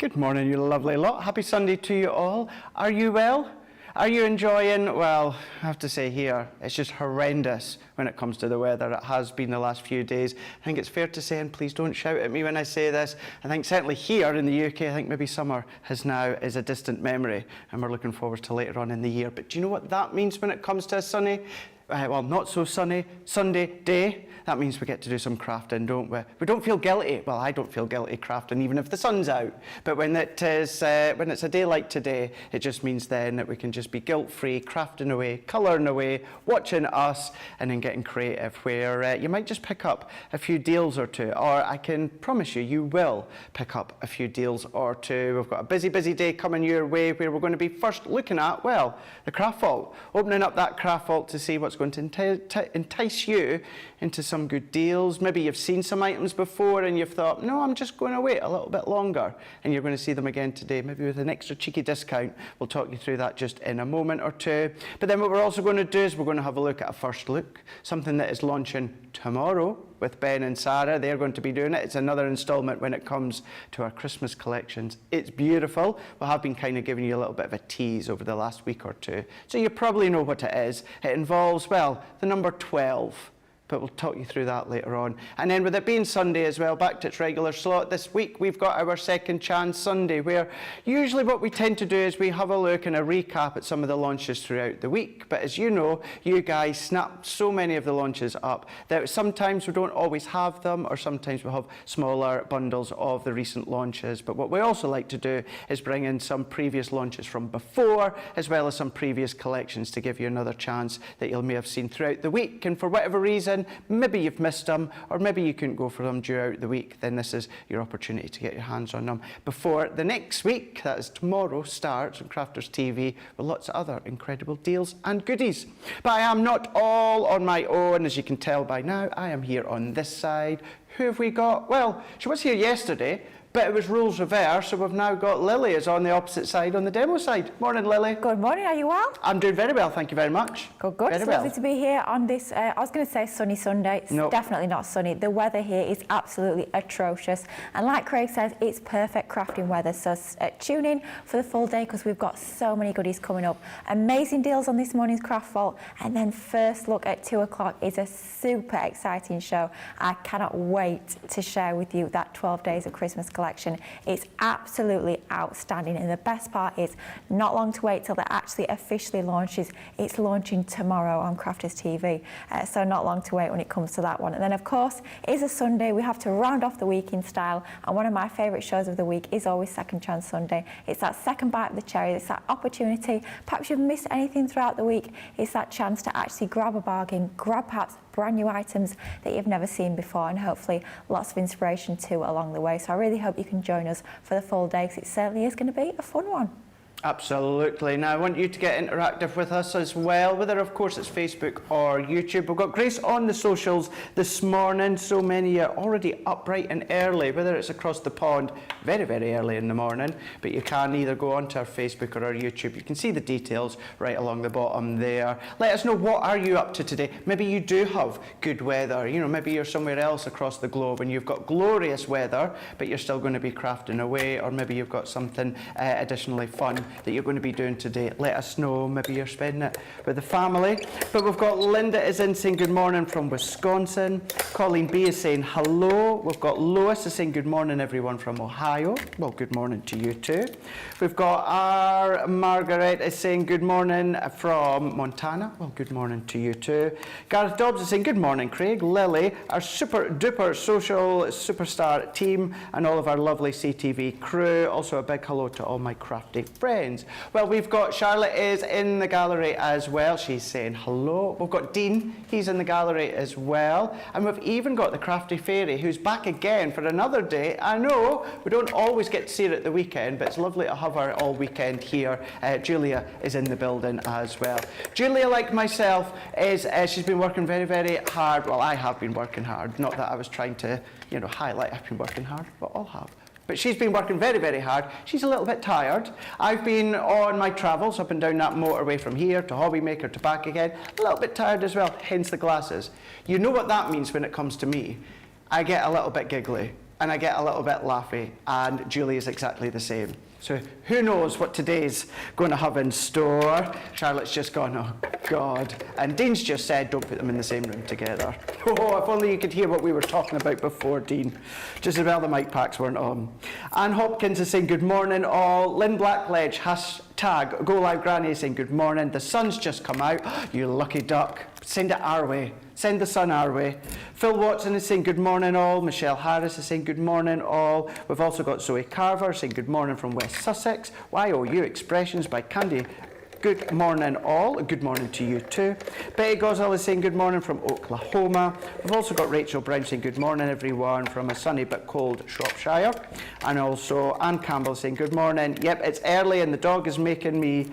Good morning, you lovely lot. Happy Sunday to you all. Are you well? Are you enjoying? Well, I have to say here, it's just horrendous when it comes to the weather. It has been the last few days. I think it's fair to say, and please don't shout at me when I say this, I think certainly here in the UK, I think maybe summer is a distant memory, and we're looking forward to later on in the year. But do you know what that means when it comes to a sunny, well, not so sunny Sunday day? That means we get to do some crafting, don't we? We don't feel guilty. Well, I don't feel guilty crafting, even if the sun's out. But when it's a day like today, it just means then that we can just be guilt-free, crafting away, colouring away, watching us, and then getting creative, where you might just pick up a few deals or two, or I can promise you, you will pick up a few deals or two. We've got a busy, busy day coming your way, where we're going to be first looking at, well, the craft vault, opening up that craft vault to see what's going to entice you into some good deals. Maybe you've seen some items before and you've thought, no, I'm just going to wait a little bit longer, and you're going to see them again today, maybe with an extra cheeky discount. We'll talk you through that just in a moment or two. But then what we're also going to do is we're going to have a look at a first look, something that is launching tomorrow with Ben and Sarah. They're going to be doing it. It's another instalment when it comes to our Christmas collections. It's beautiful. We have been kind of giving you a little bit of a tease over the last week or two, so you probably know what it is. It involves, well, the number 12. But we'll talk you through that later on. And then with it being Sunday as well, back to its regular slot, this week we've got our Second Chance Sunday, where usually what we tend to do is we have a look and a recap at some of the launches throughout the week. But as you know, you guys snap so many of the launches up that sometimes we don't always have them, or sometimes we have smaller bundles of the recent launches. But what we also like to do is bring in some previous launches from before, as well as some previous collections, to give you another chance that you may have seen throughout the week. And for whatever reason, maybe you've missed them, or maybe you couldn't go for them throughout the week, then this is your opportunity to get your hands on them before the next week, that is tomorrow, starts on Crafters TV with lots of other incredible deals and goodies. But I am not all on my own, as you can tell by now. I am here on this side. Who have we got? Well, she was here yesterday, but it was rules reversed, so we've now got Lily is on the opposite side, on the demo side. Morning, Lily. Good morning, are you well? I'm doing very well, thank you very much. Good, good. It's lovely to be here on this, I was going to say sunny Sunday. It's definitely not sunny. The weather here is absolutely atrocious. And like Craig says, it's perfect crafting weather. So tune in for the full day, because we've got so many goodies coming up. Amazing deals on this morning's Craft Vault. And then first look at 2 o'clock is a super exciting show. I cannot wait to share with you that 12 days of Christmas collection. It's absolutely outstanding, and the best part is not long to wait till it actually officially launches. It's launching tomorrow on Crafters TV, so not long to wait when it comes to that one. And then of course it's a Sunday, we have to round off the week in style, and one of my favourite shows of the week is always Second Chance Sunday. It's that second bite of the cherry, it's that opportunity. Perhaps you've missed anything throughout the week, it's that chance to actually grab a bargain, grab perhaps brand new items that you've never seen before, and hopefully lots of inspiration too along the way. So I really hope you can join us for the full day, because it certainly is going to be a fun one. Absolutely. Now I want you to get interactive with us as well, whether of course it's Facebook or YouTube. We've got Grace on the socials this morning. So many are already up bright and early, whether it's across the pond, very, very early in the morning. But you can either go onto our Facebook or our YouTube. You can see the details right along the bottom there. Let us know, what are you up to today? Maybe you do have good weather. You know, maybe you're somewhere else across the globe and you've got glorious weather, but you're still going to be crafting away, or maybe you've got something additionally fun that you're going to be doing today. Let us know. Maybe you're spending it with the family. But we've got Linda is in saying good morning from Wisconsin. Colleen B is saying hello. We've got Lois is saying good morning everyone from Ohio. Well, good morning to you too. We've got our Margaret is saying good morning from Montana. Well, good morning to you too. Gareth Dobbs is saying good morning Craig, Lily, our super duper social superstar team, and all of our lovely CTV crew. Also a big hello to all my crafty friends. Well, we've got Charlotte is in the gallery as well. She's saying hello. We've got Dean, he's in the gallery as well. And we've even got the Crafty Fairy, who's back again for another day. I know we don't always get to see her at the weekend, but it's lovely to have her all weekend here. Julia is in the building as well. Julia, like myself, is she's been working very, very hard. Well, I have been working hard. Not that I was trying to, you know, highlight I've been working hard, but all have. But she's been working very, very hard. She's a little bit tired. I've been on my travels up and down that motorway from here to Hobbymaker to back again. A little bit tired as well, hence the glasses. You know what that means when it comes to me. I get a little bit giggly. and I get a little bit laughy, and Julie is exactly the same. So who knows what today's going to have in store? Charlotte's just gone, oh God. And Dean's just said, don't put them in the same room together. Oh, if only you could hear what we were talking about before, Dean. Just as well the mic packs weren't on. Anne Hopkins is saying good morning all. Lynn Blackledge, hashtag Go Live Granny, is saying good morning. The sun's just come out. You lucky duck. Send it our way. Send the sun our way. Phil Watson is saying good morning all. Michelle Harris is saying good morning all. We've also got Zoe Carver saying good morning from West Sussex. YOU Expressions by Candy. Good morning all. Good morning to you too. Betty Goswell is saying good morning from Oklahoma. We've also got Rachel Brown saying good morning everyone from a sunny but cold Shropshire. And also Anne Campbell saying good morning. Yep, it's early and the dog is making me,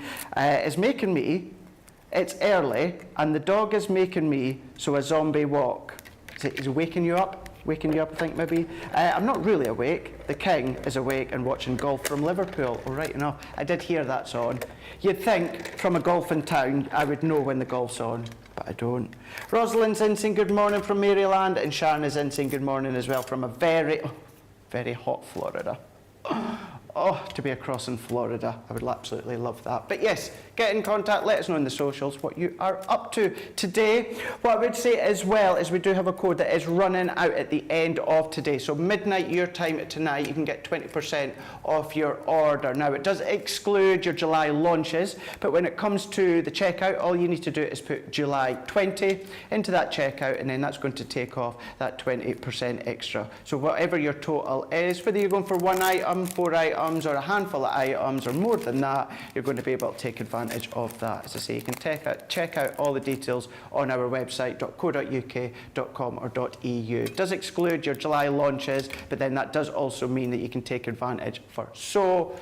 it's early and the dog is making me so a zombie walk. Is it waking you up? Waking you up, I think, maybe. I'm not really awake. The king is awake and watching golf from Liverpool. All right enough. I did hear that's on. You'd think from a golfing town I would know when the golf's on, but I don't. Rosalind's in saying good morning from Maryland, and Sharon is in saying good morning as well from a very, very hot Florida. Oh, to be across in Florida. I would absolutely love that. But yes, get in contact. Let us know in the socials what you are up to today. What I would say as well is we do have a code that is running out at the end of today. So midnight your time tonight, you can get 20% off your order. Now, it does exclude your July launches, but when it comes to the checkout, all you need to do is put July 20 into that checkout, and then that's going to take off that 20% extra. So whatever your total is, whether you're going for one item, 4 items, or a handful of items, or more than that, you're going to be able to take advantage of that. As I say, you can check out all the details on our website, .co.uk.com or .eu. It does exclude your July launches, but then that does also mean that you can take advantage for so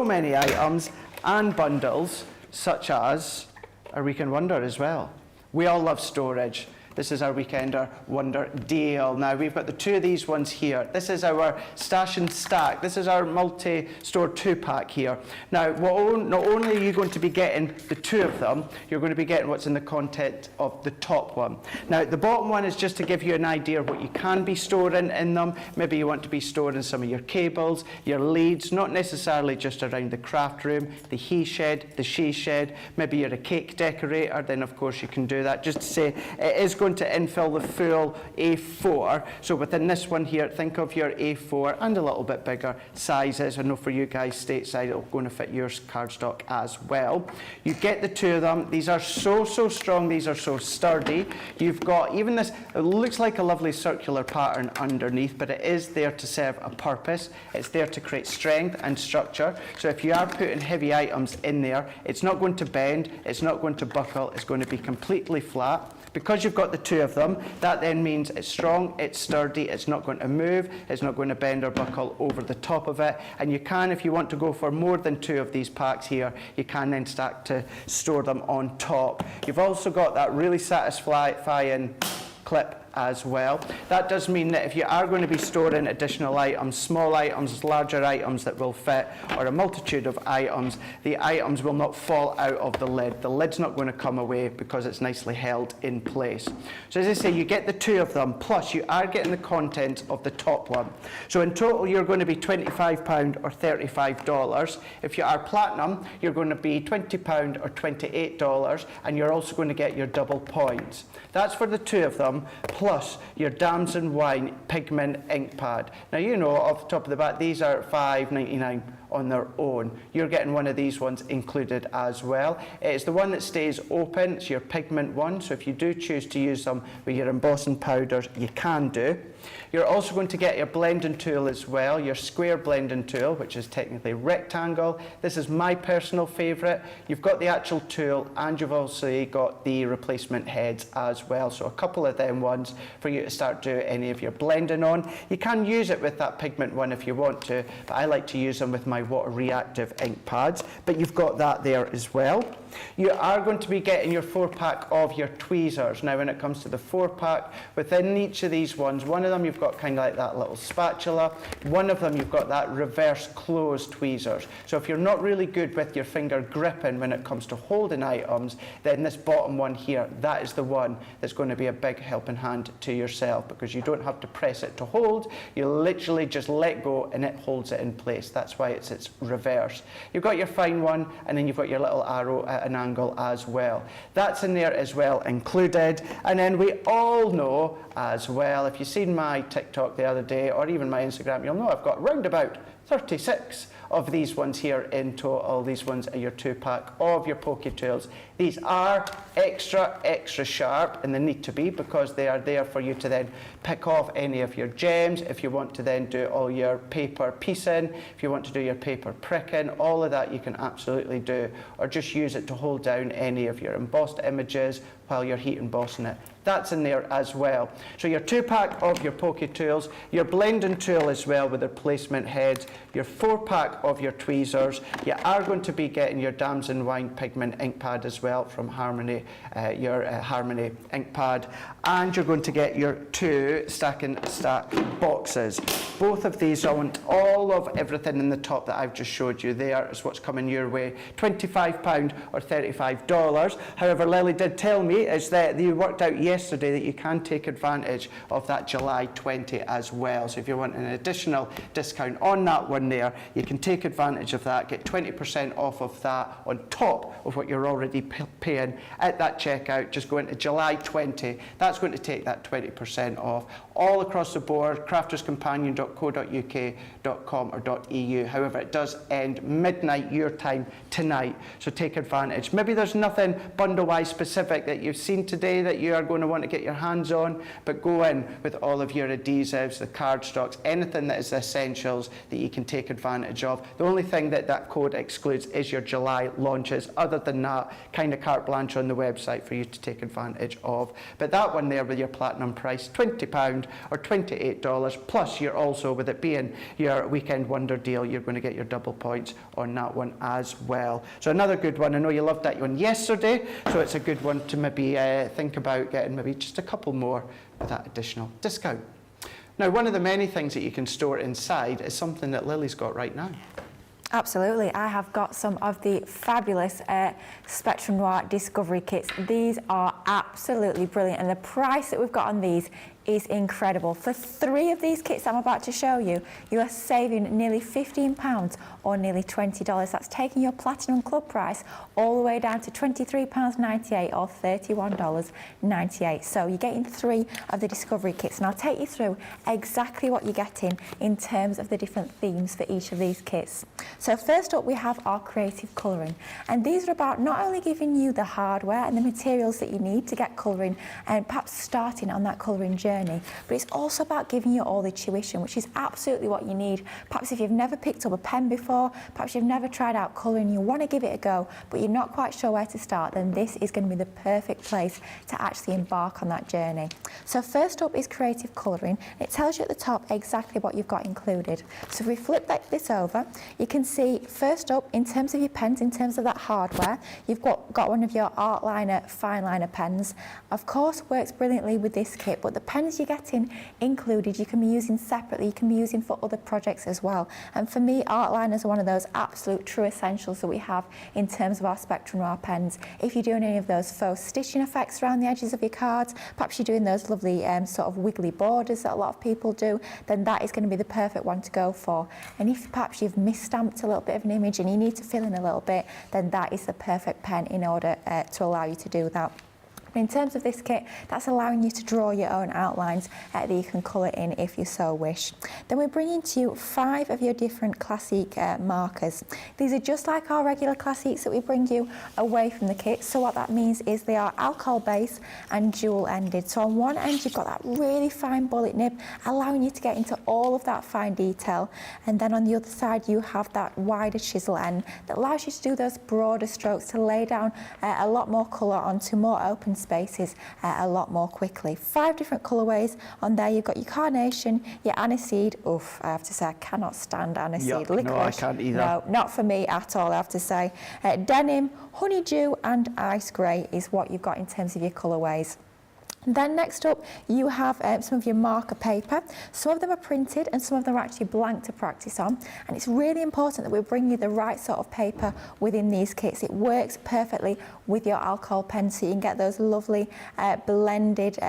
many items and bundles, such as our Weekend Wonder as well. We all love storage. This is our Weekender Wonder deal. Now, we've got the 2 of these ones here. This is our Stash and Stack. This is our multi-store 2-pack here. Now, not only are you going to be getting the 2 of them, you're going to be getting what's in the content of the top one. Now, the bottom one is just to give you an idea of what you can be storing in them. Maybe you want to be storing some of your cables, your leads, not necessarily just around the craft room, the he shed, the she shed. Maybe you're a cake decorator, then of course you can do that. Just to say, it is going to infill the full A4. So within this one here, think of your A4 and a little bit bigger sizes. I know for you guys stateside, it'll going to fit your cardstock as well. You get the 2 of them. These are so strong. These are so sturdy. You've got even this, it looks like a lovely circular pattern underneath, but it is there to serve a purpose. It's there to create strength and structure. So if you are putting heavy items in there, it's not going to bend, it's not going to buckle, it's going to be completely flat. Because you've got the 2 of them, that then means it's strong, it's sturdy, it's not going to move, it's not going to bend or buckle over the top of it. And you can, if you want to go for more than 2 of these packs here, you can then start to store them on top. You've also got that really satisfying clip as well. That does mean that if you are going to be storing additional items, small items, larger items that will fit, or a multitude of items, the items will not fall out of the lid. The lid's not going to come away because it's nicely held in place. So as I say, you get the 2 of them, plus you are getting the content of the top one. So in total, you're going to be £25 or $35. If you are platinum, you're going to be £20 or $28, and you're also going to get your double points. That's for the 2 of them, plus your Damson Wine Pigment Ink Pad. Now, you know, off the top of the bat, these are $5.99 on their own. You're getting one of these ones included as well. It's the one that stays open. It's your pigment one, so if you do choose to use them with your embossing powders, you can do. You're also going to get your blending tool as well, your square blending tool, which is technically rectangle. This is my personal favourite. You've got the actual tool, and you've also got the replacement heads as well. So a couple of them ones for you to start doing any of your blending on. You can use it with that pigment one if you want to, but I like to use them with my my water reactive ink pads, but you've got that there as well. You are going to be getting your 4-pack of your tweezers. Now when it comes to the 4-pack, within each of these ones, one of them you've got kind of like that little spatula, one of them you've got that reverse close tweezers. So if you're not really good with your finger gripping when it comes to holding items, then this bottom one here, that is the one that's going to be a big helping hand to yourself, because you don't have to press it to hold, you literally just let go and it holds it in place. That's why it's reverse. You've got your fine one, and then you've got your little arrow at an angle as well. That's in there as well included. And then we all know as well, if you've seen my TikTok the other day or even my Instagram, you'll know I've got round about 36 of these ones here in total. These ones are your 2-pack of your poke tools. These are extra sharp, and they need to be, because they are there for you to then pick off any of your gems, if you want to then do all your paper piecing, if you want to do your paper pricking, all of that you can absolutely do, or just use it to hold down any of your embossed images while you're heat embossing it. That's in there as well. So your 2-pack of your poke tools, your blending tool as well with their placement heads, your 4-pack of your tweezers. You are going to be getting your Damson Wine pigment ink pad as well from Harmony, your Harmony ink pad, and you're going to get your 2 stack and stack boxes. Both of these, I want all of everything in the top that I've just showed you there is what's coming your way, £25 or $35. However, Lily did tell me is that you worked out yesterday that you can take advantage of that July 20 as well. So if you want an additional discount on that one there, you can take advantage of that, get 20% off of that on top of what you're already paying at that checkout. Just go into July 20. That's going to take that 20% off all across the board, crafterscompanion.co.uk.com or .eu. However, it does end midnight your time tonight, so take advantage. Maybe there's nothing bundle-wise specific that you've seen today that you are going to want to get your hands on, but go in with all of your adhesives, the cardstocks, anything that is essentials that you can take advantage of. The only thing that that code excludes is your July launches. Other than that, kind of carte blanche on the website for you to take advantage of. But that one there with your platinum price, £20 or $28, plus you're also, with it being your weekend wonder deal, you're going to get your double points on that one as well. So another good one. I know you loved that one yesterday, so it's a good one to maybe think about getting maybe just a couple more with that additional discount. Now, one of the many things that you can store inside is something that Lily's got right now. Absolutely. I have got some of the fabulous Spectrum Noir Discovery Kits. These are absolutely brilliant, and the price that we've got on these is incredible. For 3 of these kits I'm about to show you, you are saving nearly £15 or nearly $20. That's taking your Platinum Club price all the way down to £23.98 or $31.98. So you're getting 3 of the Discovery Kits, and I'll take you through exactly what you're getting in terms of the different themes for each of these kits. So first up, we have our creative colouring, and these are about not only giving you the hardware and the materials that you need to get colouring and perhaps starting on that colouring journey, but it's also about giving you all the tuition, which is absolutely what you need. Perhaps if you've never picked up a pen before, perhaps you've never tried out colouring, you want to give it a go, but you're not quite sure where to start, then this is going to be the perfect place to actually embark on that journey. So first up is creative colouring. It tells you at the top exactly what you've got included. So if we flip this over, you can see first up, in terms of your pens, in terms of that hardware, you've got one of your art liner, fine liner pens. Of course, works brilliantly with this kit, but the pens you're getting included you can be using separately, you can be using for other projects as well. And for me, art liners are one of those absolute true essentials that we have in terms of our Spectrum Noir pens. If you're doing any of those faux stitching effects around the edges of your cards, perhaps you're doing those lovely sort of wiggly borders that a lot of people do, then that is going to be the perfect one to go for. And if perhaps you've misstamped a little bit of an image and you need to fill in a little bit, then that is the perfect pen in order to allow you to do that. In terms of this kit, that's allowing you to draw your own outlines that you can colour in if you so wish. Then we're bringing to you 5 of your different classic markers. These are just like our regular classics that we bring you away from the kit. So what that means is they are alcohol based and dual ended. So on one end you've got that really fine bullet nib, allowing you to get into all of that fine detail. And then on the other side you have that wider chisel end that allows you to do those broader strokes, to lay down a lot more colour onto more open spaces a lot more quickly. 5 different colourways on there. You've got your carnation, your aniseed. Oof, I have to say I cannot stand aniseed. Yuck, no, I can't either. No, not for me at all, I have to say. Denim, honeydew and ice grey is what you've got in terms of your colourways. Then next up, you have some of your marker paper. Some of them are printed and some of them are actually blank to practice on. And it's really important that we bring you the right sort of paper within these kits. It works perfectly with your alcohol pen, so you can get those lovely blended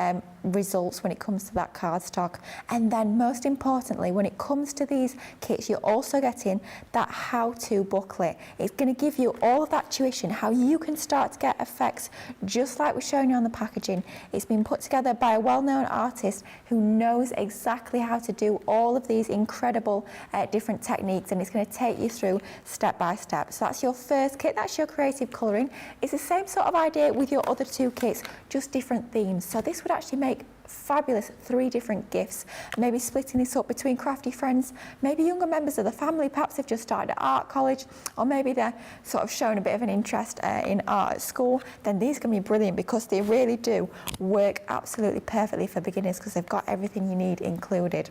results when it comes to that cardstock. And then most importantly, when it comes to these kits, you're also getting that how-to booklet. It's going to give you all of that tuition, how you can start to get effects just like we're showing you on the packaging. It's been put together by a well-known artist who knows exactly how to do all of these incredible different techniques, and it's going to take you through step by step. So that's your first kit, that's your creative colouring. It's the same sort of idea with your other 2 kits, just different themes. So this would actually make fabulous 3 different gifts, maybe splitting this up between crafty friends, maybe younger members of the family, perhaps they've just started at art college, or maybe they're sort of showing a bit of an interest in art at school. Then these can be brilliant because they really do work absolutely perfectly for beginners because they've got everything you need included.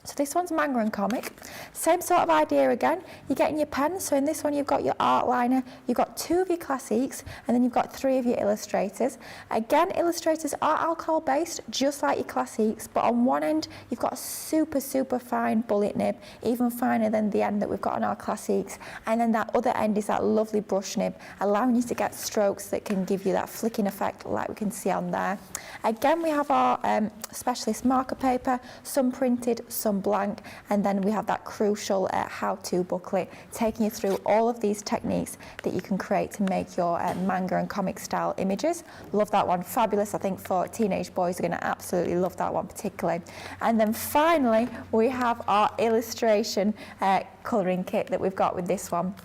So this one's manga and comic. Same sort of idea again. You're getting your pens. So in this one, you've got your art liner, you've got 2 of your classiques, and then you've got 3 of your illustrators. Again, illustrators are alcohol based, just like your classiques, but on one end, you've got a super, super fine bullet nib, even finer than the end that we've got on our classiques. And then that other end is that lovely brush nib, allowing you to get strokes that can give you that flicking effect like we can see on there. Again, we have our specialist marker paper, some printed, some blank, and then we have that crucial how-to booklet taking you through all of these techniques that you can create to make your manga and comic style images. Love that one, fabulous. I think for teenage boys are going to absolutely love that one particularly. And then finally we have our illustration colouring kit that we've got with this one.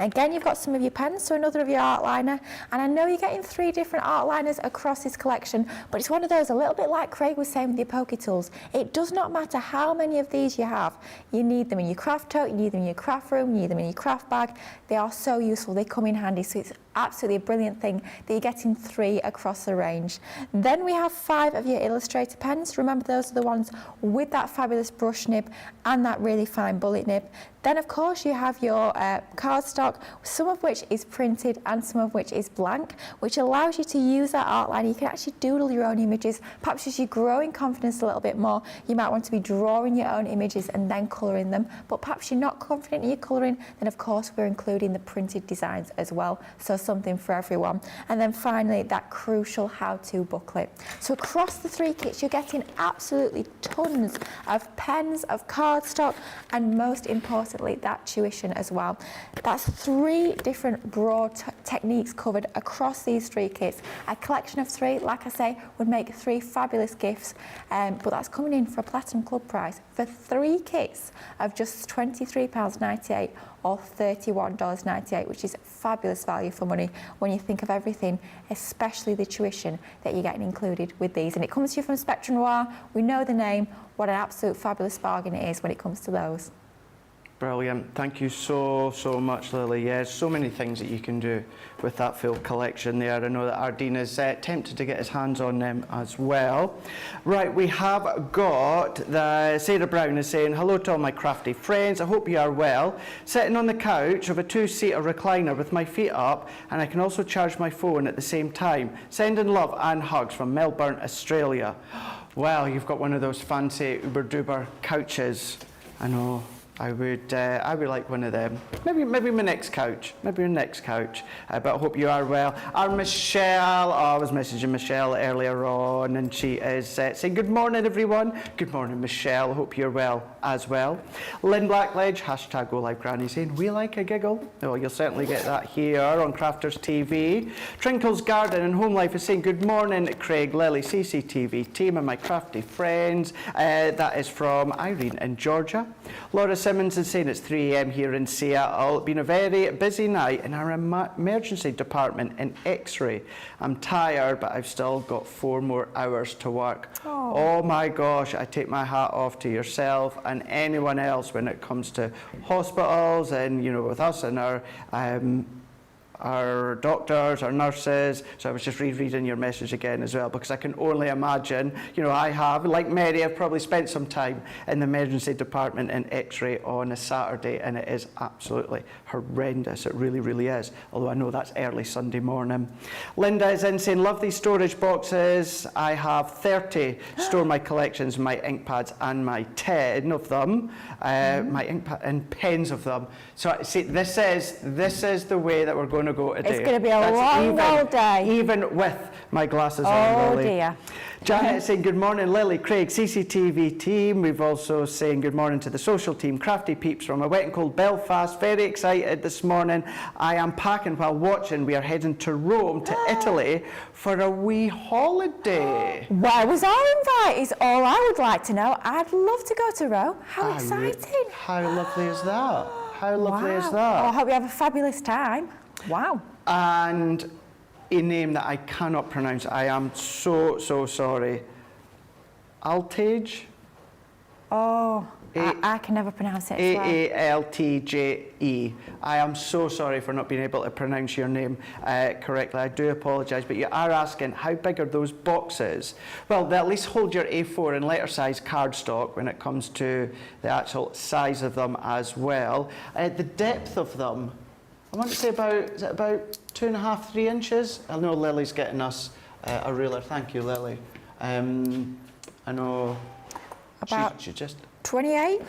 Again, you've got some of your pens, so another of your art liner, and I know you're getting 3 different art liners across this collection, but it's one of those, a little bit like Craig was saying with your poke tools. It does not matter how many of these you have. You need them in your craft tote, you need them in your craft room, you need them in your craft bag. They are so useful, they come in handy, so it's absolutely a brilliant thing that you're getting 3 across the range. Then we have 5 of your illustrator pens. Remember, those are the ones with that fabulous brush nib and that really fine bullet nib. Then of course you have your cardstock, some of which is printed and some of which is blank, which allows you to use that art line. You can actually doodle your own images. Perhaps as you grow in confidence a little bit more, you might want to be drawing your own images and then colouring them. But perhaps you're not confident in your colouring, then of course we're including the printed designs as well. So something for everyone. And then finally, that crucial how-to booklet. So across the 3 kits, you're getting absolutely tons of pens, of cardstock, and most importantly, that tuition as well. That's 3 different broad techniques covered across these 3 kits. A collection of 3, like I say, would make 3 fabulous gifts, but that's coming in for a Platinum Club price for 3 kits of just £23.98 or $31.98, which is fabulous value for money when you think of everything, especially the tuition that you're getting included with these. And it comes to you from Spectrum Noir. We know the name. What an absolute fabulous bargain it is when it comes to those. Brilliant. Thank you so much, Lily. Yeah, so many things that you can do with that full collection there. I know that Ardeen is tempted to get his hands on them as well. Right, we have got Sarah Brown is saying, hello to all my crafty friends. I hope you are well. Sitting on the couch of a 2-seater recliner with my feet up, and I can also charge my phone at the same time. Sending love and hugs from Melbourne, Australia. Well, you've got one of those fancy uber-duber couches. I know. I would like one of them. Maybe my next couch. Maybe your next couch. But I hope you are well. Our Michelle, I was messaging Michelle earlier on, and she is saying, good morning, everyone. Good morning, Michelle. I hope you're well as well. Lynn Blackledge, hashtag Go Live Granny, saying, we like a giggle. Oh, you'll certainly get that here on Crafters TV. Trinkle's Garden and Home Life is saying, good morning, Craig, Lily, CCTV team, and my crafty friends. That is from Irene in Georgia. Laura Simmons is saying it's 3 a.m. here in Seattle. It's been a very busy night in our emergency department in X-ray. I'm tired, but I've still got 4 more hours to work. Oh my gosh, I take my hat off to yourself and anyone else when it comes to hospitals and, you know, with us and our our doctors, our nurses. So I was just rereading your message again as well, because I can only imagine, you know, I have, like Mary, I've probably spent some time in the emergency department in X-ray on a Saturday, and it is absolutely horrendous. It really, really is. Although I know that's early Sunday morning. Linda is in saying, love these storage boxes. I have 30 store my collections, my ink pads and my 10 of them, my ink pad and pens of them. So see, this is the way that we're going to go today. It's going to be a long old day. Even with my glasses on, Lily. Oh dear. Janet is saying, good morning, Lily, Craig, CCTV team. We've also saying good morning to the social team, Crafty Peeps from a wet and cold Belfast. Very excited this morning. I am packing while watching. We are heading to Rome, to Italy, for a wee holiday. Where was our invite is all I would like to know. I'd love to go to Rome. How exciting. How lovely is that? How lovely is that? Oh, I hope you have a fabulous time. Wow. And a name that I cannot pronounce. I am so sorry. Altage? Oh, I can never pronounce it as well. A-A-L-T-J-E. I am so sorry for not being able to pronounce your name correctly. I do apologise, but you are asking how big are those boxes? Well, they at least hold your A4 and letter size cardstock when it comes to the actual size of them as well. The depth of them, I want to say is it about 2.5, 3 inches? I know Lily's getting us a ruler. Thank you, Lily. I know about she just... 28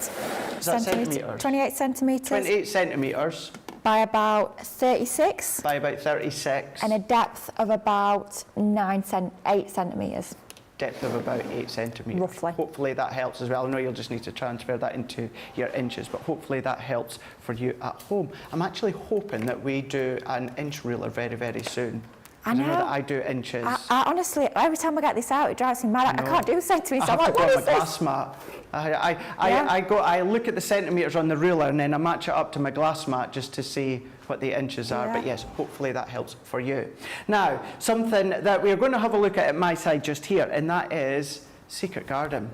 centimetres? 28 centimetres. 28 centimetres. By about 36. By about 36. And a depth of about 8 centimetres. Depth of about 8 centimetres. Roughly. Hopefully that helps as well. I know you'll just need to transfer that into your inches, but hopefully that helps for you at home. I'm actually hoping that we do an inch ruler very, very soon. I know. That I do inches. I honestly, every time I get this out, it drives me mad. I can't do centimetres. I'm like, what is this? Glass mat. I look at the centimetres on the ruler and then I match it up to my glass mat just to see what the inches are. But yes, hopefully that helps for you. Now, something that we're going to have a look at my side just here, and that is Secret Garden.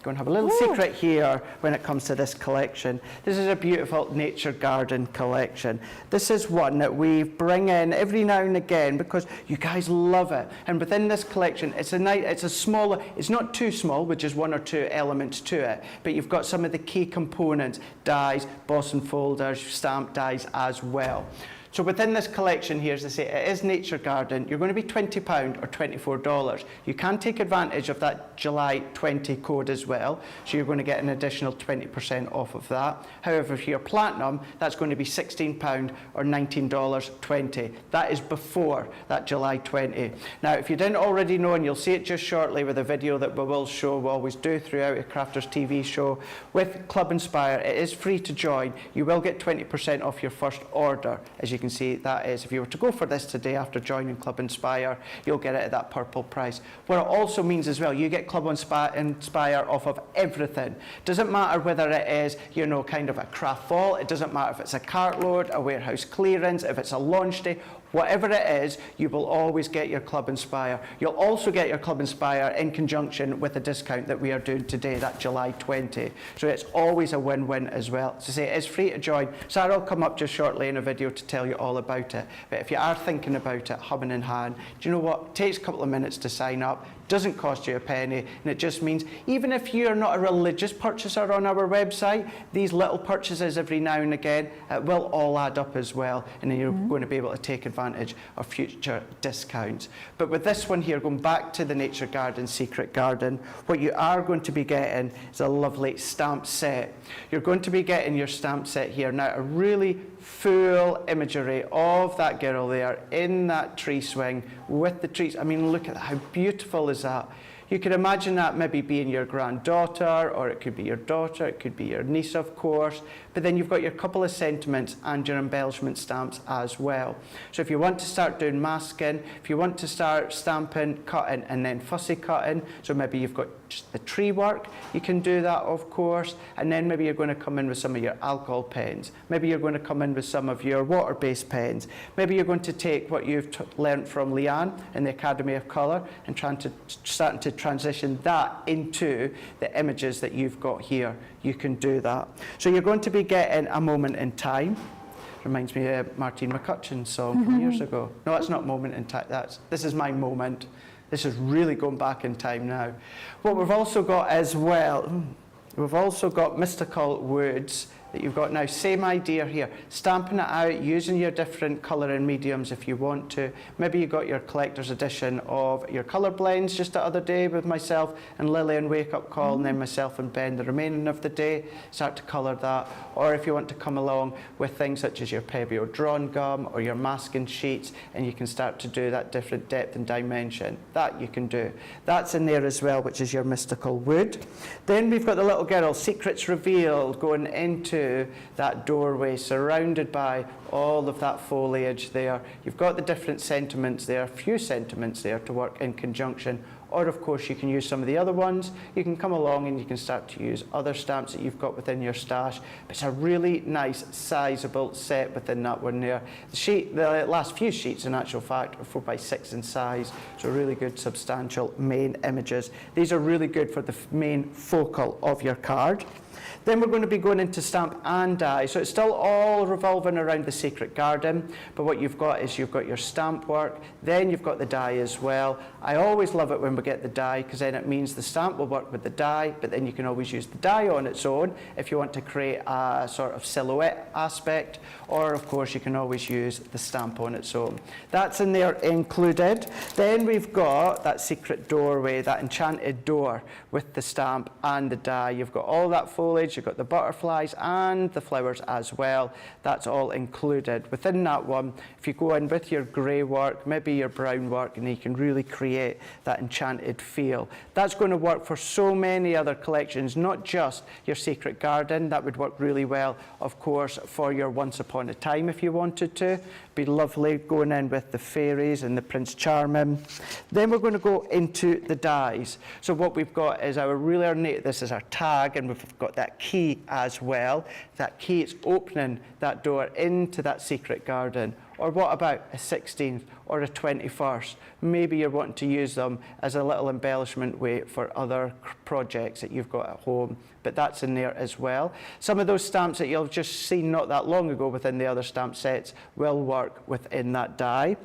Going to have a little secret here when it comes to this collection. This is a beautiful nature garden collection. This is one that we bring in every now and again because you guys love it. And within this collection, it's a smaller, it's not too small, which is 1 or 2 elements to it, but you've got some of the key components, dies, boss and folders, stamp dies as well. So within this collection here, as I say, it is Nature Garden. You're going to be £20 or $24. You can take advantage of that July 20 code as well. So you're going to get an additional 20% off of that. However, if you're Platinum, that's going to be £16 or $19.20. That is before that July 20. Now, if you didn't already know, and you'll see it just shortly with a video that we will show, we always do throughout a Crafters TV show, with Club Inspire, it is free to join. You will get 20% off your first order. As you can see, that is, if you were to go for this today after joining Club Inspire, you'll get it at that purple price. What it also means as well, you get Club Inspire off of everything. Doesn't matter whether it is, you know, kind of a craft vault, it doesn't matter if it's a cartload, a warehouse clearance, if it's a launch day, whatever it is, you will always get your Club Inspire. You'll also get your Club Inspire in conjunction with the discount that we are doing today, that July 20. So it's always a win-win as well. So say it is free to join. Sarah will come up just shortly in a video to tell you all about it. But if you are thinking about it, humming in hand, do you know what? It takes a couple of minutes to sign up. Doesn't cost you a penny, and it just means even if you're not a religious purchaser on our website, these little purchases every now and again will all add up as well, and then you're going to be able to take advantage of future discounts. But with this one here, going back to the Nature Garden, Secret Garden, what you are going to be getting is a lovely stamp set. You're going to be getting your stamp set here. Now, a really full imagery of that girl there in that tree swing with the trees. I mean, look at that. How beautiful is that? You could imagine that maybe being your granddaughter, or it could be your daughter, it could be your niece, of course. But then you've got your couple of sentiments and your embellishment stamps as well. So if you want to start doing masking, if you want to start stamping, cutting, and then fussy cutting, so maybe you've got just the tree work, you can do that, of course. And then maybe you're going to come in with some of your alcohol pens. Maybe you're going to come in with some of your water-based pens. Maybe you're going to take what you've learned from Leanne in the Academy of Colour and starting to transition that into the images that you've got here. You can do that. So you're going to be getting a moment in time. Reminds me of Martine McCutcheon's song from years ago. No, that's not moment in time. This is my moment. This is really going back in time now. What we've also got as well, we've also got mystical words that you've got now. Same idea here. Stamping it out, using your different colouring mediums if you want to. Maybe you got your collector's edition of your colour blends just the other day with myself and Lily and Wake Up Call, and then myself and Ben the remaining of the day. Start to colour that. Or if you want to come along with things such as your Pebeo drawn gum or your masking sheets, and you can start to do that different depth and dimension. That you can do. That's in there as well, which is your mystical wood. Then we've got the little girl, Secrets Revealed, going into that doorway, surrounded by all of that foliage there. You've got the different sentiments there, a few sentiments there to work in conjunction. Or of course you can use some of the other ones. You can come along and you can start to use other stamps that you've got within your stash. But it's a really nice sizable set within that one there. The last few sheets in actual fact are 4x6 in size, so really good substantial main images. These are really good for the main focal of your card. Then we're going to be going into stamp and die. So it's still all revolving around the Secret Garden, but what you've got is you've got your stamp work, then you've got the die as well. I always love it when we get the die, because then it means the stamp will work with the die, but then you can always use the die on its own if you want to create a sort of silhouette aspect, or of course you can always use the stamp on its own. That's in there included. Then we've got that secret doorway, that enchanted door with the stamp and the die. You've got all that foliage, you've got the butterflies and the flowers as well. That's all included within that one. If you go in with your grey work, maybe your brown work, and you can really create that enchanted feel. That's going to work for so many other collections, not just your Secret Garden. That would work really well, of course, for your Once Upon a Time if you wanted to. Be lovely going in with the fairies and the Prince Charming. Then we're going to go into the dies. So what we've got is our really ornate, this is our tag, and we've got that key as well. That key is opening that door into that Secret Garden. Or what about a 16th or a 21st? Maybe you're wanting to use them as a little embellishment way for other projects that you've got at home, but that's in there as well. Some of those stamps that you'll just seen not that long ago within the other stamp sets will work within that die.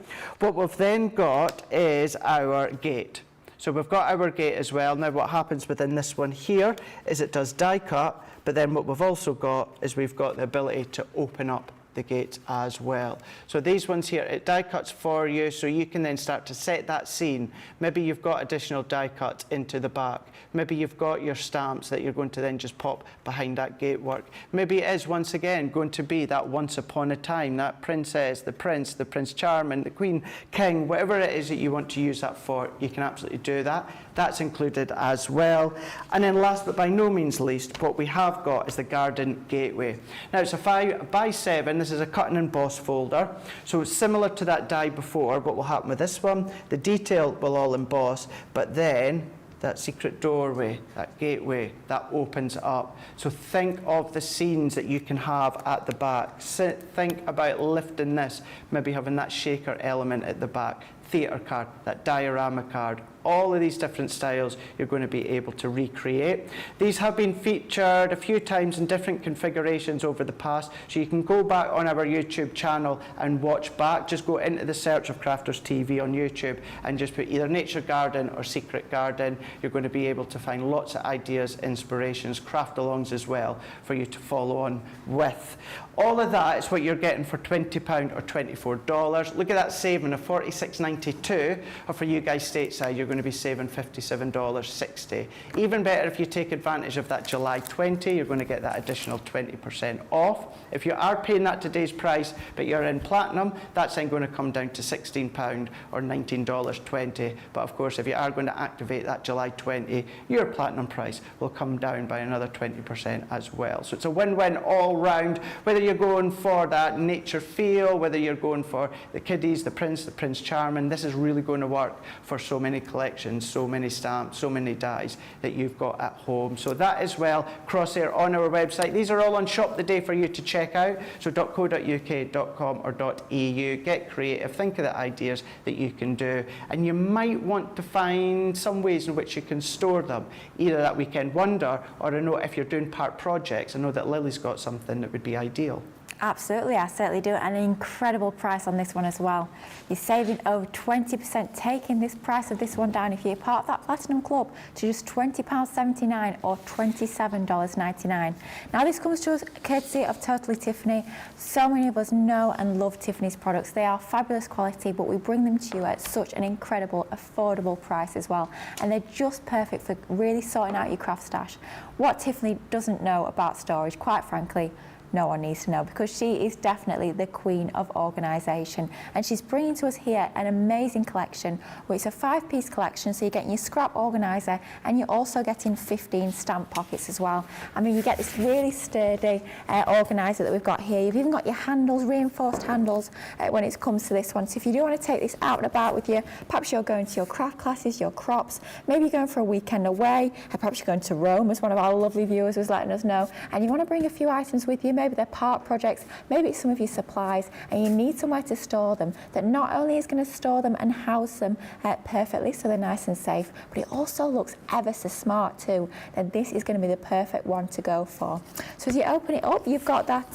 What we've then got is our gate. So we've got our gate as well. Now what happens within this one here is it does die cut, but then what we've also got is we've got the ability to open up the gates as well. So these ones here, it die cuts for you, so you can then start to set that scene. Maybe you've got additional die cuts into the back. Maybe you've got your stamps that you're going to then just pop behind that gate work. Maybe it is once again going to be that Once Upon a Time, that princess, the Prince Charming, the Queen, King, whatever it is that you want to use that for, you can absolutely do that. That's included as well. And then last but by no means least, what we have got is the Garden Gateway. Now it's a 5x7. This is a cut and emboss folder. So it's similar to that die before. What will happen with this one? The detail will all emboss, but then that secret doorway, that gateway, that opens up. So think of the scenes that you can have at the back. Think about lifting this, maybe having that shaker element at the back, theatre card, that diorama card. All of these different styles you're going to be able to recreate. These have been featured a few times in different configurations over the past, so you can go back on our YouTube channel and watch back. Just go into the search of Crafters TV on YouTube and just put either Nature Garden or Secret Garden. You're going to be able to find lots of ideas, inspirations, craft-alongs as well for you to follow on with. All of that is what you're getting for £20 or $24. Look at that saving of $46.92, or for you guys stateside, you're going to be saving $57.60. Even better if you take advantage of that July 20, you're going to get that additional 20% off. If you are paying that today's price, but you're in platinum, that's then going to come down to £16 or $19.20. But of course, if you are going to activate that July 20, your platinum price will come down by another 20% as well. So it's a win-win all round, whether you're going for that nature feel, whether you're going for the kiddies, the Prince Charming. This is really going to work for so many collections, so many stamps, so many dies that you've got at home. So that as well, crosshair on our website. These are all on Shop the Day for you to check out. So .co.uk, .com or .eu. Get creative, think of the ideas that you can do, and you might want to find some ways in which you can store them. Either that weekend wonder, or I know if you're doing part projects, I know that Lily's got something that would be ideal. Absolutely, I certainly do. And an incredible price on this one as well. You're saving over 20%, taking this price of this one down if you're part of that Platinum Club to just £20.79 or $27.99. Now this comes to us courtesy of Totally Tiffany. So many of us know and love Tiffany's products. They are fabulous quality, but we bring them to you at such an incredible, affordable price as well. And they're just perfect for really sorting out your craft stash. What Tiffany doesn't know about storage, quite frankly, no one needs to know, because she is definitely the queen of organisation, and she's bringing to us here an amazing collection, which is a 5-piece collection. So you're getting your scrap organiser, and you're also getting 15 stamp pockets as well. I mean, you get this really sturdy organiser that we've got here. You've even got your handles, reinforced handles when it comes to this one. So if you do want to take this out and about with you, perhaps you're going to your craft classes, your crops, maybe you're going for a weekend away, perhaps you're going to Rome, as one of our lovely viewers was letting us know, and you want to bring a few items with you. Maybe they're part projects, maybe it's some of your supplies, and you need somewhere to store them that not only is going to store them and house them perfectly so they're nice and safe, but it also looks ever so smart too, then this is going to be the perfect one to go for. So as you open it up, you've got that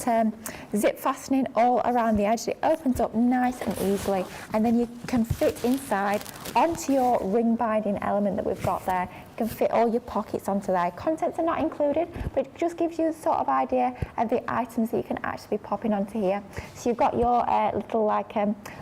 zip fastening all around the edge. It opens up nice and easily, and then you can fit inside onto your ring binding element that we've got there. You can fit all your pockets onto there. Contents are not included, but it just gives you a sort of idea of the items that you can actually be popping onto here. So you've got your little like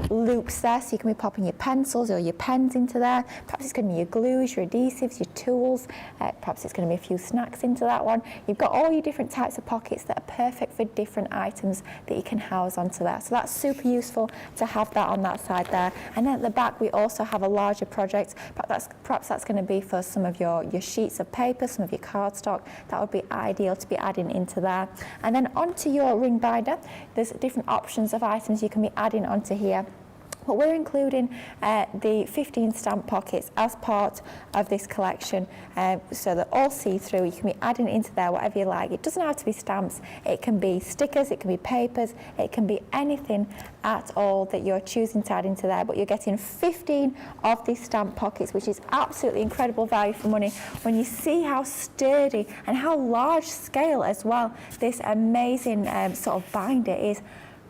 loops there, so you can be popping your pencils or your pens into there. Perhaps it's going to be your glues, your adhesives, your tools. Perhaps it's going to be a few snacks into that one. You've got all your different types of pockets that are perfect for different items that you can house onto there. So that's super useful to have that on that side there. And then at the back, we also have a larger project. Perhaps that's going to be for some of your sheets of paper, some of your cardstock. That would be ideal to be adding into there. And then onto your ring binder, there's different options of items you can be adding onto here. But we're including the 15 stamp pockets as part of this collection, so they're all see-through. You can be adding into there whatever you like. It doesn't have to be stamps. It can be stickers, it can be papers, it can be anything at all that you're choosing to add into there. But you're getting 15 of these stamp pockets, which is absolutely incredible value for money when you see how sturdy and how large scale as well this amazing sort of binder is.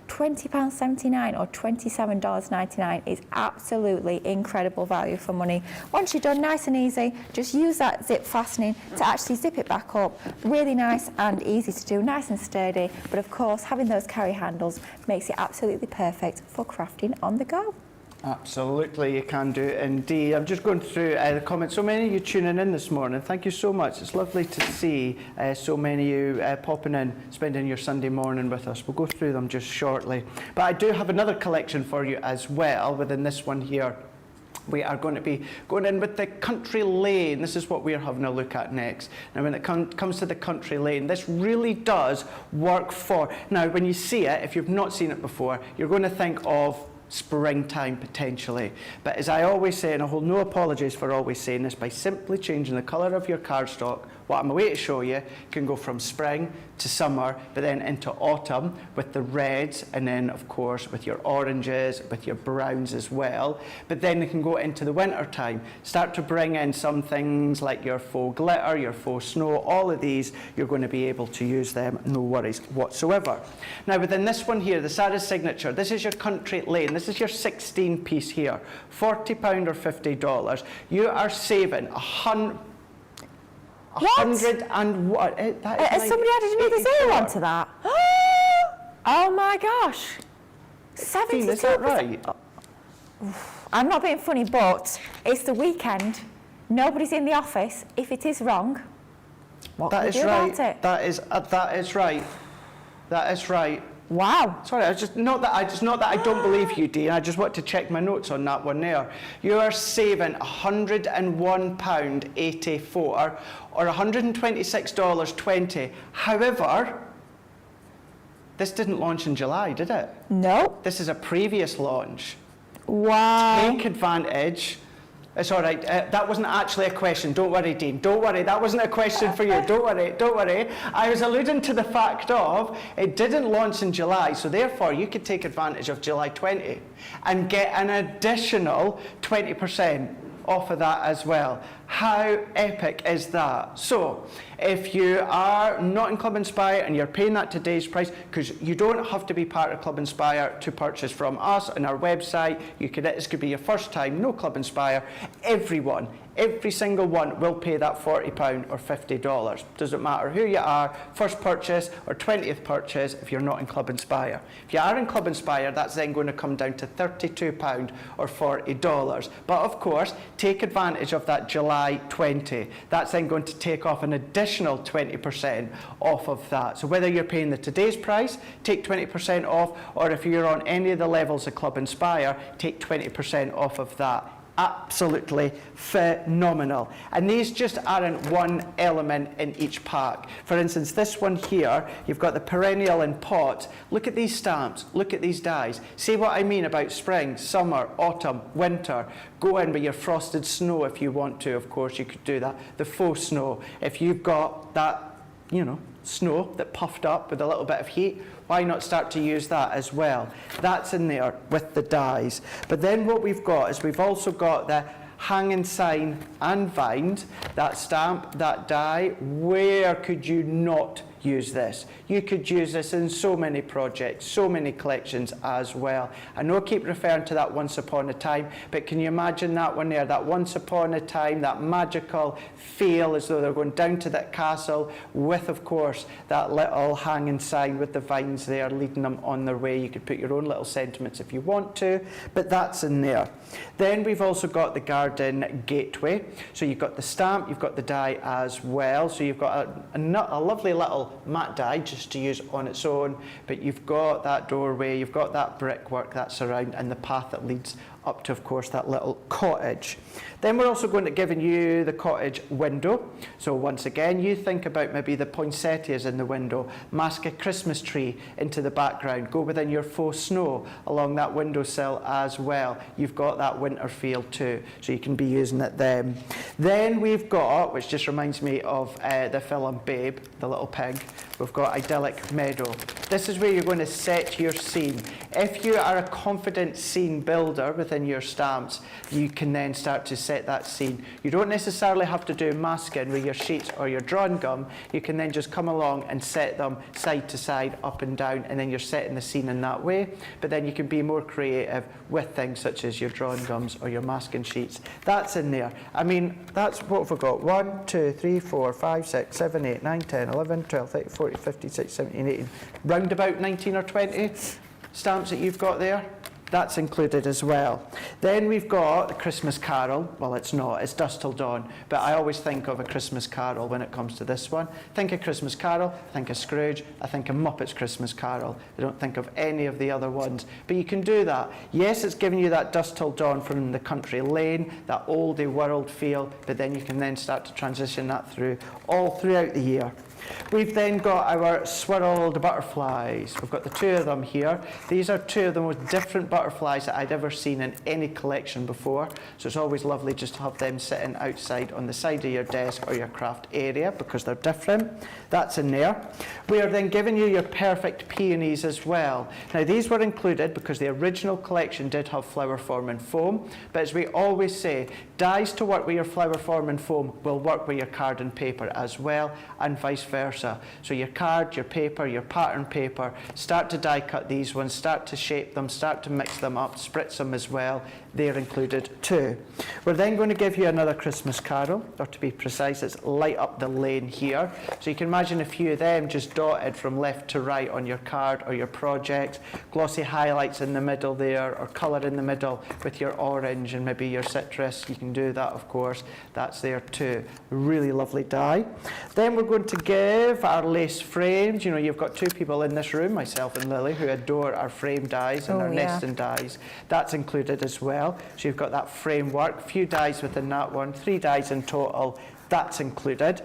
£20.79 or $27.99 is absolutely incredible value for money. Once you're done, nice and easy, just use that zip fastening to actually zip it back up. Really nice and easy to do, nice and sturdy, but of course having those carry handles makes it absolutely perfect for crafting on the go. Absolutely, you can do it indeed. I'm just going through the comments. So many of you tuning in this morning. Thank you so much. It's lovely to see so many of you popping in, spending your Sunday morning with us. We'll go through them just shortly. But I do have another collection for you as well within this one here. We are going to be going in with the Country Lane. This is what we're having a look at next. Now, when it comes to the Country Lane, this really does work for... Now, when you see it, if you've not seen it before, you're going to think of springtime potentially. But as I always say, and I hold no apologies for always saying this, by simply changing the colour of your cardstock, what I'm away to show you can go from spring to summer, but then into autumn with the reds, and then of course with your oranges, with your browns as well. But then it can go into the winter time, start to bring in some things like your faux glitter, your faux snow. All of these, you're going to be able to use them, no worries whatsoever. Now within this one here, the Sarah's Signature, this is your Country Lane. This is your 16 piece here, £40 or $50. You are saving What? and what? Has somebody added another zero onto that? Oh my gosh. 72%. Is that right? I'm not being funny, but it's the weekend. Nobody's in the office. If it is wrong, what can we do about it? That is right. That is right. Wow. Sorry, not that I don't believe you, Dean. I just want to check my notes on that one there. You are saving £101.84 or $126.20. However, this didn't launch in July, did it? No. This is a previous launch. Wow. Take advantage. It's all right. That wasn't actually a question. Don't worry, Dean. Don't worry. That wasn't a question for you. Don't worry. Don't worry. I was alluding to the fact of it didn't launch in July, so therefore you could take advantage of July 20 and get an additional 20% off of that as well. How epic is that? So If you are not in Club Inspire and you're paying that today's price, because you don't have to be part of Club Inspire to purchase from us on our website, this could be your first time, no Club Inspire, everyone, every single one will pay that £40 or $50. Doesn't matter who you are, first purchase or 20th purchase if you're not in Club Inspire. If you are in Club Inspire, that's then going to come down to £32 or $40. But of course, take advantage of that July 20. That's then going to take off an additional 20% off of that. So whether you're paying the today's price, take 20% off, or if you're on any of the levels of Club Inspire, take 20% off of that. Absolutely phenomenal. And these just aren't one element in each pack. For instance, this one here, you've got the perennial in pot. Look at these stamps, look at these dies. See what I mean about spring, summer, autumn, winter. Go in with your frosted snow if you want to, of course, you could do that. The faux snow. If you've got that, snow that puffed up with a little bit of heat, why not start to use that as well? That's in there with the dies. But then what we've got is we've also got the hang and sign and bind, that stamp, that die. Where could you not use this? You could use this in so many projects, so many collections as well. I know I keep referring to that Once Upon a Time, but can you imagine that one there, that Once Upon a Time, that magical feel as though they're going down to that castle with, of course, that little hanging sign with the vines there leading them on their way. You could put your own little sentiments if you want to, but that's in there. Then we've also got the garden gateway. So you've got the stamp, you've got the die as well. So you've got a lovely little matte die just to use on its own, but you've got that doorway, you've got that brickwork that's around, and the path that leads up to, of course, that little cottage. Then we're also going to give you the cottage window. So once again, you think about maybe the poinsettias in the window, mask a Christmas tree into the background, go within your faux snow along that windowsill as well. You've got that winter feel too, so you can be using it then. Then we've got, which just reminds me of the film Babe, the little pig, we've got idyllic meadow. This is where you're going to set your scene. If you are a confident scene builder within your stamps, you can then start to set that scene. You don't necessarily have to do masking with your sheets or your drawing gum. You can then just come along and set them side to side, up and down, and then you're setting the scene in that way. But then you can be more creative with things such as your drawing gums or your masking sheets. That's in there. I mean, that's what we've got. 1, 2, 3, 4, 5, 6, 7, 8, 9, 10, 11, 12, 13, 14, 15, 16, 17, 18. Round about 19 or 20 stamps that you've got there. That's included as well. Then we've got the Christmas Carol. Well, it's not, it's Dusk Till Dawn, but I always think of a Christmas Carol when it comes to this one. Think of Christmas Carol, think of Scrooge, I think of Muppets Christmas Carol. I don't think of any of the other ones, but you can do that. Yes, it's giving you that Dusk Till Dawn from the country lane, that oldie world feel, but then you can then start to transition that through all throughout the year. We've then got our swirled butterflies. We've got the two of them here. These are two of the most different butterflies that I'd ever seen in any collection before. So it's always lovely just to have them sitting outside on the side of your desk or your craft area because they're different. That's in there. We are then giving you your perfect peonies as well. Now these were included because the original collection did have flower form and foam, but as we always say, dies to work with your flower form and foam will work with your card and paper as well, and vice versa. So your card, your paper, your pattern paper, start to die cut these ones, start to shape them, start to mix them up, spritz them as well. They're included too. We're then going to give you another Christmas Carol, or to be precise, it's Light Up the Lane here. So you can imagine a few of them just dotted from left to right on your card or your project, glossy highlights in the middle there, or colour in the middle with your orange and maybe your citrus. You can do that, of course. That's there too. Really lovely die. Then we're going to give our lace frames. You know, you've got two people in this room, myself and Lily, who adore our frame dies and our nesting dies. That's included as well. So you've got that framework, a few dies within that one, 3 dies in total. That's included.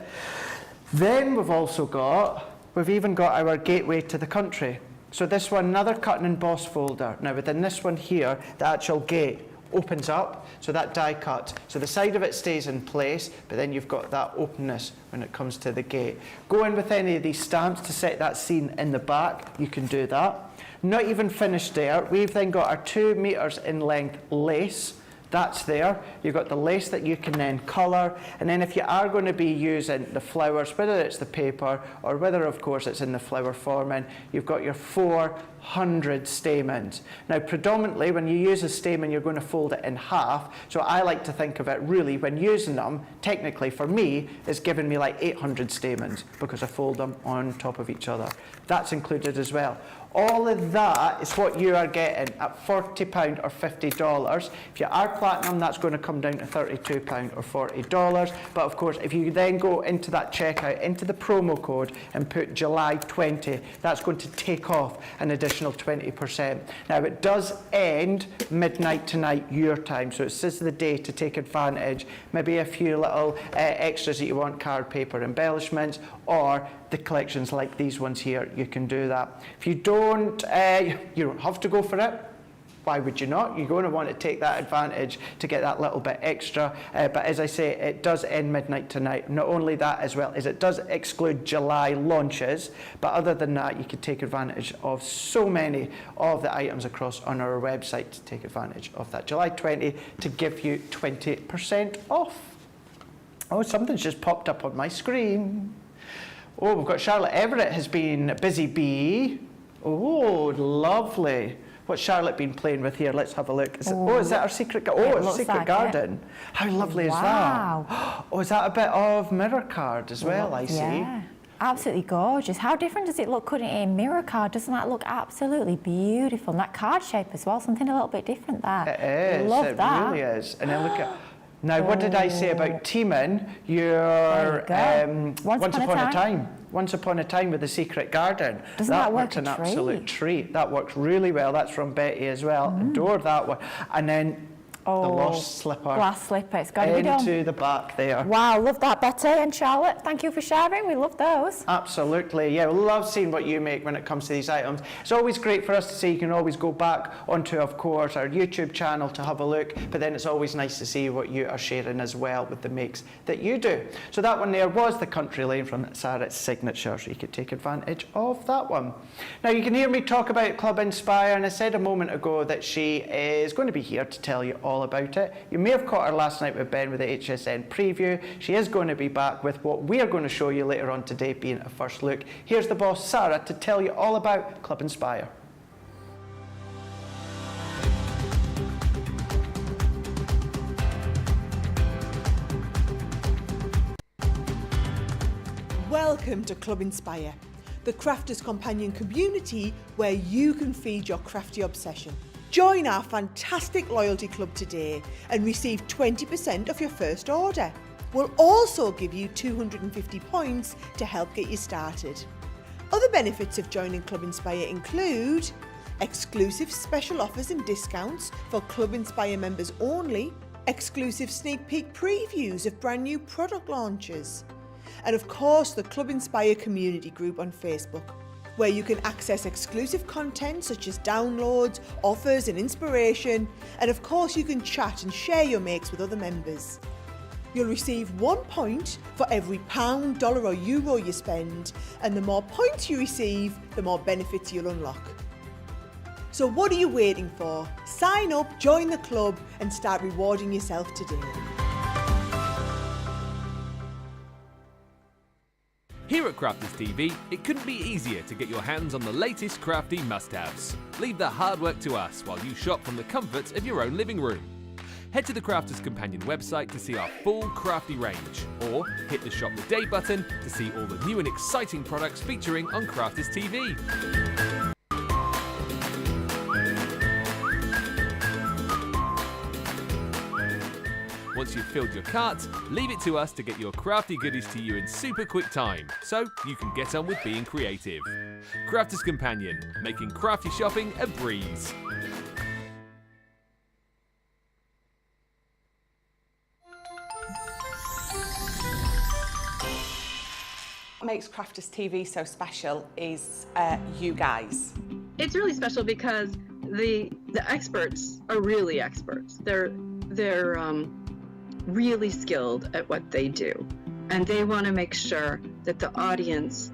Then we've even got our gateway to the country. So this one, another cut and emboss folder. Now within this one here, the actual gate opens up, so that die cut. So the side of it stays in place, but then you've got that openness when it comes to the gate. Go in with any of these stamps to set that scene in the back, you can do that. Not even finished there, we've then got our 2 meters in length lace That's there. You've got the lace that you can then colour, and then if you are going to be using the flowers, whether it's the paper or whether of course it's in the flower forming, you've got your 400 stamens. Now predominantly when you use a stamen you're going to fold it in half, so I like to think of it really when using them, technically for me, it's giving me like 800 stamens because I fold them on top of each other. That's included as well. All of that is what you are getting at £40 or $50. If you are platinum, that's going to come down to £32 or $40. But of course, if you then go into that checkout, into the promo code and put July 20, that's going to take off an additional 20%. Now it does end midnight tonight your time, so it's the day to take advantage. Maybe a few little extras that you want, card, paper, embellishments, or the collections like these ones here, you can do that. If you don't have to go for it. Why would you not? You're going to want to take that advantage to get that little bit extra. But as I say, it does end midnight tonight. Not only that as well, is it does exclude July launches, but other than that, you can take advantage of so many of the items across on our website to take advantage of that July 20 to give you 20% off. Oh, something's just popped up on my screen. Oh, we've got Charlotte Everett has been busy bee. Oh, lovely. What's Charlotte been playing with here? Let's have a look. Is that our secret garden? Oh, it's secret garden. How lovely is that? Oh, is that a bit of mirror card as well, I see? Yeah. Absolutely gorgeous. How different does it look, couldn't it, in mirror card? Doesn't that look absolutely beautiful? And that card shape as well, something a little bit different there. It is. Love that. It really is. And then look at... Now, what did I say about teaming your Once Upon a Time? Once Upon a Time with the Secret Garden. Doesn't that work an absolute treat. That works really well. That's from Betty as well. Adore that one. And then the lost slipper. Glass slipper. It's got to be done. Into the back there. Wow, love that, Betty and Charlotte. Thank you for sharing. We love those. Absolutely. Yeah, we love seeing what you make when it comes to these items. It's always great for us to see. You can always go back onto, of course, our YouTube channel to have a look. But then it's always nice to see what you are sharing as well with the makes that you do. So that one there was the Country Lane from Sarah's signature. So you could take advantage of that one. Now, you can hear me talk about Club Inspire. And I said a moment ago that she is going to be here to tell you all about it. You may have caught her last night with Ben with the HSN preview. She is going to be back with what we are going to show you later on today, being a first look. Here's the boss, Sarah, to tell you all about Club Inspire. Welcome to Club Inspire, the crafters' companion community where you can feed your crafty obsession. Join our fantastic loyalty club today and receive 20% off your first order. We'll also give you 250 points to help get you started. Other benefits of joining Club Inspire include exclusive special offers and discounts for Club Inspire members only, exclusive sneak peek previews of brand new product launches, and of course the Club Inspire community group on Facebook, where you can access exclusive content such as downloads, offers and inspiration, and of course you can chat and share your makes with other members. You'll receive 1 point for every £1, dollar or euro you spend, and the more points you receive, the more benefits you'll unlock. So what are you waiting for? Sign up, join the club and start rewarding yourself today. Here at Crafters TV, it couldn't be easier to get your hands on the latest crafty must-haves. Leave the hard work to us while you shop from the comforts of your own living room. Head to the Crafters Companion website to see our full crafty range, or hit the Shop the Day button to see all the new and exciting products featuring on Crafters TV. Once you've filled your cart, leave it to us to get your crafty goodies to you in super quick time, so you can get on with being creative. Crafters Companion, making crafty shopping a breeze. What makes Crafters TV so special is you guys. It's really special because the experts are really experts. They're really skilled at what they do, and they want to make sure that the audience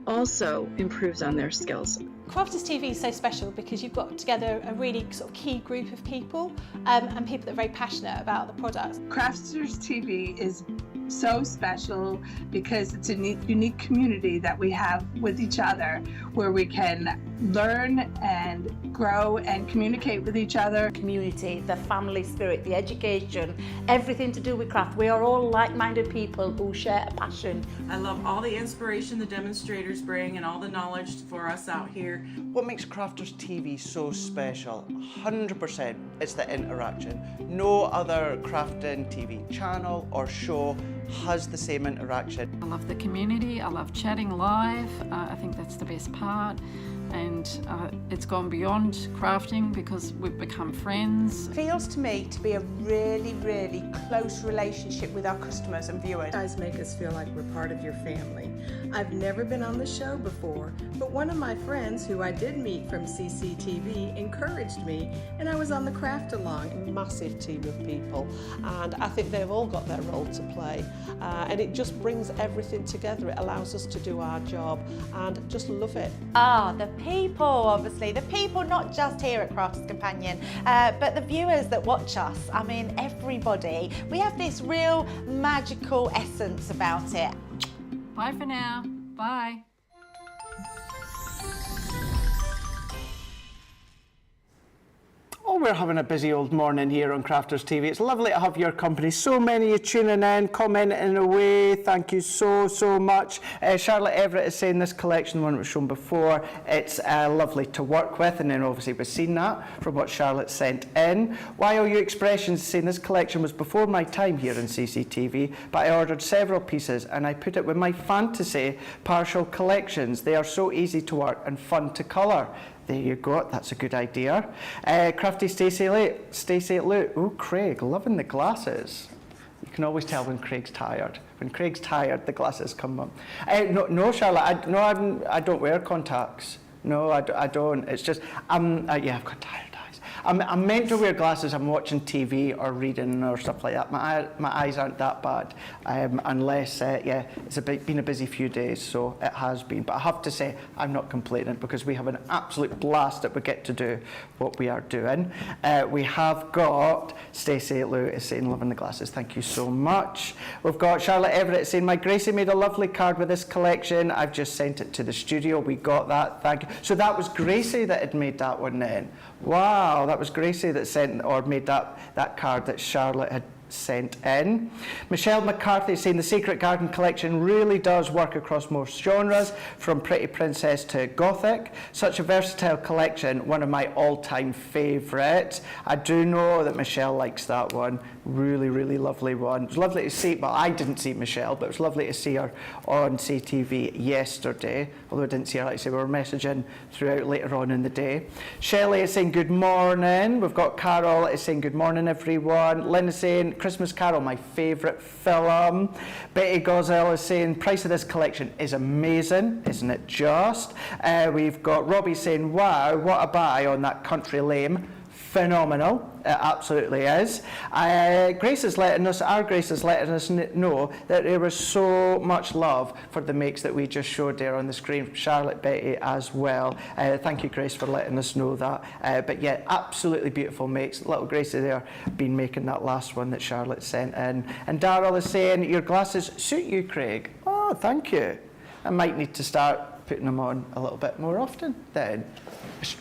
also improves on their skills. Crafters TV is so special because you've got together a really sort of key group of people and people that are very passionate about the products. Crafters TV is so special because it's a unique community that we have with each other where we can learn and grow and communicate with each other. Community, the family spirit, the education, everything to do with craft. We are all like-minded people who share a passion. I love all the inspiration the demonstrators bring and all the knowledge for us out here. What makes Crafters TV so special? 100% it's the interaction. No other crafting TV channel or show has the same interaction. I love the community, I love chatting live, I think that's the best part. And it's gone beyond crafting because we've become friends. It feels to me to be a really, really close relationship with our customers and viewers. You guys make us feel like we're part of your family. I've never been on the show before, but one of my friends who I did meet from CCTV encouraged me, and I was on the craft along. A massive team of people, and I think they've all got their role to play, and it just brings everything together. It allows us to do our job and just love it. The people, obviously, the people not just here at Crafters Companion, but the viewers that watch us. I mean, everybody. We have this real magical essence about it. Bye for now. Bye. Oh, we're having a busy old morning here on Crafters TV. It's lovely to have your company. So many of you tuning in, commenting away. Thank you so, so much. Charlotte Everett is saying this collection, the one that was shown before, it's lovely to work with. And then obviously we've seen that from what Charlotte sent in. YOU Expressions is saying this collection was before my time here in CCTV, but I ordered several pieces and I put it with my fantasy partial collections. They are so easy to work and fun to colour. There you go, that's a good idea. Crafty Stacey Lou. Oh, Craig, loving the glasses. You can always tell when Craig's tired. When Craig's tired, the glasses come up. No, Charlotte, I don't wear contacts. No, I don't. It's just, yeah, I've got tired eyes. I'm meant to wear glasses. I'm watching TV or reading or stuff like that. My eyes aren't that bad, unless yeah, it's been a busy few days, so it has been. But I have to say, I'm not complaining because we have an absolute blast that we get to do what we are doing. We have got Stacey Lou is saying loving the glasses. Thank you so much. We've got Charlotte Everett saying my Gracie made a lovely card with this collection. I've just sent it to the studio. We got that. Thank you. So that was Gracie that had made that one then. Wow, that was Gracie that sent or made that card that Charlotte had sent in. Michelle McCarthy saying the Secret Garden collection really does work across most genres, from Pretty Princess to Gothic. Such a versatile collection, one of my all-time favourites. I do know that Michelle likes that one. Really, really lovely one. It was lovely to see, well, I didn't see Michelle, but it was lovely to see her on CTV yesterday, although I didn't see her, like I say, we were messaging throughout later on in the day. Shelley is saying good morning. We've got Carol is saying good morning, everyone. Lynn is saying Christmas Carol, my favourite film. Betty Gozell is saying price of this collection is amazing, isn't it just? We've got Robbie saying, wow, what a buy on that Country Lane. Phenomenal, it absolutely is. Grace is letting us know that there was so much love for the makes that we just showed there on the screen. Charlotte, Betty as well. Thank you, Grace, for letting us know that. But yeah, absolutely beautiful makes. Little Gracie there been making that last one that Charlotte sent in. And Darryl is saying your glasses suit you, Craig. Oh, thank you. I might need to start putting them on a little bit more often then.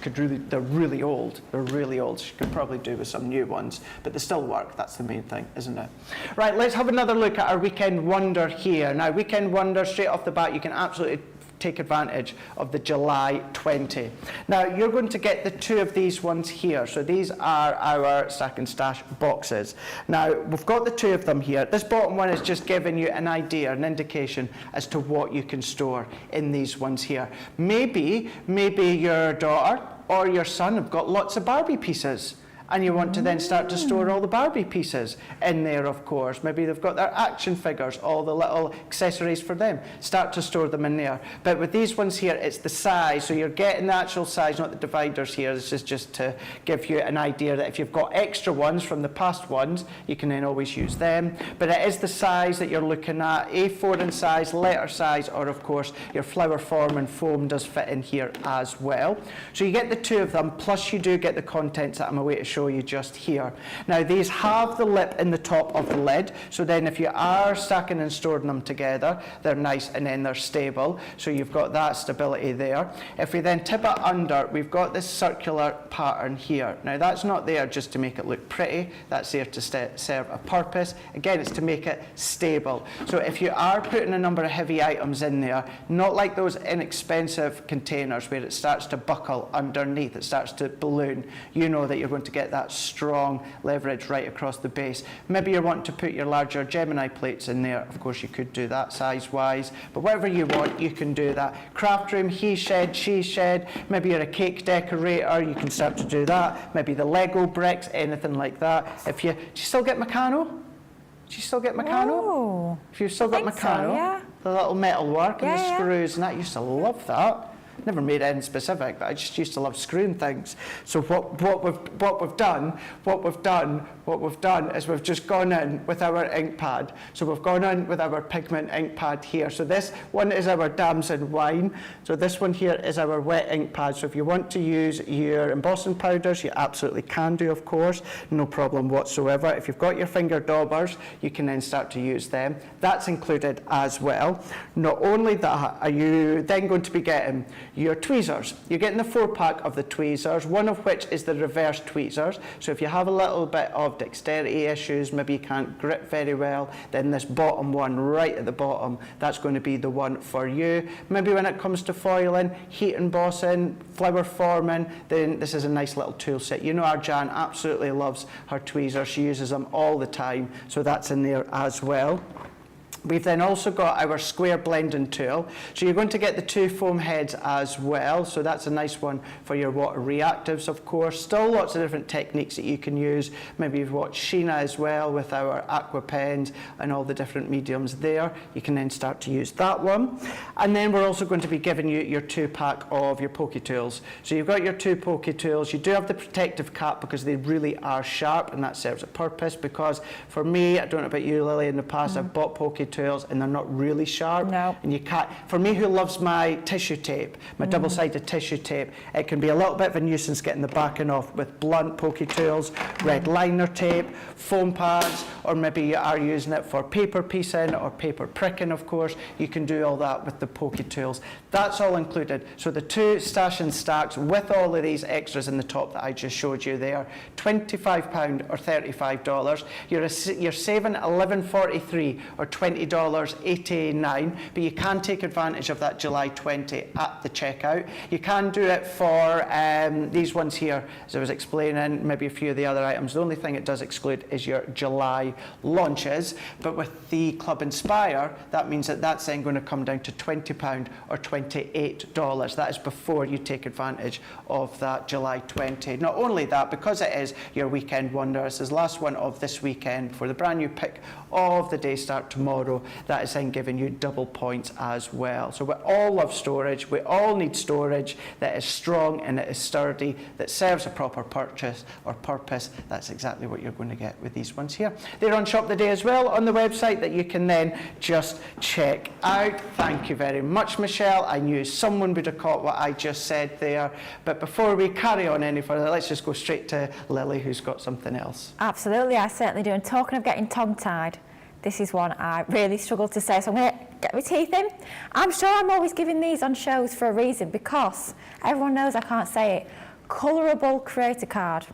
They're really old. They're really old. She could probably do with some new ones, but they still work. That's the main thing, isn't it? Right, let's have another look at our Weekend Wonder here. Now, Weekend Wonder, straight off the bat, you can absolutely take advantage of the July 20. Now, you're going to get the two of these ones here. So these are our Stack and Stash boxes. Now, we've got the two of them here. This bottom one is just giving you an idea, an indication as to what you can store in these ones here. Maybe your daughter or your son have got lots of Barbie pieces And you want to then start to store all the Barbie pieces in there, of course. Maybe they've got their action figures, all the little accessories for them. Start to store them in there. But with these ones here, it's the size. So you're getting the actual size, not the dividers here. This is just to give you an idea that if you've got extra ones from the past ones, you can then always use them. But it is the size that you're looking at, A4 in size, letter size, or of course, your flower form and foam does fit in here as well. So you get the two of them, plus you do get the contents that I'm away to show you just here. Now these have the lip in the top of the lid, so then if you are stacking and storing them together, they're nice and then they're stable, so you've got that stability there. If we then tip it under, we've got this circular pattern here. Now that's not there just to make it look pretty, that's there to serve a purpose. Again, it's to make it stable. So if you are putting a number of heavy items in there, not like those inexpensive containers where it starts to buckle underneath, it starts to balloon, you know that you're going to get that strong leverage right across the base. Maybe you want to put your larger Gemini plates in there. Of course, you could do that size-wise, but whatever you want, you can do that. Craft room, he shed, she shed. Maybe you're a cake decorator, you can start to do that. Maybe the Lego bricks, anything like that. Do you still get Meccano? Do you still get Meccano? Oh, if you've still got Meccano, so, yeah. The little metal work and Yeah, the screws, and that, I used to love that. Never made anything specific, but I just used to love screwing things. So what we've done is we've just gone in with our ink pad. So we've gone in with our pigment ink pad here. So this one is our damson wine. So this one here is our wet ink pad. So if you want to use your embossing powders, you absolutely can do, of course, no problem whatsoever. If you've got your finger daubers, you can then start to use them. That's included as well. Not only that, are you then going to be getting your tweezers. You're getting the 4-pack of the tweezers, one of which is the reverse tweezers. So if you have a little bit of dexterity issues, maybe you can't grip very well, then this bottom one right at the bottom, that's going to be the one for you. Maybe when it comes to foiling, heat embossing, flower forming, then this is a nice little tool set. You know our Jan absolutely loves her tweezers. She uses them all the time, so that's in there as well. We've then also got our square blending tool. So you're going to get the 2 foam heads as well. So that's a nice one for your water reactives, of course. Still lots of different techniques that you can use. Maybe you've watched Sheena as well with our aqua pens and all the different mediums there. You can then start to use that one. And then we're also going to be giving you your 2-pack of your Poke Tools. So you've got your 2 Poke Tools. You do have the protective cap because they really are sharp, and that serves a purpose, because for me, I don't know about you, Lily, in the past, I've bought Poke Tools and they're not really sharp. No. And you can't, for me who loves my tissue tape, my double-sided tissue tape, it can be a little bit of a nuisance getting the backing off with blunt Poke Tools, red liner tape, foam pads, or maybe you are using it for paper piecing or paper pricking, of course. You can do all that with the Poke Tools. That's all included. So the 2 stash and stacks with all of these extras in the top that I just showed you there, £25 or $35. You're saving $11.43 or $20.89, but you can take advantage of that July 20 at the checkout. You can do it for these ones here, as I was explaining, maybe a few of the other items. The only thing it does exclude is your July launches, but with the Club Inspire, that means that that's then going to come down to £20 or $28. That is before you take advantage of that July 20. Not only that, because it is your weekend wonder, it's the last one of this weekend for the brand new pick of the day start tomorrow, that is then giving you double points as well. So we all love storage, we all need storage that is strong and it is sturdy, that serves a proper purchase or purpose. That's exactly what you're going to get with these ones here. They're on Shop the Day as well on the website that you can then just check out. Thank you very much, Michelle. I knew someone would have caught what I just said there, but before we carry on any further, let's just go straight to Lily, who's got something else. Absolutely, I certainly do. And talking of getting tongue-tied, this is one I really struggle to say, so I'm going to get my teeth in. I'm sure I'm always giving these on shows for a reason, because everyone knows I can't say it. Colourable creator card.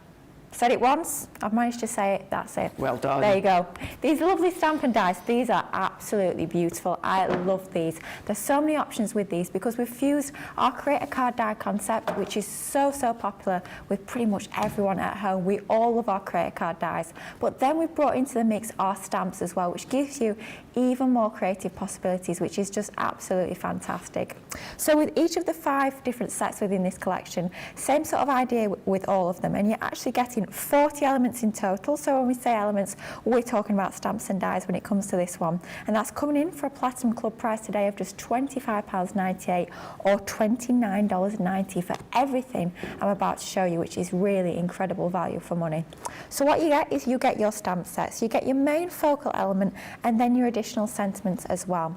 Said it once, I've managed to say it, that's it. Well done. There you go. These lovely stamp and dice, these are absolutely beautiful. I love these. There's so many options with these because we've fused our creator card die concept, which is so popular with pretty much everyone at home. We all love our creator card dies. But then we've brought into the mix our stamps as well, which gives you even more creative possibilities, which is just absolutely fantastic. So with each of the 5 different sets within this collection, same sort of idea with all of them, and you're actually getting creating 40 elements in total. So when we say elements, we're talking about stamps and dies when it comes to this one. And that's coming in for a Platinum Club price today of just £25.98 or $29.90 for everything I'm about to show you, which is really incredible value for money. So what you get is you get your stamp sets, you get your main focal element and then your additional sentiments as well.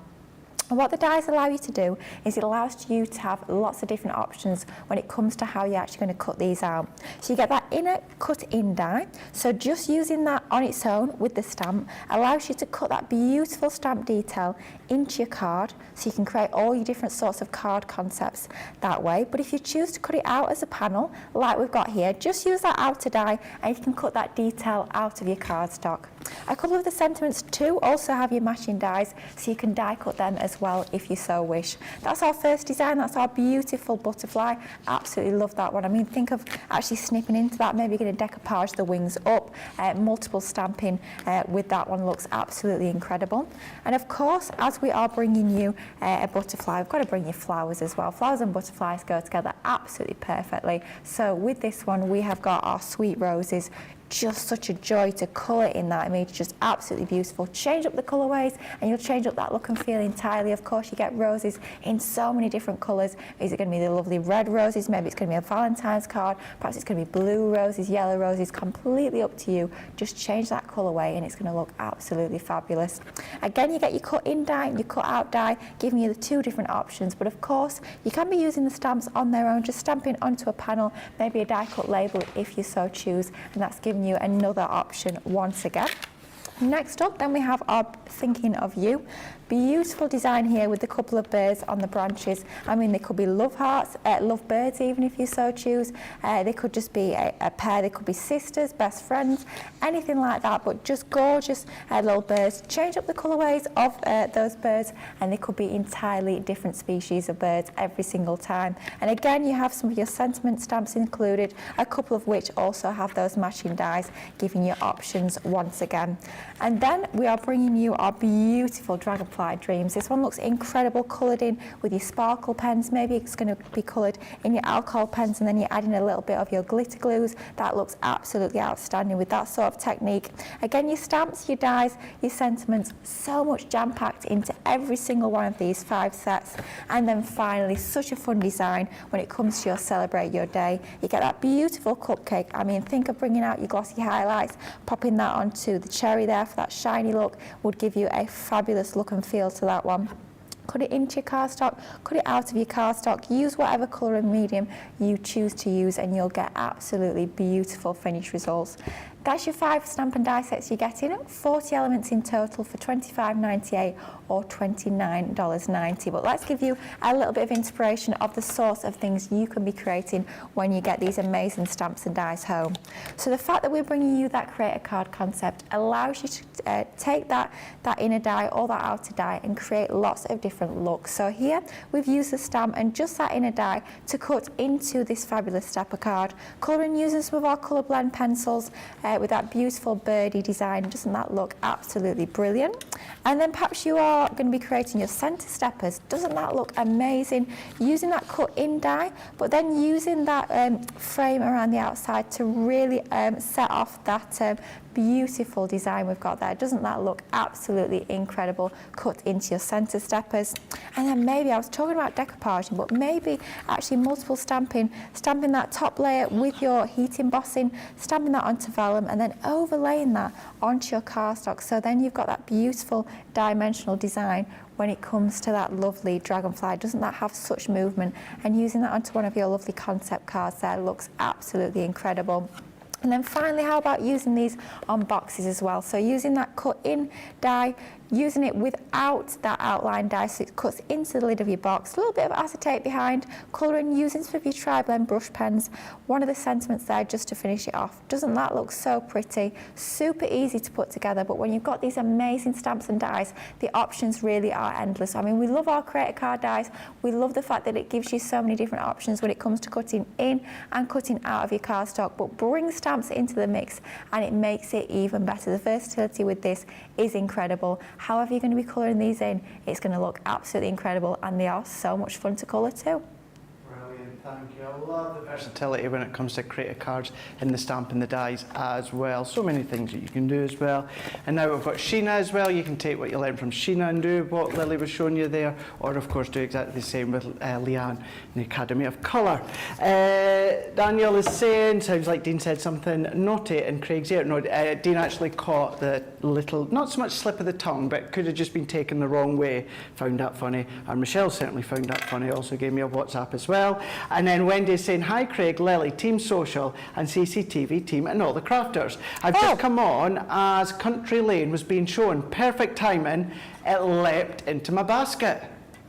And what the dies allow you to do is it allows you to have lots of different options when it comes to how you're actually going to cut these out. So you get that inner cut-in die. So just using that on its own with the stamp allows you to cut that beautiful stamp detail into your card, so you can create all your different sorts of card concepts that way. But if you choose to cut it out as a panel, like we've got here, just use that outer die and you can cut that detail out of your cardstock. A couple of the sentiments too also have your matching dies, so you can die cut them as well if you so wish. That's our first design, that's our beautiful butterfly. Absolutely love that one. I mean, think of actually snipping into that, maybe you're going to decoupage the wings up, multiple stamping with that one looks absolutely incredible. And of course, as we are bringing you a butterfly, we've got to bring you flowers as well. Flowers and butterflies go together absolutely perfectly. So with this one, we have got our sweet roses. Just such a joy to colour in that image, just absolutely beautiful. Change up the colourways and you'll change up that look and feel entirely. Of course, you get roses in so many different colours. Is it going to be the lovely red roses? Maybe it's going to be a Valentine's card. Perhaps it's going to be blue roses, yellow roses, completely up to you. Just change that colourway and it's going to look absolutely fabulous. Again, you get your cut in die and your cut out die, giving you the two different options. But of course, you can be using the stamps on their own, just stamping onto a panel, maybe a die cut label if you so choose, and that's giving you another option once again. Next up then we have our Thinking of You. Beautiful design here with a couple of birds on the branches. I mean, they could be love hearts, love birds even if you so choose. They could just be a pair, they could be sisters, best friends, anything like that, but just gorgeous little birds. Change up the colourways of those birds and they could be entirely different species of birds every single time. And again, you have some of your sentiment stamps included, a couple of which also have those matching dies, giving you options once again. And then we are bringing you our beautiful Dragonfly Dreams. This one looks incredible, coloured in with your sparkle pens. Maybe it's going to be coloured in your alcohol pens and then you're adding a little bit of your glitter glues. That looks absolutely outstanding with that sort of technique. Again, your stamps, your dies, your sentiments, so much jam-packed into every single one of these 5 sets. And then finally, such a fun design when it comes to your Celebrate Your Day. You get that beautiful cupcake. I mean, think of bringing out your glossy highlights, popping that onto the cherry there for that shiny look, would give you a fabulous look and feel to that one. Cut it into your cardstock, cut it out of your cardstock, use whatever colour and medium you choose to use and you'll get absolutely beautiful finished results. That's your 5 stamp and die sets you're getting, 40 elements in total for $25.98 or $29.90. But let's give you a little bit of inspiration of the sorts of things you can be creating when you get these amazing stamps and dies home. So the fact that we're bringing you that create a card concept allows you to take that inner die or that outer die and create lots of different looks. So here we've used the stamp and just that inner die to cut into this fabulous stepper card, colouring using some of our colour blend pencils, with that beautiful birdie design. Doesn't that look absolutely brilliant? And then perhaps you are going to be creating your centre steppers. Doesn't that look amazing? Using that cut in die, but then using that frame around the outside to really set off that beautiful design we've got there. Doesn't that look absolutely incredible? Cut into your centre steppers. And then maybe, I was talking about decoupaging, but maybe actually multiple stamping that top layer with your heat embossing, stamping that onto vellum and then overlaying that onto your cardstock. So then you've got that beautiful dimensional design when it comes to that lovely dragonfly. Doesn't that have such movement? And using that onto one of your lovely concept cards there looks absolutely incredible. And then finally, how about using these on boxes as well? So using that cut in die, using it without that outline die so it cuts into the lid of your box, a little bit of acetate behind, colouring, using some of your tri-blend brush pens, one of the sentiments there just to finish it off. Doesn't that look so pretty? Super easy to put together, but when you've got these amazing stamps and dies, the options really are endless. I mean, we love our Create a Card dies. We love the fact that it gives you so many different options when it comes to cutting in and cutting out of your cardstock, but bring stamps into the mix and it makes it even better. The versatility with this is incredible. However you're going to be colouring these in, it's going to look absolutely incredible and they are so much fun to colour too. Brilliant. Thank you. I love the versatility when it comes to creative cards and the stamp and the dies as well. So many things that you can do as well. And now we've got Sheena as well. You can take what you learned from Sheena and do what Lily was showing you there, or of course do exactly the same with Leanne in the Academy of Colour. Daniel is saying, sounds like Dean said something naughty in Craig's ear. No, Dean actually caught the little, not so much slip of the tongue, but could have just been taken the wrong way. Found that funny. And Michelle certainly found that funny. Also gave me a WhatsApp as well. And then Wendy's saying, hi Craig, Lily, Team Social and CCTV team and all the crafters. I've just come on as Country Lane was being shown. Perfect timing. It leapt into my basket.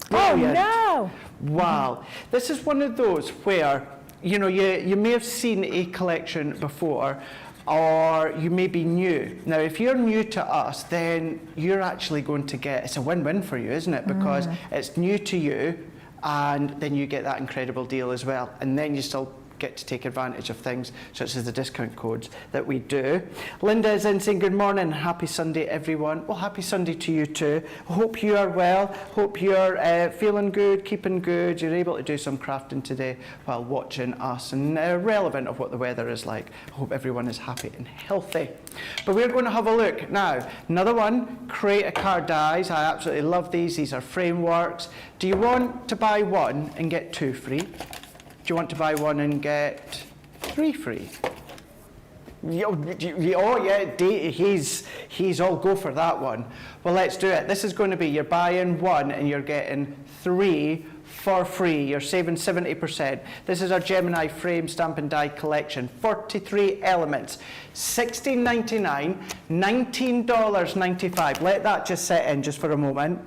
Brilliant. Oh no! Wow. This is one of those where, you know, you may have seen a collection before, or you may be new. Now, if you're new to us, then you're actually going to get, it's a win-win for you, isn't it? Because it's new to you, and then you get that incredible deal as well. And then you still get to take advantage of things such as the discount codes that we do. Linda is in saying, good morning, happy Sunday everyone. Well, happy Sunday to you too. Hope you are well, hope you're feeling good, keeping good, you're able to do some crafting today while watching us, and relevant of what the weather is like. I hope everyone is happy and healthy. But we're going to have a look now. Another one, create a card dies. I absolutely love these are frameworks. Do you want to buy one and get 2 free? Do you want to buy one and get 3 free? Oh yeah, he's all go for that one. Well, let's do it. This is going to be, you're buying one and you're getting 3 for free. You're saving 70%. This is our Gemini frame stamp and die collection. 43 elements, $16.99, $19.95. Let that just set in just for a moment.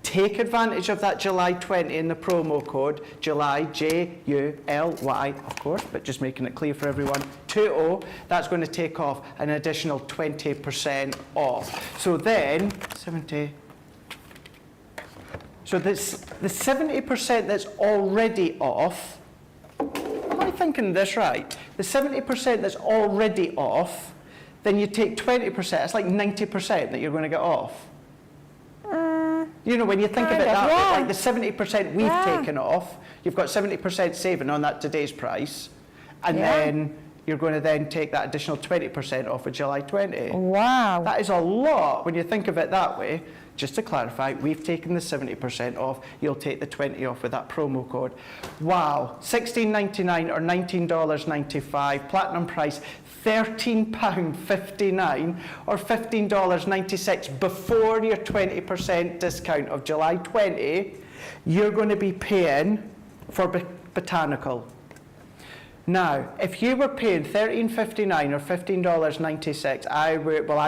Take advantage of that July 20 in the promo code, July, J-U-L-Y, of course, but just making it clear for everyone, 20, that's going to take off an additional 20% off. So then, 70, so this, the 70% that's already off, am I thinking this right? The 70% that's already off, then you take 20%, it's like 90% that you're going to get off. You know, when you think of it that way, like the 70% we've taken off, you've got 70% saving on that today's price, and then you're going to then take that additional 20% off of July 20. Wow. That is a lot when you think of it that way. Just to clarify, we've taken the 70% off, you'll take the 20 off with that promo code. Wow, $16.99 or $19.95, platinum price, £13.59 or $15.96 before your 20% discount of July 20, you're going to be paying for Botanical. Now, if you were paying $13.59 or $15.96, I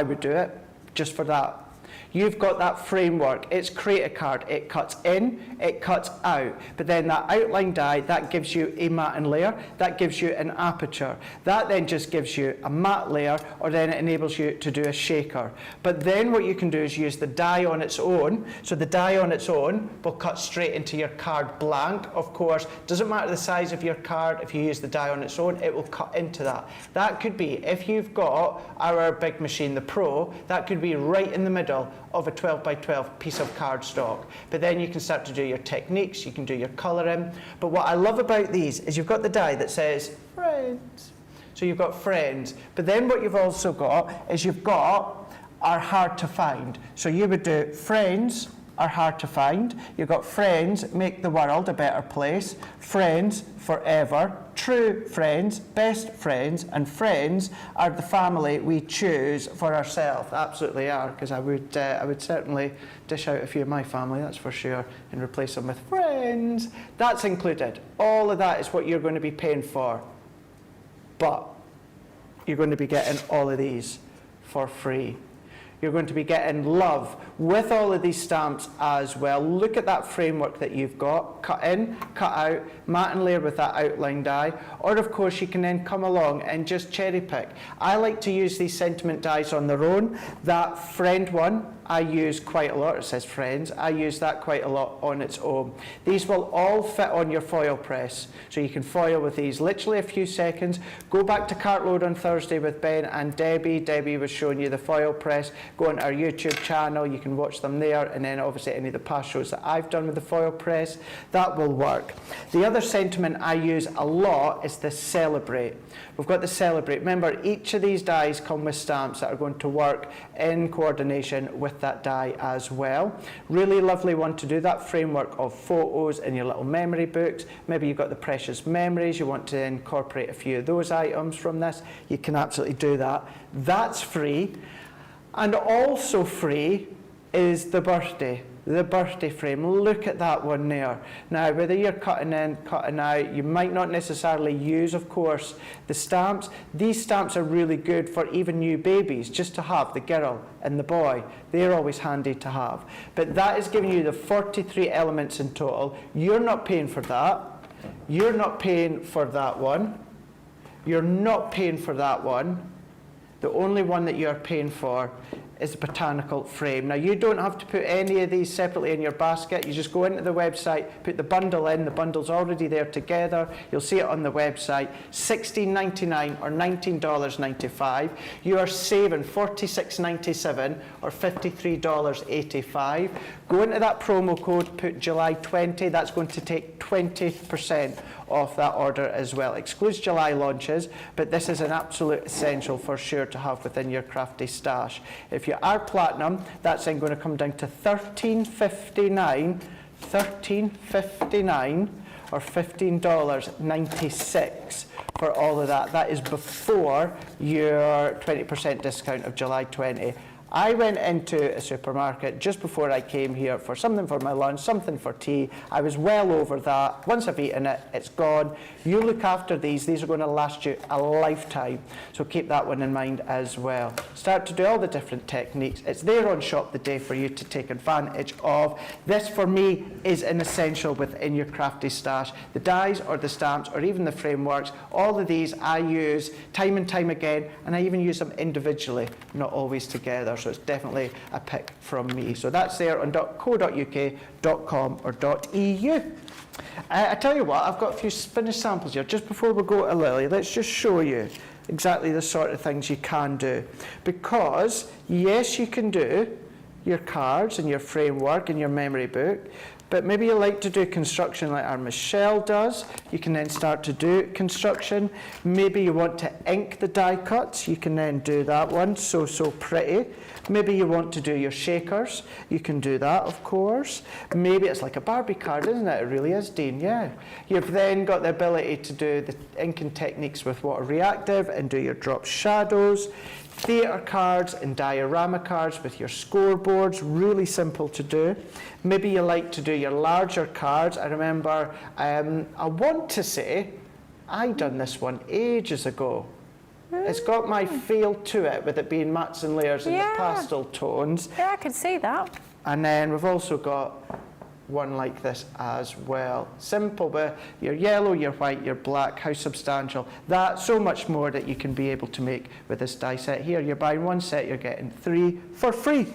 would do it just for that. You've got that framework, it's create a card, it cuts in, it cuts out, but then that outline die, that gives you a matte layer, that gives you an aperture, that then just gives you a matte layer, or then it enables you to do a shaker. But then what you can do is use the die on its own, so the die on its own will cut straight into your card blank, of course, doesn't matter the size of your card, if you use the die on its own, it will cut into that. That could be, if you've got our big machine, the Pro, that could be right in the middle of a 12 by 12 piece of cardstock. But then you can start to do your techniques, you can do your colouring. But what I love about these is you've got the die that says friends. So you've got friends. But then what you've also got is you've got are hard to find. So you would do friends are hard to find. You've got friends make the world a better place, friends forever, true friends, best friends, and friends are the family we choose for ourselves. Absolutely are, because I would certainly dish out a few of my family, that's for sure, and replace them with friends. That's included. All of that is what you're going to be paying for. But you're going to be getting all of these for free. You're going to be getting love with all of these stamps as well. Look at that framework that you've got. Cut in, cut out, matte and layer with that outline die. Or of course you can then come along and just cherry pick. I like to use these sentiment dies on their own. That friend one, I use quite a lot. It says friends. I use that quite a lot on its own. These will all fit on your foil press. So you can foil with these literally a few seconds. Go back to Cartload on Thursday with Ben and Debbie. Debbie was showing you the foil press. go on our YouTube channel, you can watch them there, and then obviously any of the past shows that I've done with the foil press, that will work. The other sentiment I use a lot is the celebrate. We've got the celebrate. Remember, each of these dies come with stamps that are going to work in coordination with that die as well. Really lovely one to do that framework of photos in your little memory books. Maybe you've got the precious memories, you want to incorporate a few of those items from this, you can absolutely do that. That's free. And also free is the birthday frame. Look at that one there. Now, whether you're cutting in, cutting out, you might not necessarily use, of course, the stamps. These stamps are really good for even new babies, just to have the girl and the boy. They're always handy to have. But that is giving you the 43 elements in total. You're not paying for that. You're not paying for that one. You're not paying for that one. The only one that you're paying for is the botanical frame. Now, you don't have to put any of these separately in your basket. You just go into the website, put the bundle in. The bundle's already there together. You'll see it on the website. $16.99 or $19.95. You are saving $46.97 or $53.85. Go into that promo code, put July 20. That's going to take 20% off that order as well. Excludes July launches, but this is an absolute essential for sure to have within your crafty stash. If you are platinum, that's then going to come down to $13.59 or $15.96 for all of that. That is before your 20% discount of July 20. I went into a supermarket just before I came here for something for my lunch, something for tea. I was well over that. Once I've eaten it, it's gone. You look after these. These are going to last you a lifetime. So keep that one in mind as well. Start to do all the different techniques. It's there on Shop the Day for you to take advantage of. This, for me, is an essential within your crafty stash. The dies or the stamps or even the frameworks, all of these I use time and time again, and I even use them individually, not always together. So it's definitely a pick from me. So that's there on .co.uk, .com or .eu. I tell you what, I've got a few finished samples here. Just before we go to Lily, let's just show you exactly the sort of things you can do. Because, yes, you can do your cards and your framework and your memory book, but maybe you like to do construction like our Michelle does. You can then start to do construction. Maybe you want to ink the die cuts. You can then do that one. So pretty. Maybe you want to do your shakers. You can do that, of course. Maybe it's like a Barbie card, isn't it? It really is, Dean, yeah. You've then got the ability to do the inking techniques with water reactive and do your drop shadows. Theatre cards and diorama cards with your scoreboards, really simple to do. Maybe you like to do your larger cards. I remember, I want to say, I done this one ages ago. It's got my feel to it, with it being mats and layers and the pastel tones. Yeah, I can see that. And then we've also got one like this as well. Simple with your yellow, your white, your black, how substantial. That's so much more that you can be able to make with this die set here. You're buying one set, you're getting 3 for free.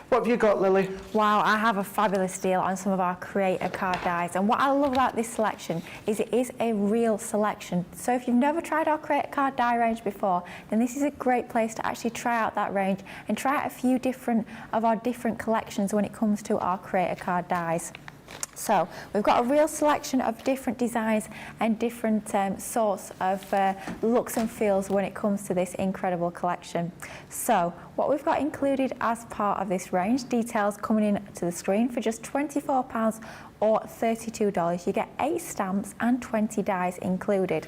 What have you got, Lily? Wow, I have a fabulous deal on some of our creator card dies, and what I love about this selection is it is a real selection. So if you've never tried our creator card die range before, then this is a great place to actually try out that range and try out a few of our different collections when it comes to our creator card dies. So we've got a real selection of different designs and different sorts of looks and feels when it comes to this incredible collection. So what we've got included as part of this range, details coming in to the screen for just £24 or $32. You get 8 stamps and 20 dies included.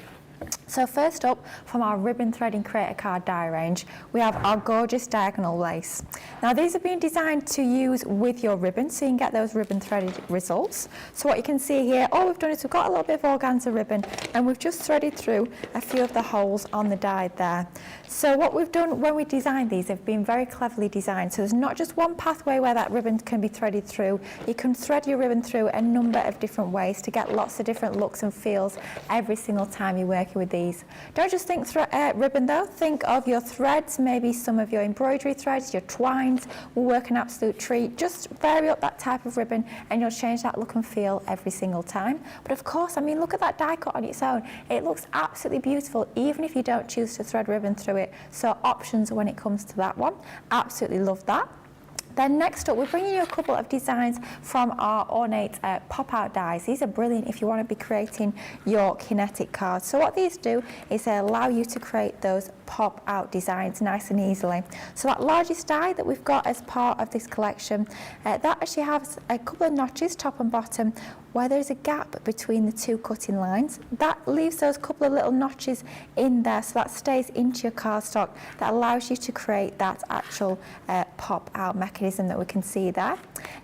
So first up, from our ribbon threading creator card die range, we have our gorgeous diagonal lace. Now these have been designed to use with your ribbon, so you can get those ribbon threaded results. So what you can see here, all we've done is we've got a little bit of organza ribbon and we've just threaded through a few of the holes on the die there. So what we've done when we designed these, they've been very cleverly designed. So there's not just one pathway where that ribbon can be threaded through. You can thread your ribbon through a number of different ways to get lots of different looks and feels every single time you're working with these. Don't just think ribbon though, think of your threads, maybe some of your embroidery threads, your twines will work an absolute treat. Just vary up that type of ribbon and you'll change that look and feel every single time. But of course, I mean, look at that die cut on its own. It looks absolutely beautiful, even if you don't choose to thread ribbon through it. it. So options when it comes to that one. Absolutely love that. Then next up, we're bringing you a couple of designs from our ornate pop-out dies. These are brilliant if you want to be creating your kinetic cards. So what these do is they allow you to create those pop-out designs nice and easily. So that largest die that we've got as part of this collection, that actually has a couple of notches, top and bottom, where there's a gap between the two cutting lines. That leaves those couple of little notches in there, so that stays into your cardstock. That allows you to create that actual pop-out mechanism that we can see there.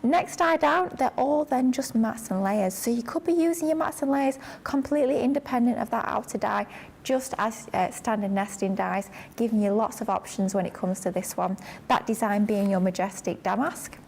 Next die down, they're all then just mats and layers. So you could be using your mats and layers completely independent of that outer die, just as standard nesting dies, giving you lots of options when it comes to this one. That design being your majestic damask.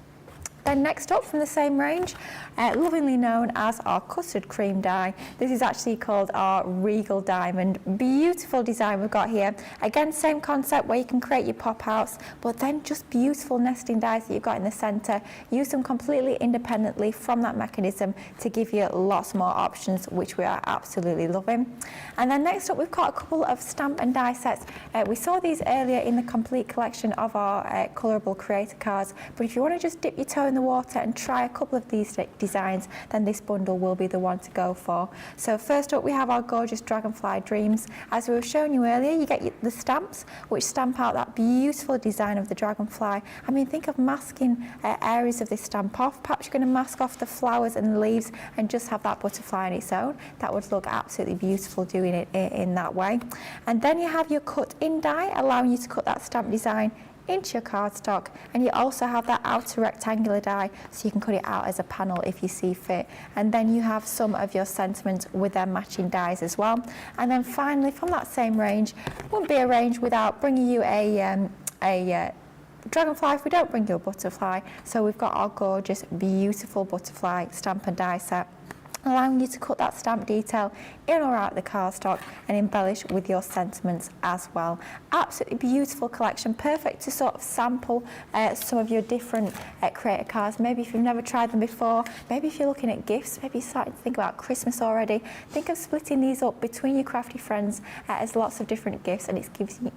Then next up from the same range, lovingly known as our custard cream die. This is actually called our Regal Diamond. Beautiful design we've got here. Again, same concept where you can create your pop-outs, but then just beautiful nesting dies that you've got in the centre. Use them completely independently from that mechanism to give you lots more options, which we are absolutely loving. And then next up, we've got a couple of stamp and die sets. We saw these earlier in the complete collection of our colourable creator cards, but if you want to just dip your toe in the water and try a couple of these designs, then this bundle will be the one to go for. So first up, we have our gorgeous Dragonfly Dreams. As we were showing you earlier, you get the stamps which stamp out that beautiful design of the dragonfly. I mean, think of masking areas of this stamp off. Perhaps you're going to mask off the flowers and the leaves and just have that butterfly on its own. That would look absolutely beautiful doing it in that way. And then you have your cut in die, allowing you to cut that stamp design into your cardstock, and you also have that outer rectangular die so you can cut it out as a panel if you see fit. And then you have some of your sentiments with their matching dies as well. And then finally, from that same range, wouldn't be a range without bringing you a dragonfly if we don't bring you a butterfly. So we've got our gorgeous, beautiful butterfly stamp and die set, allowing you to cut that stamp detail in or out the cardstock and embellish with your sentiments as well. Absolutely beautiful collection, perfect to sort of sample some of your different creator cards. Maybe if you've never tried them before, maybe if you're looking at gifts, maybe you're starting to think about Christmas already, think of splitting these up between your crafty friends as lots of different gifts, and it's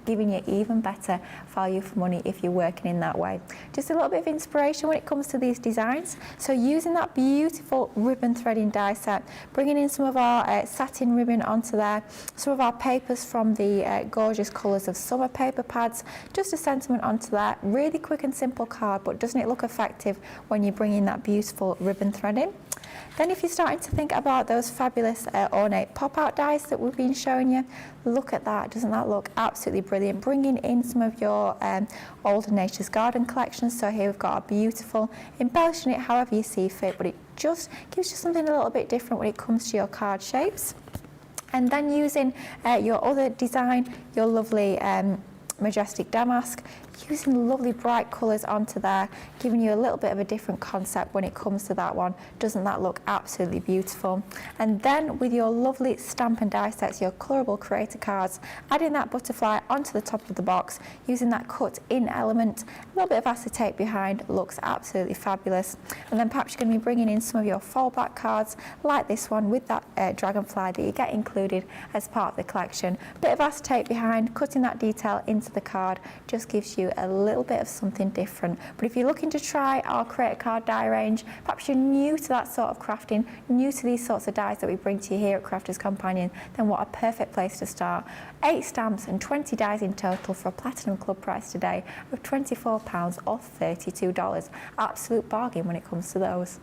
giving you even better value for money if you're working in that way. Just a little bit of inspiration when it comes to these designs. So using that beautiful ribbon threading die set, bringing in some of our satin ribbon onto there, some of our papers from the gorgeous colours of summer paper pads, just a sentiment onto that. Really quick and simple card, but doesn't it look effective when you bring in that beautiful ribbon threading? Then if you're starting to think about those fabulous ornate pop-out dies that we've been showing you, look at that. Doesn't that look absolutely brilliant? Bringing in some of your older Nature's Garden collections. So here we've got our beautiful, embellishing it however you see fit, but it just gives you something a little bit different when it comes to your card shapes. And then using your other design, your lovely majestic damask, using lovely bright colours onto there, giving you a little bit of a different concept when it comes to that one. Doesn't that look absolutely beautiful? And then with your lovely stamp and die sets, your colourable creator cards, adding that butterfly onto the top of the box, using that cut in element, a little bit of acetate behind, looks absolutely fabulous. And then perhaps you're going to be bringing in some of your fallback cards like this one with that dragonfly that you get included as part of the collection. Bit of acetate behind, cutting that detail into the card just gives you a little bit of something different. But if you're looking to try our creator card die range, perhaps you're new to that sort of crafting, new to these sorts of dies that we bring to you here at Crafters Companion, then what a perfect place to start. 8 stamps and 20 dies in total for a Platinum Club price today of £24 or $32. Absolute bargain when it comes to those.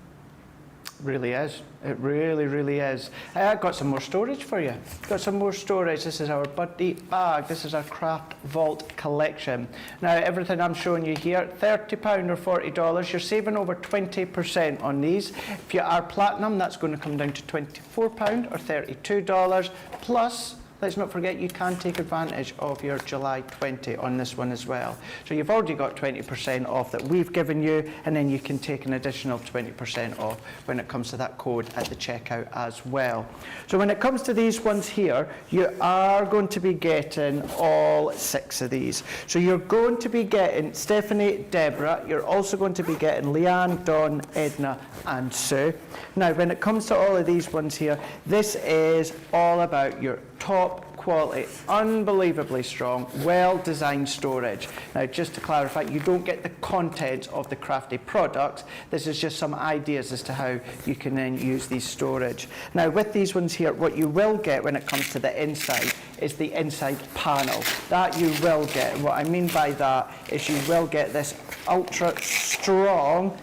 Really is. It really, really is. I've got some more storage for you. Got some more storage. This is our Buddy bag. This is our Craft Vault collection. Now, everything I'm showing you here, £30 or $40. You're saving over 20% on these. If you are Platinum, that's going to come down to £24 or $32. Plus, let's not forget you can take advantage of your July 20 on this one as well. So you've already got 20% off that we've given you, and then you can take an additional 20% off when it comes to that code at the checkout as well. So when it comes to these ones here, you are going to be getting all 6 of these. So you're going to be getting Stephanie, Deborah, you're also going to be getting Leanne, Dawn, Edna and Sue. Now when it comes to all of these ones here, this is all about your top quality, unbelievably strong, well-designed storage. Now, just to clarify, you don't get the contents of the Crafty products. This is just some ideas as to how you can then use these storage. Now, with these ones here, what you will get when it comes to the inside is the inside panel. That you will get. And what I mean by that is you will get this ultra strong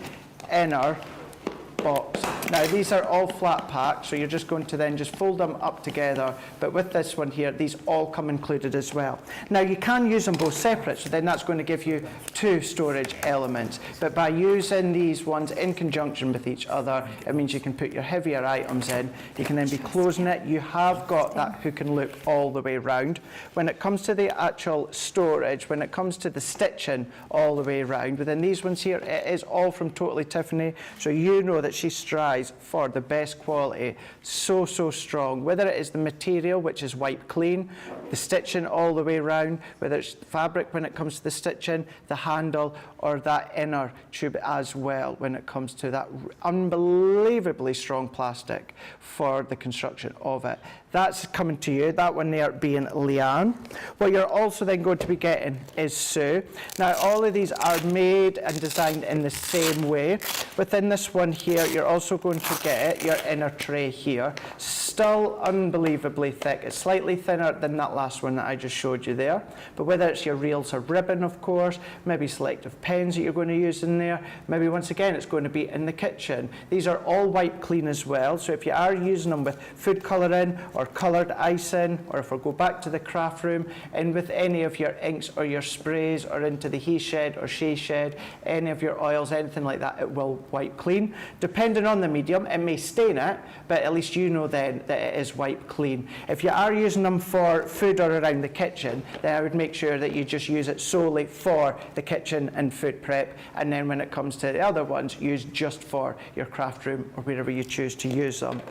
inner box. Now, these are all flat pack, so you're just going to then just fold them up together. But with this one here, these all come included as well. Now, you can use them both separate, so then that's going to give you 2 storage elements. But by using these ones in conjunction with each other, it means you can put your heavier items in. You can then be closing it. You have got that hook and loop all the way around. When it comes to the actual storage, when it comes to the stitching all the way around, within these ones here, it is all from Totally Tiffany, so you know that she strives for the best quality. So strong. Whether it is the material, which is wipe clean, the stitching all the way around, whether it's fabric when it comes to the stitching, the handle, or that inner tube as well when it comes to that unbelievably strong plastic for the construction of it. That's coming to you, that one there being Leanne. What you're also then going to be getting is Sue. Now, all of these are made and designed in the same way. Within this one here, you're also going to get your inner tray here. Still unbelievably thick. It's slightly thinner than that last one that I just showed you there. But whether it's your reels or ribbon, of course, maybe selective pens that you're going to use in there, maybe once again it's going to be in the kitchen. These are all wipe clean as well, so if you are using them with food colouring or coloured icing, or if we go back to the craft room, and with any of your inks or your sprays, or into the he shed or she shed, any of your oils, anything like that, it will wipe clean. Depending on the medium, it may stain it, but at least you know then that it is wipe clean. If you are using them for food or around the kitchen, then I would make sure that you just use it solely for the kitchen and food prep, and then when it comes to the other ones, use just for your craft room or wherever you choose to use them.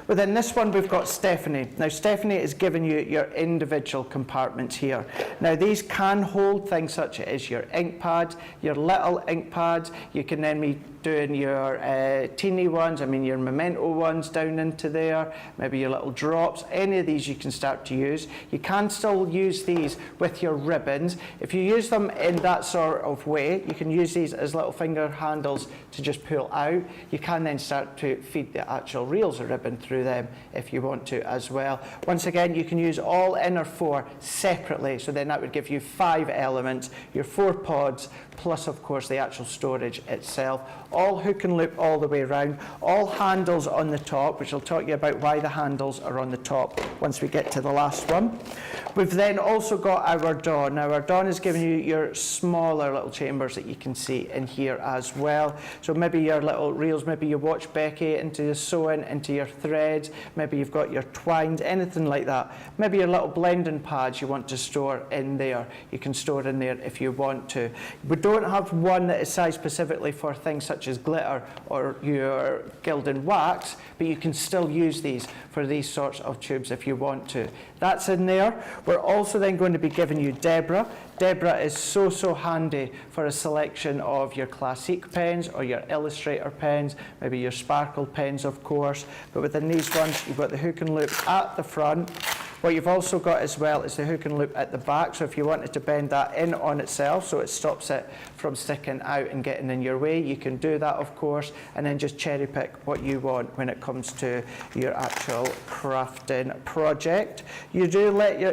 Within this one, we've got Stephanie. Now, Stephanie is giving you your individual compartments here. Now, these can hold things such as your ink pads, your little ink pads. You can then be doing your teeny ones, your memento ones down into there, maybe your little drops. Any of these you can start to use. You can still use these with your ribbons. If you use them in that sort of way, you can use these as little finger handles to just pull out. You can then start to feed the actual reels of ribbon through them if you want to as well. Once again, you can use all inner 4 separately, so then that would give you 5 elements, your 4 pods, plus of course the actual storage itself. All hook and loop all the way around, all handles on the top, which I'll talk to you about why the handles are on the top once we get to the last one. We've then also got our Dawn. Now, our Dawn is giving you your smaller little chambers that you can see in here as well. So maybe your little reels, maybe you watch Becky into your sewing, into your threads, maybe you've got your twines, anything like that. Maybe your little blending pads you want to store in there. You can store in there if you want to. We don't have one that is sized specifically for things such as glitter or your gilded wax, but you can still use these for these sorts of tubes if you want to. That's in there. We're also then going to be giving you Deborah. Deborah is so handy for a selection of your Classique pens or your Illustrator pens, maybe your sparkle pens, of course. But within these ones, you've got the hook and loop at the front. What you've also got as well is the hook and loop at the back, so if you wanted to bend that in on itself so it stops it from sticking out and getting in your way, you can do that, of course, and then just cherry pick what you want when it comes to your actual crafting project. You do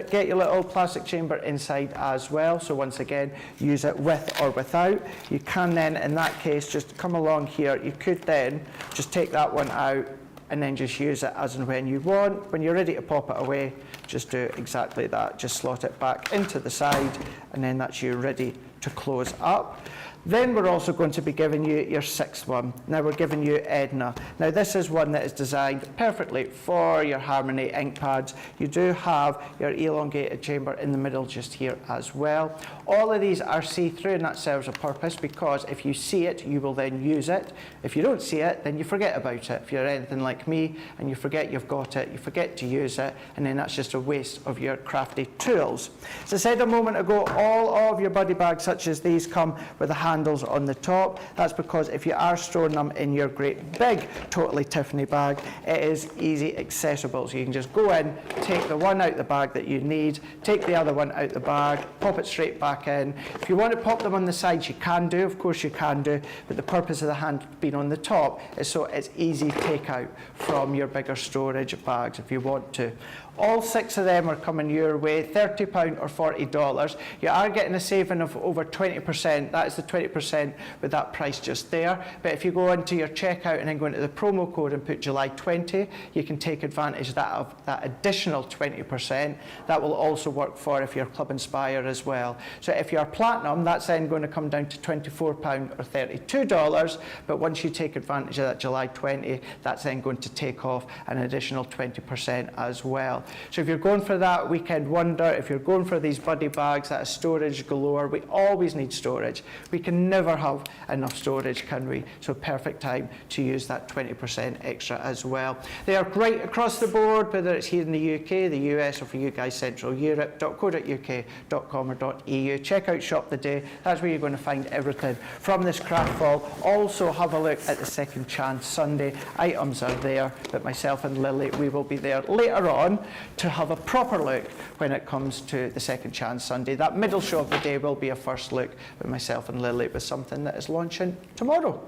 get your little plastic chamber inside as well, so once again, use it with or without. You can then, in that case, just come along here. You could then just take that one out and then just use it as and when you want. When you're ready to pop it away, just do exactly that. Just slot it back into the side, and then that's you ready to close up. Then we're also going to be giving you your 6th one. Now we're giving you Edna. Now this is one that is designed perfectly for your Harmony ink pads. You do have your elongated chamber in the middle just here as well. All of these are see-through, and that serves a purpose because if you see it, you will then use it. If you don't see it, then you forget about it. If you're anything like me and you forget you've got it, you forget to use it, and then that's just a waste of your crafty tools. As I said a moment ago, all of your buddy bags such as these come with a hand handles on the top. That's because if you are storing them in your great big Totally Tiffany bag, it is easy accessible. So you can just go in, take the one out the bag that you need, take the other one out the bag, pop it straight back in. If you want to pop them on the sides, you can do, of course you can do, but the purpose of the hand being on the top is so it's easy take out from your bigger storage bags if you want to. All 6 of them are coming your way, £30 or $40. You are getting a saving of over 20%. That is the 20% with that price just there. But if you go into your checkout and then go into the promo code and put July 20, you can take advantage of that additional 20%. That will also work for if you're Club Inspire as well. So if you're Platinum, that's then going to come down to £24 or $32. But once you take advantage of that July 20, that's then going to take off an additional 20% as well. So if you're going for that weekend wonder, if you're going for these buddy bags, that is storage galore. We always need storage. We can never have enough storage, can we? So perfect time to use that 20% extra as well. They are great across the board, whether it's here in the UK, the US, or for you guys, Central Europe, .co.uk.com or .eu. Check out Shop the Day. That's where you're going to find everything from this craft fall. Also have a look at the Second Chance Sunday. Items are there, but myself and Lily, we will be there later on to have a proper look when it comes to the Second Chance Sunday. That middle show of the day will be a first look with myself and Lily with something that is launching tomorrow.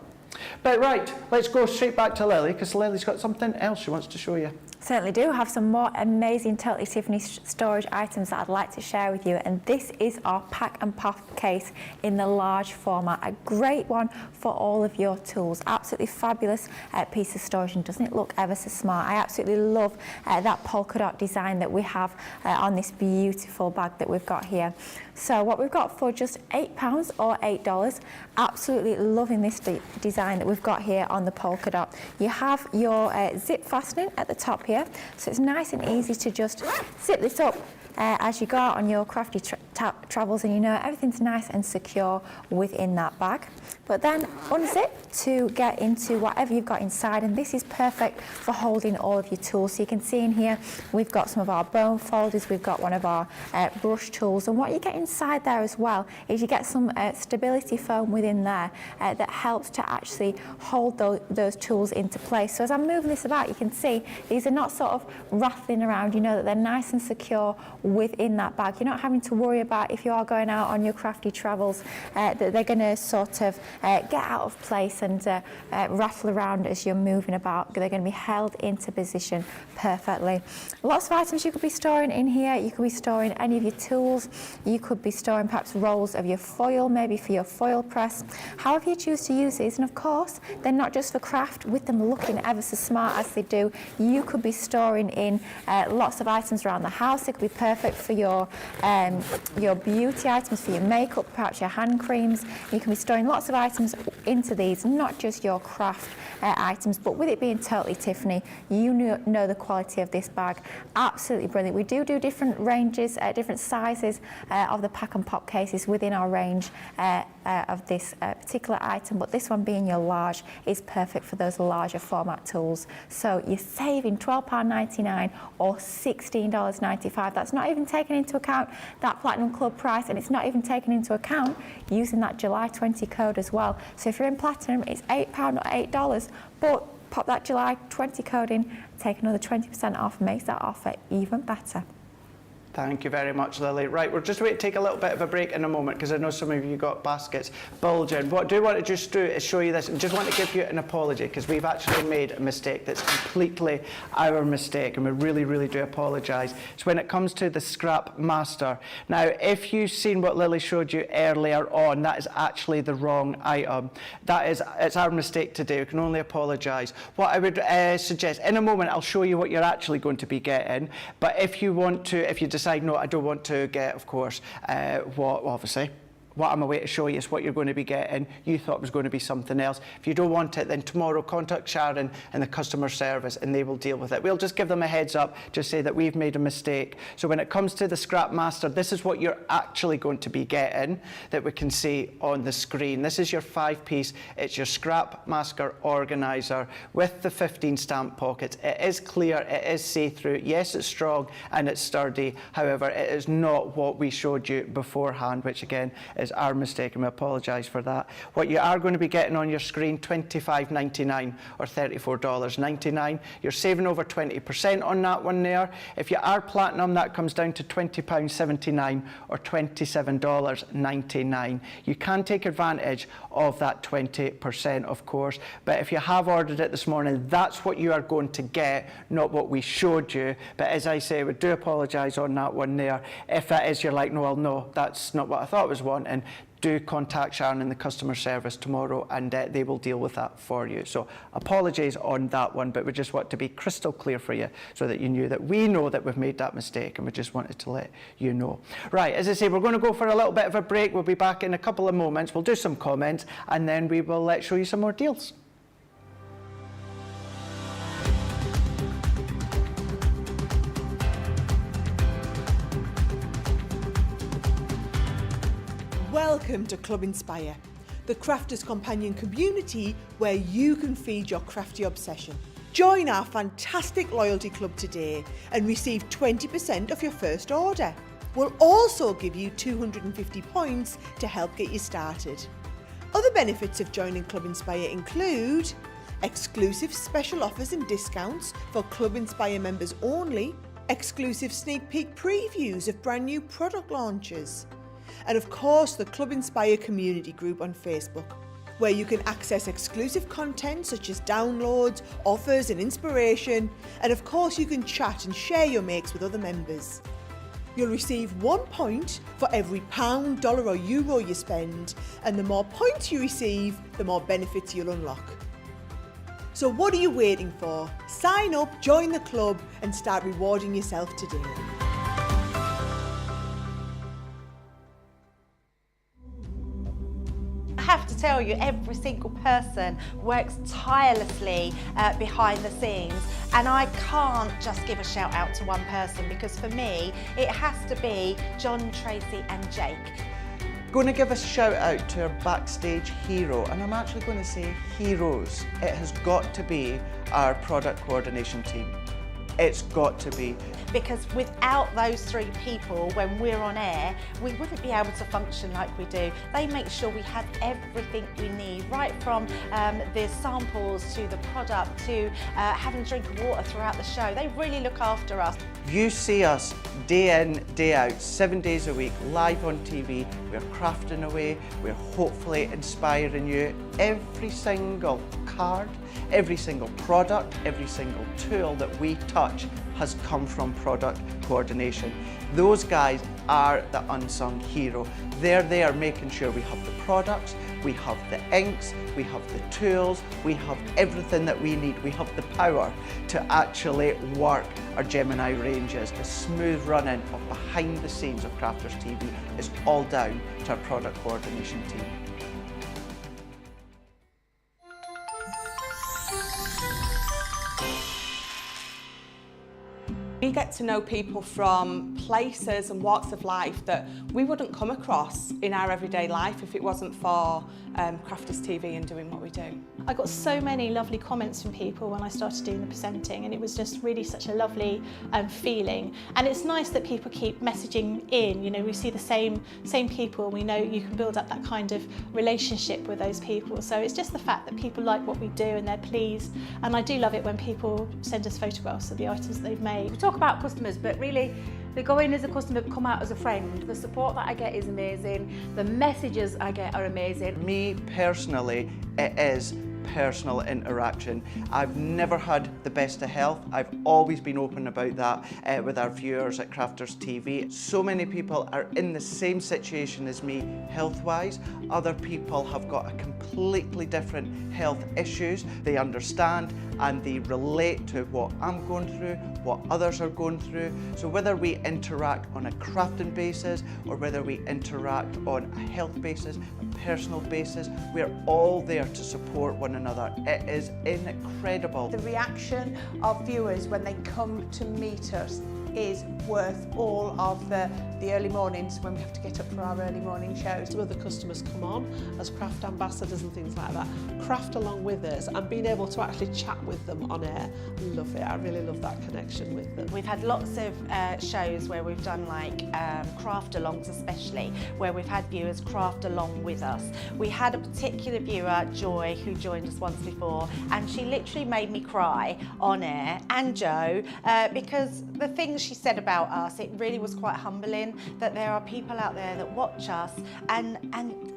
But right, let's go straight back to Lily, because Lily's got something else she wants to show you. Certainly do have some more amazing Totally Tiffany storage items that I'd like to share with you, and this is our pack and pop case in the large format. A great one for all of your tools. Absolutely fabulous piece of storage, and doesn't it look ever so smart? I absolutely love that polka dot design that we have on this beautiful bag that we've got here. So what we've got for just £8 or $8, absolutely loving this design that we've got here on the polka dot. You have your zip fastening at the top here, so it's nice and easy to just zip this up as you go out on your crafty travels, and you know everything's nice and secure within that bag. But then unzip to get into whatever you've got inside, and this is perfect for holding all of your tools. So you can see in here we've got some of our bone folders, we've got one of our brush tools, and what you get inside there as well is you get some stability foam within there that helps to actually hold those tools into place. So as I'm moving this about, you can see these are not sort of rattling around. You know that they're nice and secure within that bag. You're not having to worry about, if you are going out on your crafty travels, that they're going to sort of get out of place and rattle around as you're moving about. They're going to be held into position perfectly. Lots of items you could be storing in here. You could be storing any of your tools. You could be storing perhaps rolls of your foil, maybe for your foil press. However you choose to use these, and of course they're not just for craft. With them looking ever so smart as they do, you could be storing in lots of items around the house. It could be perfect for your beauty items, for your makeup, perhaps your hand creams. You can be storing lots of items into these, not just your craft items, but with it being Totally Tiffany, you know the quality of this bag. Absolutely brilliant. We do different ranges, different sizes of the pack and pop cases within our range of this particular item, but this one being your large is perfect for those larger format tools. So you're saving £12.99 or $16.95. That's not even taking into account that Platinum Club price, and it's not even taking into account using that July 20 code as well. So if you're in Platinum, it's £8 or $8, but pop that July 20 code in, take another 20% off, makes that offer even better. Thank you very much, Lily. Right, we're just going to take a little bit of a break in a moment, because I know some of you got baskets bulging. What I do want to just do is show you this, and just want to give you an apology, because we've actually made a mistake that's completely our mistake, and we really, really do apologise. So when it comes to the Scrap Master, now if you've seen what Lily showed you earlier on, that is actually the wrong item. It's our mistake today. We can only apologise. What I would suggest, in a moment I'll show you what you're actually going to be getting, but if you want to, if you decide, no, I don't want to get, of course, what I'm away to show you is what you're going to be getting. You thought it was going to be something else. If you don't want it, then tomorrow contact Sharon and the customer service and they will deal with it. We'll just give them a heads up, just say that we've made a mistake. So when it comes to the Scrap Master, this is what you're actually going to be getting that we can see on the screen. This is your 5-piece. It's your Scrap Master organizer with the 15 stamp pockets. It is clear, it is see-through. Yes, it's strong and it's sturdy. However, it is not what we showed you beforehand, which again is is our mistake, and we apologise for that. What you are going to be getting on your screen, $25.99 or $34.99. You're saving over 20% on that one there. If you are platinum, that comes down to £20.79 or $27.99. You can take advantage of that 20%, of course, but if you have ordered it this morning, that's what you are going to get, not what we showed you. But as I say, we do apologise on that one there. If that is, you're like, no, well, no, that's not what I thought I was wanting, do contact Sharon in the customer service tomorrow, and they will deal with that for you. So apologies on that one, but we just want to be crystal clear for you so that you knew that we know that we've made that mistake, and we just wanted to let you know. Right, as I say, we're going to go for a little bit of a break. We'll be back in a couple of moments. We'll do some comments, and then we will show you some more deals. Welcome to Club Inspire, the crafters companion community where you can feed your crafty obsession. Join our fantastic loyalty club today and receive 20% off your first order. We'll also give you 250 points to help get you started. Other benefits of joining Club Inspire include exclusive special offers and discounts for Club Inspire members only, exclusive sneak peek previews of brand new product launches, and of course the Club Inspire community group on Facebook, where you can access exclusive content such as downloads, offers and inspiration, and of course you can chat and share your makes with other members. You'll receive 1 point for every pound, dollar or euro you spend, and the more points you receive, the more benefits you'll unlock. So what are you waiting for? Sign up, join the club and start rewarding yourself today. I have to tell you, every single person works tirelessly behind the scenes, and I can't just give a shout out to one person, because for me it has to be John, Tracy and Jake. Going to give a shout out to our backstage hero, and I'm actually going to say heroes. It has got to be our product coordination team. It's got to be. Because without those three people, when we're on air, we wouldn't be able to function like we do. They make sure we have everything we need, right from the samples to the product to having a drink of water throughout the show. They really look after us. You see us day in, day out, 7 days a week, live on TV. We're crafting away, we're hopefully inspiring you. Every single card, every single product, every single tool that we touch has come from product coordination. Those guys are the unsung hero. They're there making sure we have the products, we have the inks, we have the tools, we have everything that we need. We have the power to actually work our Gemini ranges. The smooth running of behind the scenes of Crafters TV is all down to our product coordination team. We get to know people from places and walks of life that we wouldn't come across in our everyday life if it wasn't for Crafters TV and doing what we do. I got so many lovely comments from people when I started doing the presenting, and it was just really such a lovely feeling. And it's nice that people keep messaging in. You know, we see the same people, and we know you can build up that kind of relationship with those people. So it's just the fact that people like what we do and they're pleased. And I do love it when people send us photographs of the items that they've made. We talk about customers, but really they go in as a customer, come out as a friend. The support that I get is amazing. The messages I get are amazing. Me personally, it is personal interaction. I've never had the best of health. I've always been open about that with our viewers at Crafters TV. So many people are in the same situation as me health-wise. Other people have got a completely different health issues. They understand and they relate to what I'm going through, what others are going through. So whether we interact on a crafting basis or whether we interact on a health basis, a personal basis, we're all there to support one another. It is incredible. The reaction of viewers when they come to meet us is worth all of the early mornings when we have to get up for our early morning shows. Some of the customers come on as craft ambassadors and things like that, craft along with us, and being able to actually chat with them on air. I love it. I really love that connection with them. We've had lots of shows where we've done like craft alongs, especially where we've had viewers craft along with us. We had a particular viewer, Joy, who joined us once before, and she literally made me cry on air, and Joe, because the things she said about us, it really was quite humbling that there are people out there that watch us and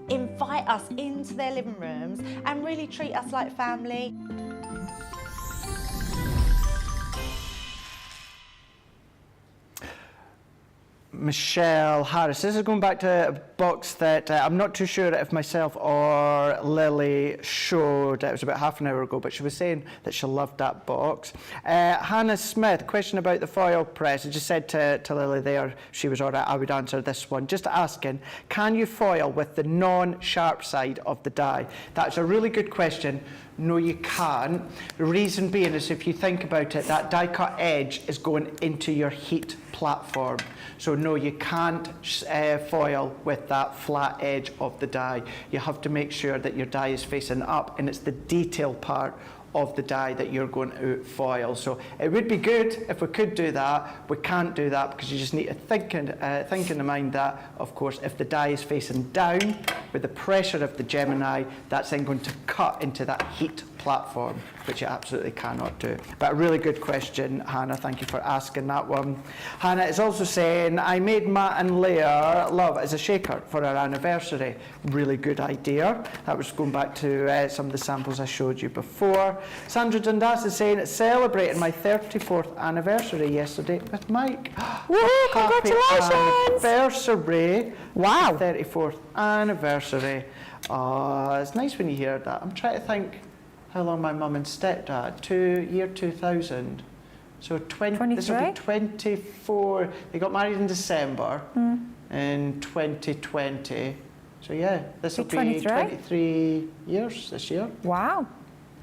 invite us into their living rooms and really treat us like family. Michelle Harris. This is going back to a box that I'm not too sure if myself or Lily showed. It was about half an hour ago, but she was saying that she loved that box. Hannah Smith, question about the foil press. I just said to Lily there, she was all right, I would answer this one. Just asking, can you foil with the non-sharp side of the die? That's a really good question. No, you can't. The reason being is if you think about it, that die cut edge is going into your heat platform. So no, you can't foil with that flat edge of the die. You have to make sure that your die is facing up, and it's the detail part of the die that you're going to foil. So it would be good if we could do that. We can't do that because you just need to think in the mind that, of course, if the die is facing down with the pressure of the Gemini, that's then going to cut into that heat platform, which you absolutely cannot do. But a really good question, Hannah. Thank you for asking that one. Hannah is also saying, I made Matt and Leah love as a shaker for our anniversary. Really good idea. That was going back to some of the samples I showed you before. Sandra Dundas is saying, celebrating my 34th anniversary yesterday with Mike. Woo, congratulations! Anniversary. Wow. 34th anniversary. Oh, it's nice when you hear that. I'm trying to think how long my mum and stepdad, year 2000. So 20, this will be 24. They got married in December in 2020. So yeah, this will be 23 years this year. Wow.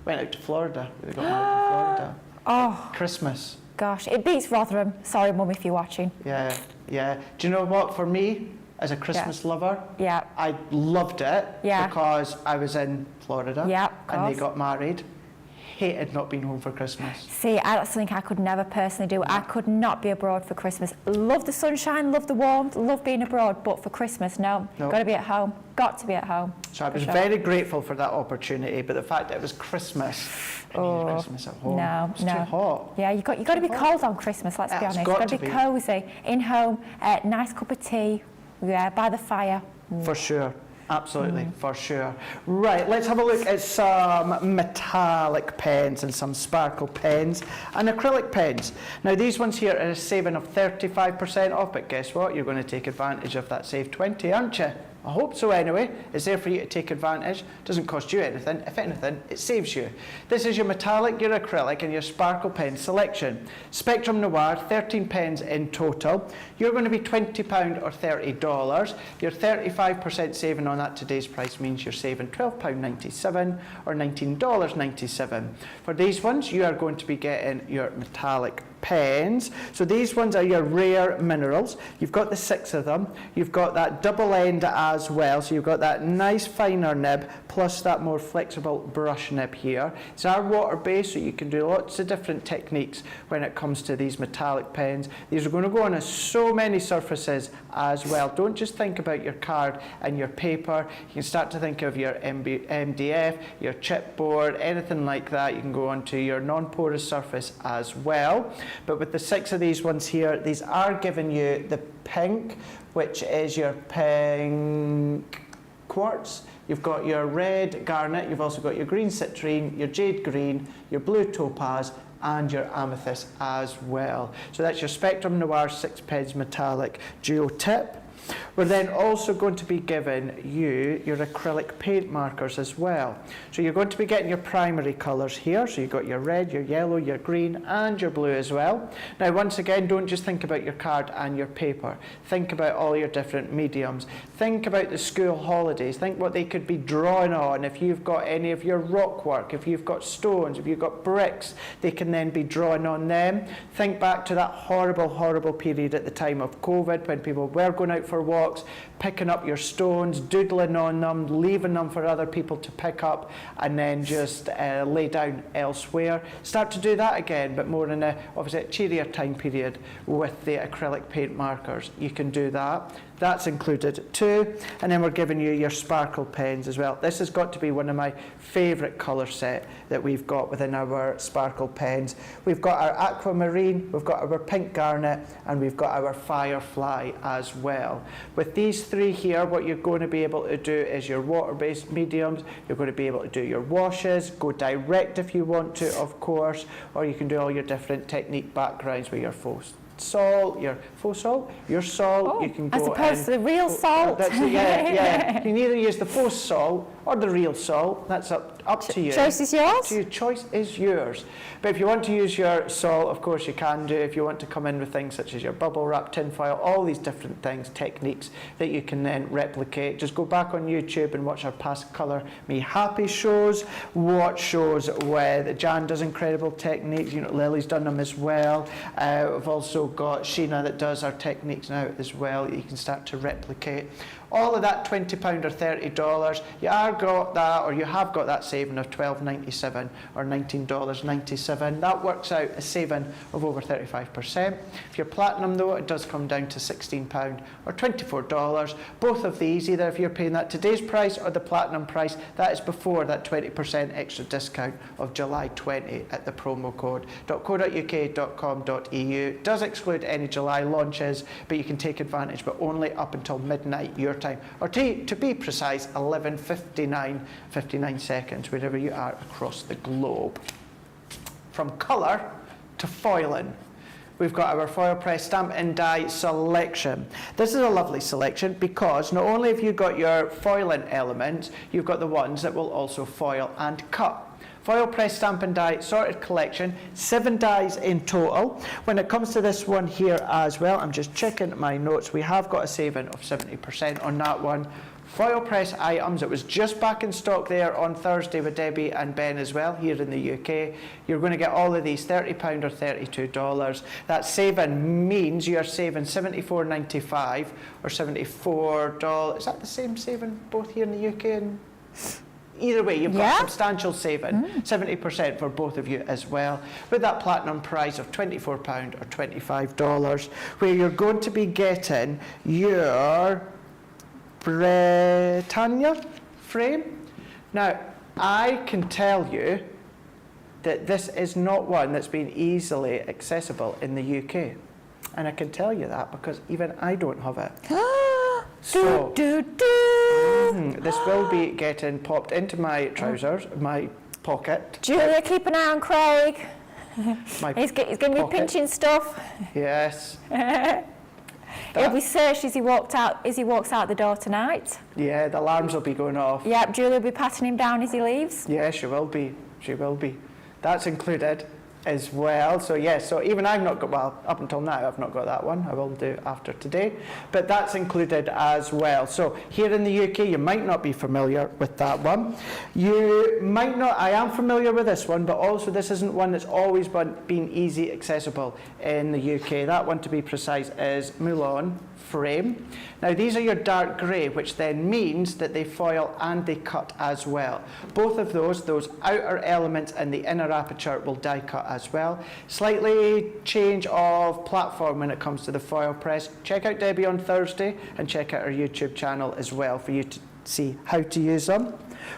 Went out to Florida. They got married in Florida. Oh. Christmas. Gosh, it beats Rotherham. Sorry, Mum, if you're watching. Yeah, yeah. Do you know what, for me, as a Christmas lover, I loved it because I was in Florida and they got married. Hated not being home for Christmas. See, that's something I could never personally do. I could not be abroad for Christmas. Love the sunshine, love the warmth, love being abroad, but for Christmas, no. Got to be at home. Got to be at home. So I was very grateful for that opportunity, but the fact that it was Christmas, Christmas at home, it's too hot. Yeah, you got to be cold on Christmas, let's be honest. Got to be cosy, in home, nice cup of tea, by the fire. For sure. Absolutely, for sure. Right, let's have a look at some metallic pens and some sparkle pens and acrylic pens. Now these ones here are a saving of 35% off, but guess what? You're going to take advantage of that save 20, aren't you? I hope so anyway. It's there for you to take advantage. Doesn't cost you anything. If anything, it saves you. This is your metallic, your acrylic and your sparkle pen selection. Spectrum Noir, 13 pens in total. You're going to be £20 or $30. Your 35% saving on that today's price means you're saving £12.97 or $19.97. For these ones, you are going to be getting your metallic pens. So these ones are your rare minerals. You've got the 6 of them. You've got that double end as well. So you've got that nice finer nib plus that more flexible brush nib here. It's our water based, so you can do lots of different techniques when it comes to these metallic pens. These are going to go on so many surfaces as well. Don't just think about your card and your paper. You can start to think of your MDF, your chipboard, anything like that. You can go onto your non-porous surface as well. But with the 6 of these ones here, these are giving you the pink, which is your pink quartz. You've got your red garnet, you've also got your green citrine, your jade green, your blue topaz, and your amethyst as well. So that's your Spectrum Noir 6 pens metallic duo tip. We're then also going to be giving you your acrylic paint markers as well. So you're going to be getting your primary colours here. So you've got your red, your yellow, your green and your blue as well. Now once again, don't just think about your card and your paper. Think about all your different mediums. Think about the school holidays. Think what they could be drawing on. If you've got any of your rock work, if you've got stones, if you've got bricks, they can then be drawing on them. Think back to that horrible, horrible period at the time of COVID when people were going out for walks, picking up your stones, doodling on them, leaving them for other people to pick up and then just lay down elsewhere. Start to do that again, but more in obviously a cheerier time period with the acrylic paint markers. You can do that. That's included too. And then we're giving you your sparkle pens as well. This has got to be one of my favourite colour set that we've got within our sparkle pens. We've got our aquamarine, we've got our pink garnet, and we've got our firefly as well. With these three here, what you're going to be able to do is your water-based mediums. You're going to be able to do your washes, go direct if you want to, of course, or you can do all your different technique backgrounds with your faux salt, your faux salt, your salt. You can go as opposed to the real salt. Yeah. You can either use the faux salt or the real salt. That's up to you. Choice is yours. Your choice is yours. But if you want to use your salt, of course you can do. If you want to come in with things such as your bubble wrap, tin foil, all these different things, techniques that you can then replicate. Just go back on YouTube and watch our past Colour Me Happy shows. Watch shows with Jan does incredible techniques. You know, Lily's done them as well. We've also got Sheena that does our techniques now as well that you can start to replicate. All of that £20 or $30, you are got that, or you have got that saving of $12.97 or $19.97. That works out a saving of over 35%. If you're platinum though, it does come down to £16 or $24. Both of these, either if you're paying that today's price or the platinum price, that is before that 20% extra discount of July 20 at the promo code .co.uk.com.eu. Does exclude any July launches, but you can take advantage, but only up until midnight your time, or to be precise, 11:59 seconds, wherever you are across the globe. From colour to foiling, we've got our foil press stamp and die selection. This is a lovely selection because not only have you got your foiling elements, you've got the ones that will also foil and cut. Foil press stamp and die sorted collection, 7 dies in total. When it comes to this one here as well, I'm just checking my notes, we have got a saving of 70% on that one. Foil press items, it was just back in stock there on Thursday with Debbie and Ben as well here in the UK. You're going to get all of these £30 or $32. That saving means you're saving $74.95 or $74. Is that the same saving both here in the UK and... Either way, you've got substantial saving, 70% for both of you as well, with that platinum price of £24 or $25, where you're going to be getting your Britannia frame. Now, I can tell you that this is not one that's been easily accessible in the UK. And I can tell you that because even I don't have it. So, this will be getting popped into my trousers, my pocket. Julia, keep an eye on Craig. He's going to be pinching stuff. Yes. He'll be searched as he walks out the door tonight. Yeah, the alarms will be going off. Yep, Julia will be patting him down as he leaves. Yeah, she will be. She will be. That's included as well. So yes, so even I've not got, well, up until now I've not got that one. I will do after today, but that's included as well. So here in the UK, you might not be familiar with that one. You might not, I am familiar with this one, but also this isn't one that's always been easy accessible in the UK. That one, to be precise, is Moulin frame. Now these are your dark grey, which then means that they foil and they cut as well. Both of those outer elements and the inner aperture will die cut as well. Slightly change of platform when it comes to the foil press. Check out Debbie on Thursday and check out our YouTube channel as well for you to see how to use them.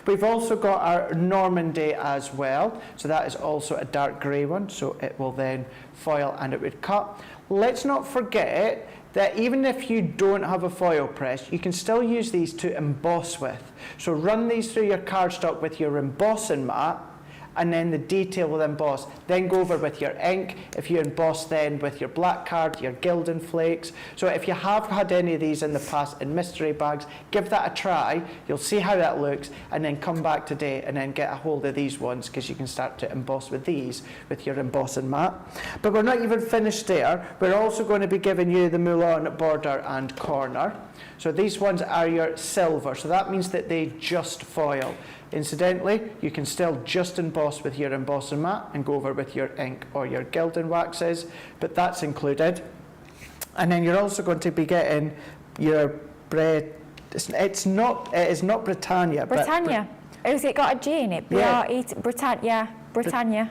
We've also got our Normandy as well, so that is also a dark grey one, so it will then foil and it would cut. Let's not forget that even if you don't have a foil press, you can still use these to emboss with. So run these through your cardstock with your embossing mat, and then the detail will emboss. Then go over with your ink. If you emboss then with your black card, your gilding flakes. So if you have had any of these in the past in mystery bags, give that a try. You'll see how that looks, and then come back today and then get a hold of these ones, because you can start to emboss with these with your embossing mat. But we're not even finished there. We're also going to be giving you the Moulin border and corner. So these ones are your silver, so that means that they just foil. Incidentally, you can still just emboss with your embossing mat and go over with your ink or your gilding waxes, but that's included. And then you're also going to be getting your bread. It is not Britannia. Britannia. Has it got a G in it? Yeah. Britannia.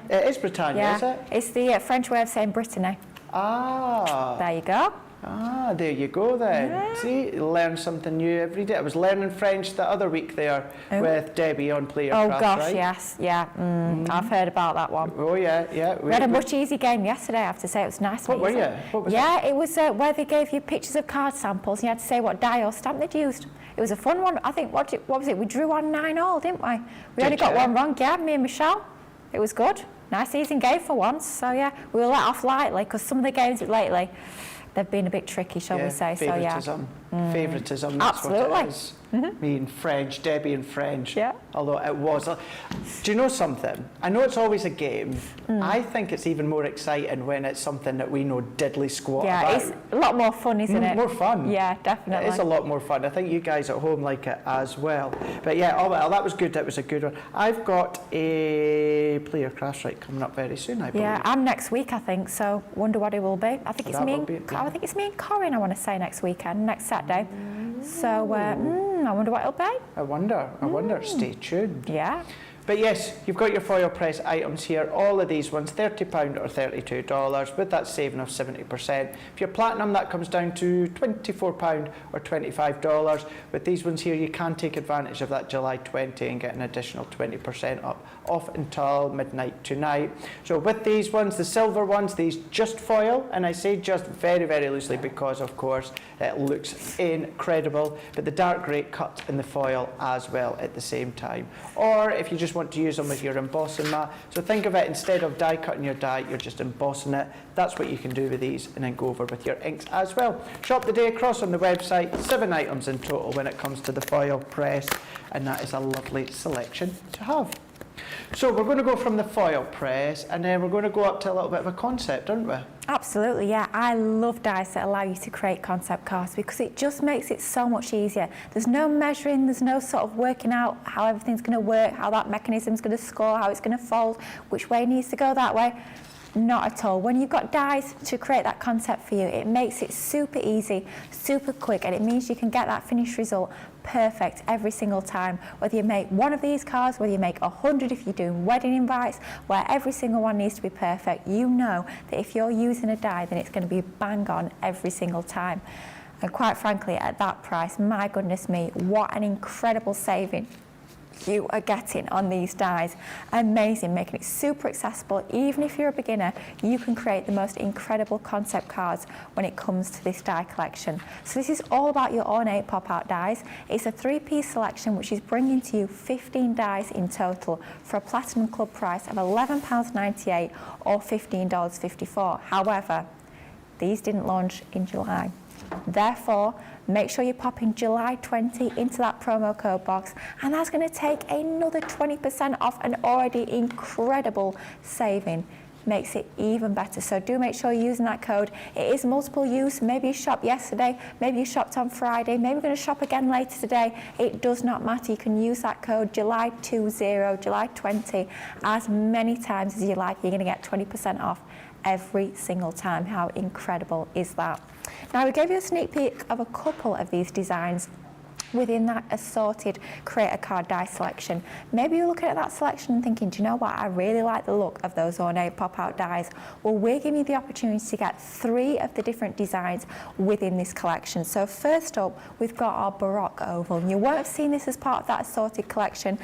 It is Britannia, is it? It's the French way of saying Brittany. Ah. There you go. Ah, there you go then. Yeah. See, you learn something new every day. I was learning French the other week there with Debbie on Play Your Craft, gosh, right? yes, yeah. I've heard about that one. Oh yeah. We had a much easier game yesterday, I have to say. It was nice. What were you? What was it? It was where they gave you pictures of card samples and you had to say what die or stamp they'd used. It was a fun one. I think, what was it? We drew on 9-all, didn't we? We only got one wrong, me and Michelle. It was good. Nice easy game for once. So yeah, we were let off lightly, because some of the games lately, they've been a bit tricky, shall we say. Favouritism. Favouritism, that's absolutely what it is. Me and French, Debbie and French. Yeah. Although it was. Do you know something? I know it's always a game. I think it's even more exciting when it's something that we know diddly squat about. Yeah, it's a lot more fun, isn't it? More fun. Yeah, definitely. It is a lot more fun. I think you guys at home like it as well. But yeah, oh well, that was good. That was a good one. I've got a Play Your Crafts right coming up very soon, I believe. Yeah, I'm next week, I think. So wonder what it will be. I think it's me and Corinne. I want to say next weekend, next Saturday. So I wonder what it'll be. I wonder. Stay tuned. Yeah. But yes, you've got your foil press items here, all of these ones, £30 or $32, with that saving of 70%. If you're platinum, that comes down to £24 or $25. With these ones here, you can take advantage of that July 20 and get an additional 20% off until midnight tonight. So with these ones, the silver ones, these just foil, and I say just very, very loosely because, of course, it looks incredible, but the dark grey cut in the foil as well at the same time. Or if you just want to use them with your embossing mat, so think of it, instead of die cutting your die, you're just embossing it. That's what you can do with these, and then go over with your inks as well. Shop the day across on the website, 7 items in total when it comes to the foil press, and that is a lovely selection to have. So we're going to go from the foil press, and then we're going to go up to a little bit of a concept, aren't we? Absolutely, yeah. I love dies that allow you to create concept cards, because it just makes it so much easier. There's no measuring, there's no sort of working out how everything's going to work, how that mechanism's going to score, how it's going to fold, which way it needs to go that way. Not at all. When you've got dies to create that concept for you, it makes it super easy, super quick, and it means you can get that finished result perfect every single time. Whether you make one of these cards, whether you make 100 if you're doing wedding invites, where every single one needs to be perfect, you know that if you're using a die, then it's going to be bang on every single time. And quite frankly, at that price, my goodness me, what an incredible saving you are getting on these dies. Amazing, making it super accessible. Even if you're a beginner, you can create the most incredible concept cards when it comes to this die collection. So this is all about your ornate pop-out dies. It's a 3-piece selection which is bringing to you 15 dies in total for a Platinum Club price of £11.98 or $15.54. However, these didn't launch in July. Therefore, make sure you pop in July 20 into that promo code box, and that's going to take another 20% off an already incredible saving. Makes it even better. So do make sure you're using that code. It is multiple use. Maybe you shopped yesterday, maybe you shopped on Friday, maybe you're going to shop again later today. It does not matter. You can use that code July 20, July 20 as many times as you like. You're going to get 20% off every single time. How incredible is that? Now, we gave you a sneak peek of a couple of these designs within that assorted create a card die selection. Maybe you're looking at that selection and thinking, do you know what, I really like the look of those ornate pop-out dies. Well, we're giving you the opportunity to get 3 of the different designs within this collection. So first up, we've got our Baroque oval. You won't have seen this as part of that assorted collection.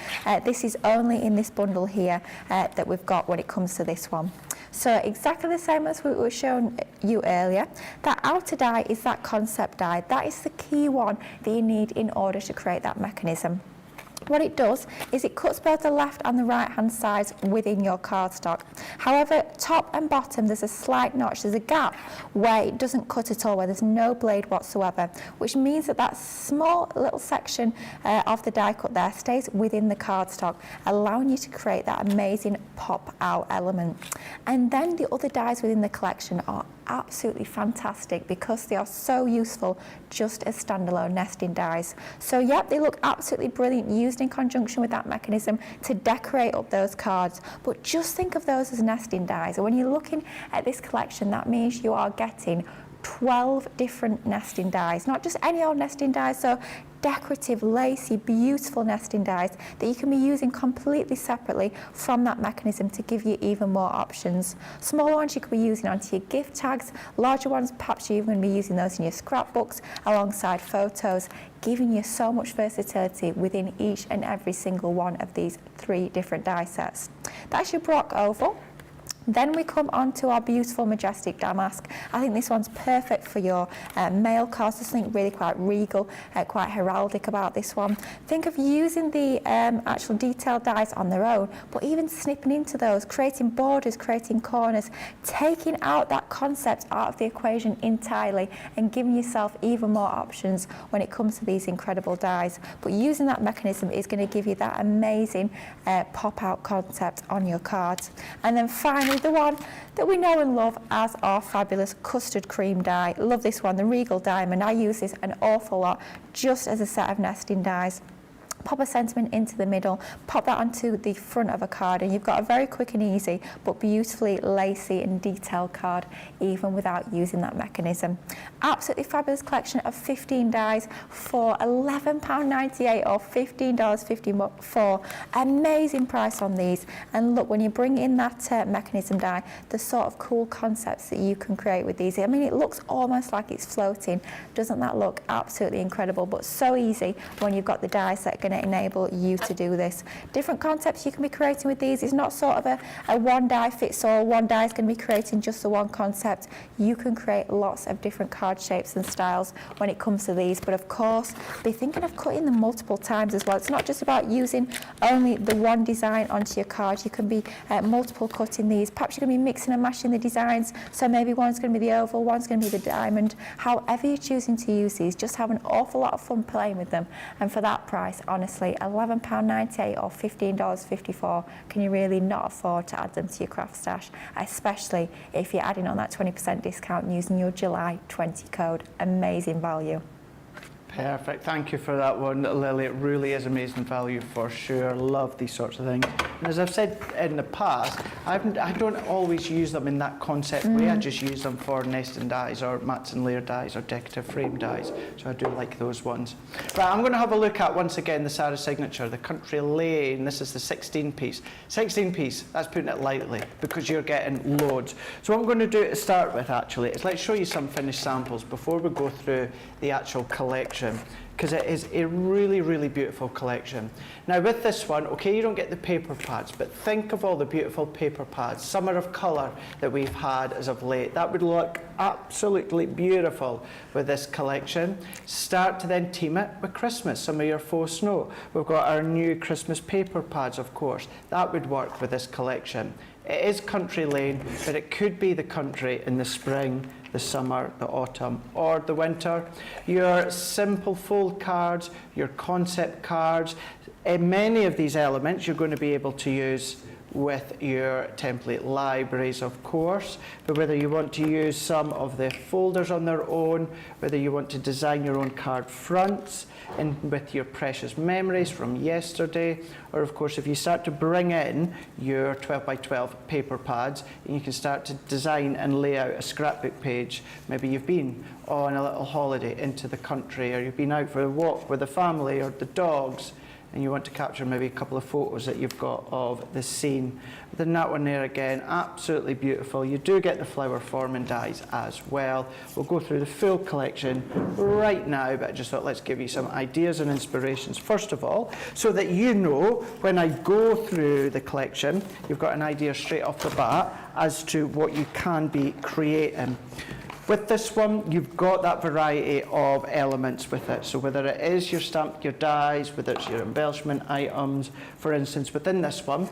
This is only in this bundle here that we've got when it comes to this one. So exactly the same as we were showing you earlier. That outer die is that concept die. That is the key one that you need in order to create that mechanism. What it does is it cuts both the left and the right hand sides within your cardstock. However, top and bottom there's a slight notch, there's a gap where it doesn't cut at all, where there's no blade whatsoever, which means that that small little section of the die cut there stays within the cardstock, allowing you to create that amazing pop out element. And then the other dies within the collection are absolutely fantastic because they are so useful just as standalone nesting dies. So yep, they look absolutely brilliant used in conjunction with that mechanism to decorate up those cards, but just think of those as nesting dies. And when you're looking at this collection, that means you are getting 12 different nesting dies, not just any old nesting dies, so decorative, lacy, beautiful nesting dies that you can be using completely separately from that mechanism to give you even more options. Smaller ones you could be using onto your gift tags, larger ones perhaps you're even going to be using those in your scrapbooks alongside photos, giving you so much versatility within each and every single one of these 3 different die sets. That's your Baroque oval. Then we come on to our beautiful majestic damask. I think this one's perfect for your male cards. There's something really quite regal, quite heraldic about this one. Think of using the actual detailed dies on their own, but even snipping into those, creating borders, creating corners, taking out that concept out of the equation entirely and giving yourself even more options when it comes to these incredible dies. But using that mechanism is going to give you that amazing pop-out concept on your cards. And then finally, the one that we know and love as our fabulous custard cream die. Love this one, the Regal Diamond. I use this an awful lot just as a set of nesting dies. Pop a sentiment into the middle, pop that onto the front of a card, and you've got a very quick and easy but beautifully lacy and detailed card even without using that mechanism. Absolutely fabulous collection of 15 dies for £11.98 or $15.54. Amazing price on these. And look, when you bring in that mechanism die, the sort of cool concepts that you can create with these, I mean, it looks almost like it's floating. Doesn't that look absolutely incredible? But so easy when you've got the dies that are going to enable you to do this. Different concepts you can be creating with these. It's not sort of a one die fits all. One die is going to be creating just the one concept. You can create lots of different card shapes and styles when it comes to these, but of course be thinking of cutting them multiple times as well. It's not just about using only the one design onto your card. You can be multiple cutting these. Perhaps you're going to be mixing and matching the designs, so maybe one's going to be the oval, one's going to be the diamond. However you're choosing to use these, just have an awful lot of fun playing with them. And for that price, honestly, £11.98 or $15.54, can you really not afford to add them to your craft stash, especially if you're adding on that 20% discount using your July 20 code. Amazing value. Perfect. Thank you for that one, Lily. It really is amazing value for sure. Love these sorts of things. And as I've said in the past, I don't always use them in that concept way. I just use them for nesting dies or mats and Laird dies or decorative frame dies. So I do like those ones. Right, I'm going to have a look at, once again, the Sarah signature, the Country Lane. This is the 16 piece. 16 piece, that's putting it lightly because you're getting loads. So what I'm going to do to start with, actually, is let's show you some finished samples before we go through the actual collection, because it is a really, really beautiful collection. Now with this one, okay, you don't get the paper pads, but think of all the beautiful paper pads, summer of colour that we've had as of late. That would look absolutely beautiful with this collection. Start to then team it with Christmas, some of your faux snow. We've got our new Christmas paper pads, of course. That would work with this collection. It is Country Lane, but it could be the country in the spring, the summer, the autumn, or the winter. Your simple fold cards, your concept cards, many of these elements you're going to be able to use with your template libraries, of course, but whether you want to use some of the folders on their own, whether you want to design your own card fronts and with your precious memories from yesterday, or of course if you start to bring in your 12 by 12 paper pads and you can start to design and lay out a scrapbook page. Maybe you've been on a little holiday into the country, or you've been out for a walk with the family or the dogs, and you want to capture maybe a couple of photos that you've got of the scene. Then that one there again, absolutely beautiful. You do get the flower forming dies as well. We'll go through the full collection right now, but I just thought let's give you some ideas and inspirations first of all, so that you know when I go through the collection, you've got an idea straight off the bat as to what you can be creating. With this one, you've got that variety of elements with it. So whether it is your stamp, your dies, whether it's your embellishment items, for instance, within this one,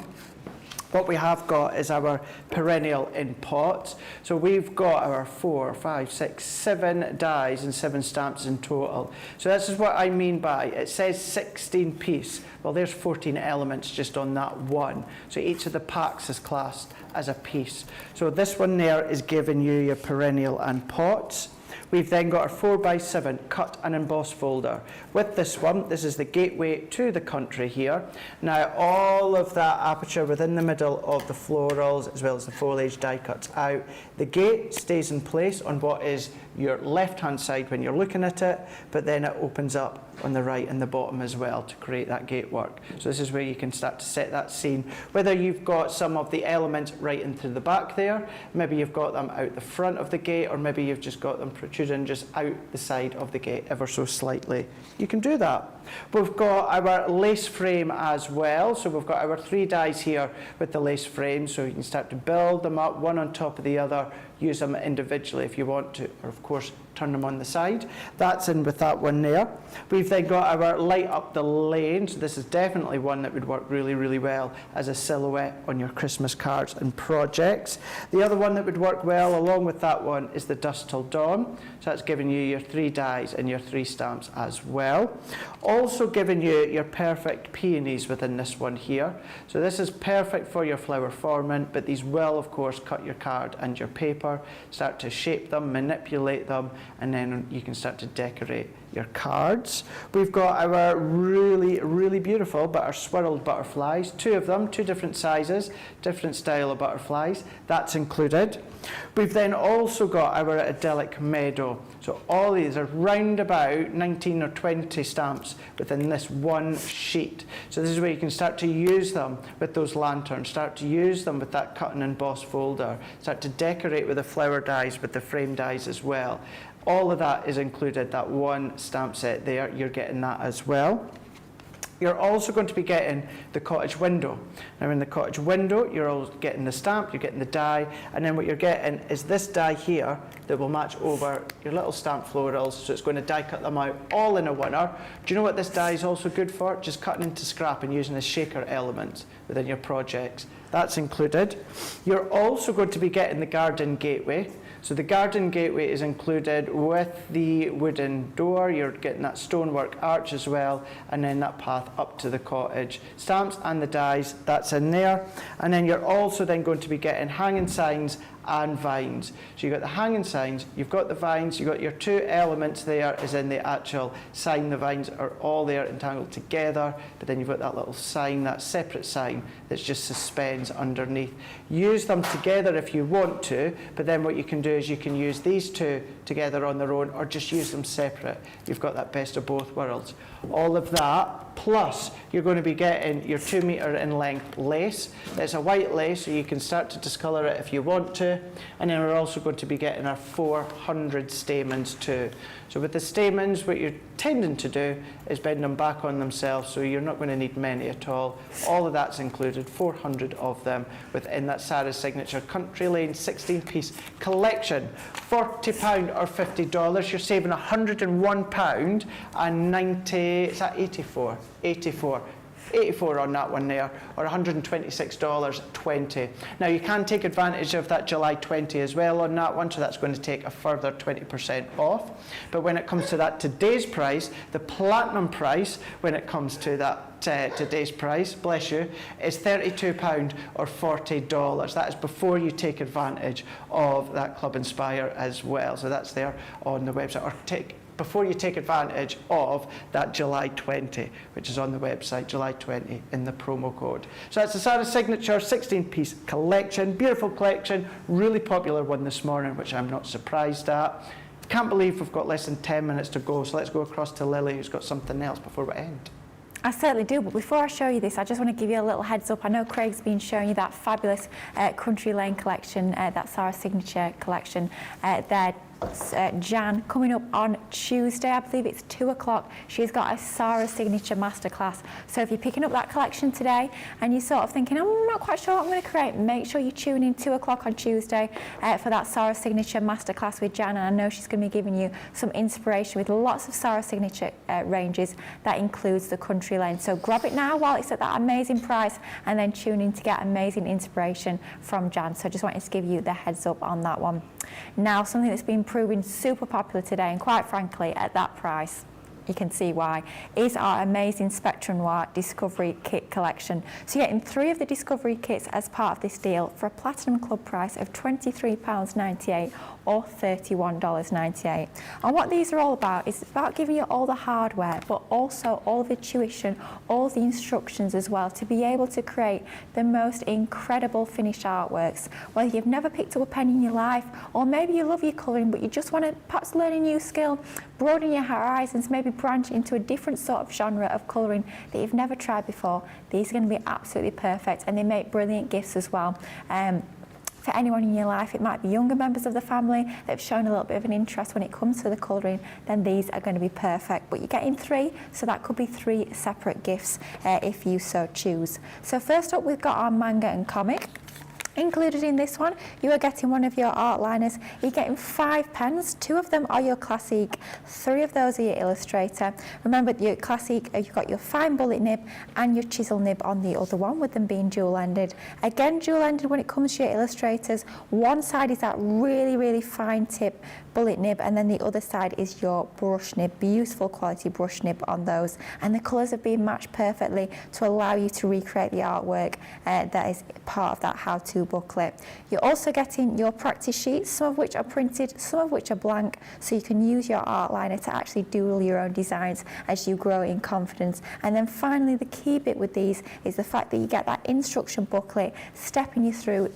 what we have got is our perennial in pots. So we've got our 4, 5, 6, 7 dies and 7 stamps in total. So this is what I mean by, it says 16 piece. Well, there's 14 elements just on that one. So each of the packs is classed as a piece. So this one there is giving you your perennial and pots. We've then got our 4x7 cut and embossed folder. With this one, this is the gateway to the country here. Now, all of that aperture within the middle of the florals, as well as the foliage die cuts out. The gate stays in place on what is your left-hand side when you're looking at it, but then it opens up on the right and the bottom as well to create that gate work. So this is where you can start to set that scene. Whether you've got some of the elements right into the back there, maybe you've got them out the front of the gate, or maybe you've just got them protruding just out the side of the gate ever so slightly. You can do that. We've got our lace frame as well. So we've got our 3 dies here with the lace frame, so you can start to build them up one on top of the other, use them individually if you want to, or of course turn them on the side. That's in with that one there. We've then got our light up the lane. So this is definitely one that would work really, really well as a silhouette on your Christmas cards and projects. The other one that would work well along with that one is the dusk till dawn. So that's giving you your 3 dies and your 3 stamps as well. Also giving you your perfect peonies within this one here. So this is perfect for your flower forming, but these will of course cut your card and your paper, start to shape them, manipulate them, and then you can start to decorate your cards. We've got our really, really beautiful but our swirled butterflies, 2 of them, 2 different sizes, different style of butterflies. That's included. We've then also got our idyllic meadow. So all these are round about 19 or 20 stamps within this one sheet. So this is where you can start to use them with those lanterns, start to use them with that cut and emboss folder, start to decorate with the flower dies, with the frame dies as well. All of that is included, that one stamp set there, you're getting that as well. You're also going to be getting the cottage window. Now in the cottage window, you're all getting the stamp, you're getting the die, and then what you're getting is this die here that will match over your little stamp florals, so it's going to die cut them out all in a winner. Do you know what this die is also good for? Just cutting into scrap and using as shaker elements within your projects. That's included. You're also going to be getting the garden gateway. So the garden gateway is included with the wooden door. You're getting that stonework arch as well, and then that path up to the cottage. Stamps and the dies, that's in there. And then you're also then going to be getting hanging signs and vines. So you've got the hanging signs, you've got the vines, you've got your 2 elements there as in the actual sign. The vines are all there entangled together, but then you've got that little sign, that separate sign that just suspends underneath. Use them together if you want to, but then what you can do is you can use these 2 together on their own, or just use them separate. You've got that best of both worlds. All of that, plus you're going to be getting your 2 metre in length lace. It's a white lace, so you can start to discolour it if you want to. And then we're also going to be getting our 400 stamens too. So with the stamens, what you're tending to do is bend them back on themselves, so you're not going to need many at all. All of that's included, 400 of them within that Sarah's Signature Country Lane 16-piece collection. £40 or $50, you're saving £101 and 90, is that 84? 84 on that one there, or $126.20. Now you can take advantage of that July 20 as well on that one, so that's going to take a further 20% off. But when it comes to that today's price, the platinum price, when it comes to that today's price, bless you, is £32 or $40. That is before you take advantage of that Club Inspire as well. So that's there on the website, or before you take advantage of that July 20, which is on the website, July 20 in the promo code. So that's the Sarah's Signature 16-piece collection, beautiful collection, really popular one this morning, which I'm not surprised at. Can't believe we've got less than 10 minutes to go, so let's go across to Lily, who's got something else before we end. I certainly do, but before I show you this, I just want to give you a little heads up. I know Craig's been showing you that fabulous Country Lane collection, that Sarah's Signature collection. They're Jan coming up on Tuesday. I believe it's 2 o'clock. She's got a Sarah Signature Masterclass. So if you're picking up that collection today and you're sort of thinking, I'm not quite sure what I'm going to create, make sure you tune in 2 o'clock on Tuesday for that Sarah Signature Masterclass with Jan. And I know she's going to be giving you some inspiration with lots of Sarah Signature ranges. That includes the Country Lane. So grab it now while it's at that amazing price, and then tune in to get amazing inspiration from Jan. So I just wanted to give you the heads up on that one. Now, something that's been proving super popular today, and quite frankly at that price, you can see why, is our amazing Spectrum Noir Discovery Kit collection. So you're getting 3 of the Discovery kits as part of this deal for a Platinum Club price of £23.98 or $31.98. And what these are all about is about giving you all the hardware, but also all the tuition, all the instructions as well, to be able to create the most incredible finished artworks. Whether you've never picked up a pen in your life, or maybe you love your colouring but you just want to perhaps learn a new skill, broaden your horizons, maybe branch into a different sort of genre of colouring that you've never tried before, these are going to be absolutely perfect, and they make brilliant gifts as well. For anyone in your life, it might be younger members of the family that have shown a little bit of an interest when it comes to the colouring, then these are going to be perfect. But you're getting 3, so that could be 3 separate gifts if you so choose. So first up, we've got our manga and comic. Included in this one, you are getting one of your art liners. You're getting 5 pens. 2 of them are your Classique, 3 of those are your Illustrator. Remember, your Classique, you've got your fine bullet nib and your chisel nib on the other one, with them being dual-ended. Again, dual-ended when it comes to your Illustrators. One side is that really, really fine tip bullet nib, and then the other side is your brush nib. Beautiful quality brush nib on those, and the colours have been matched perfectly to allow you to recreate the artwork that is part of that how-to booklet. You're also getting your practice sheets, some of which are printed, some of which are blank, so you can use your art liner to actually doodle your own designs as you grow in confidence. And then finally, the key bit with these is the fact that you get that instruction booklet stepping you through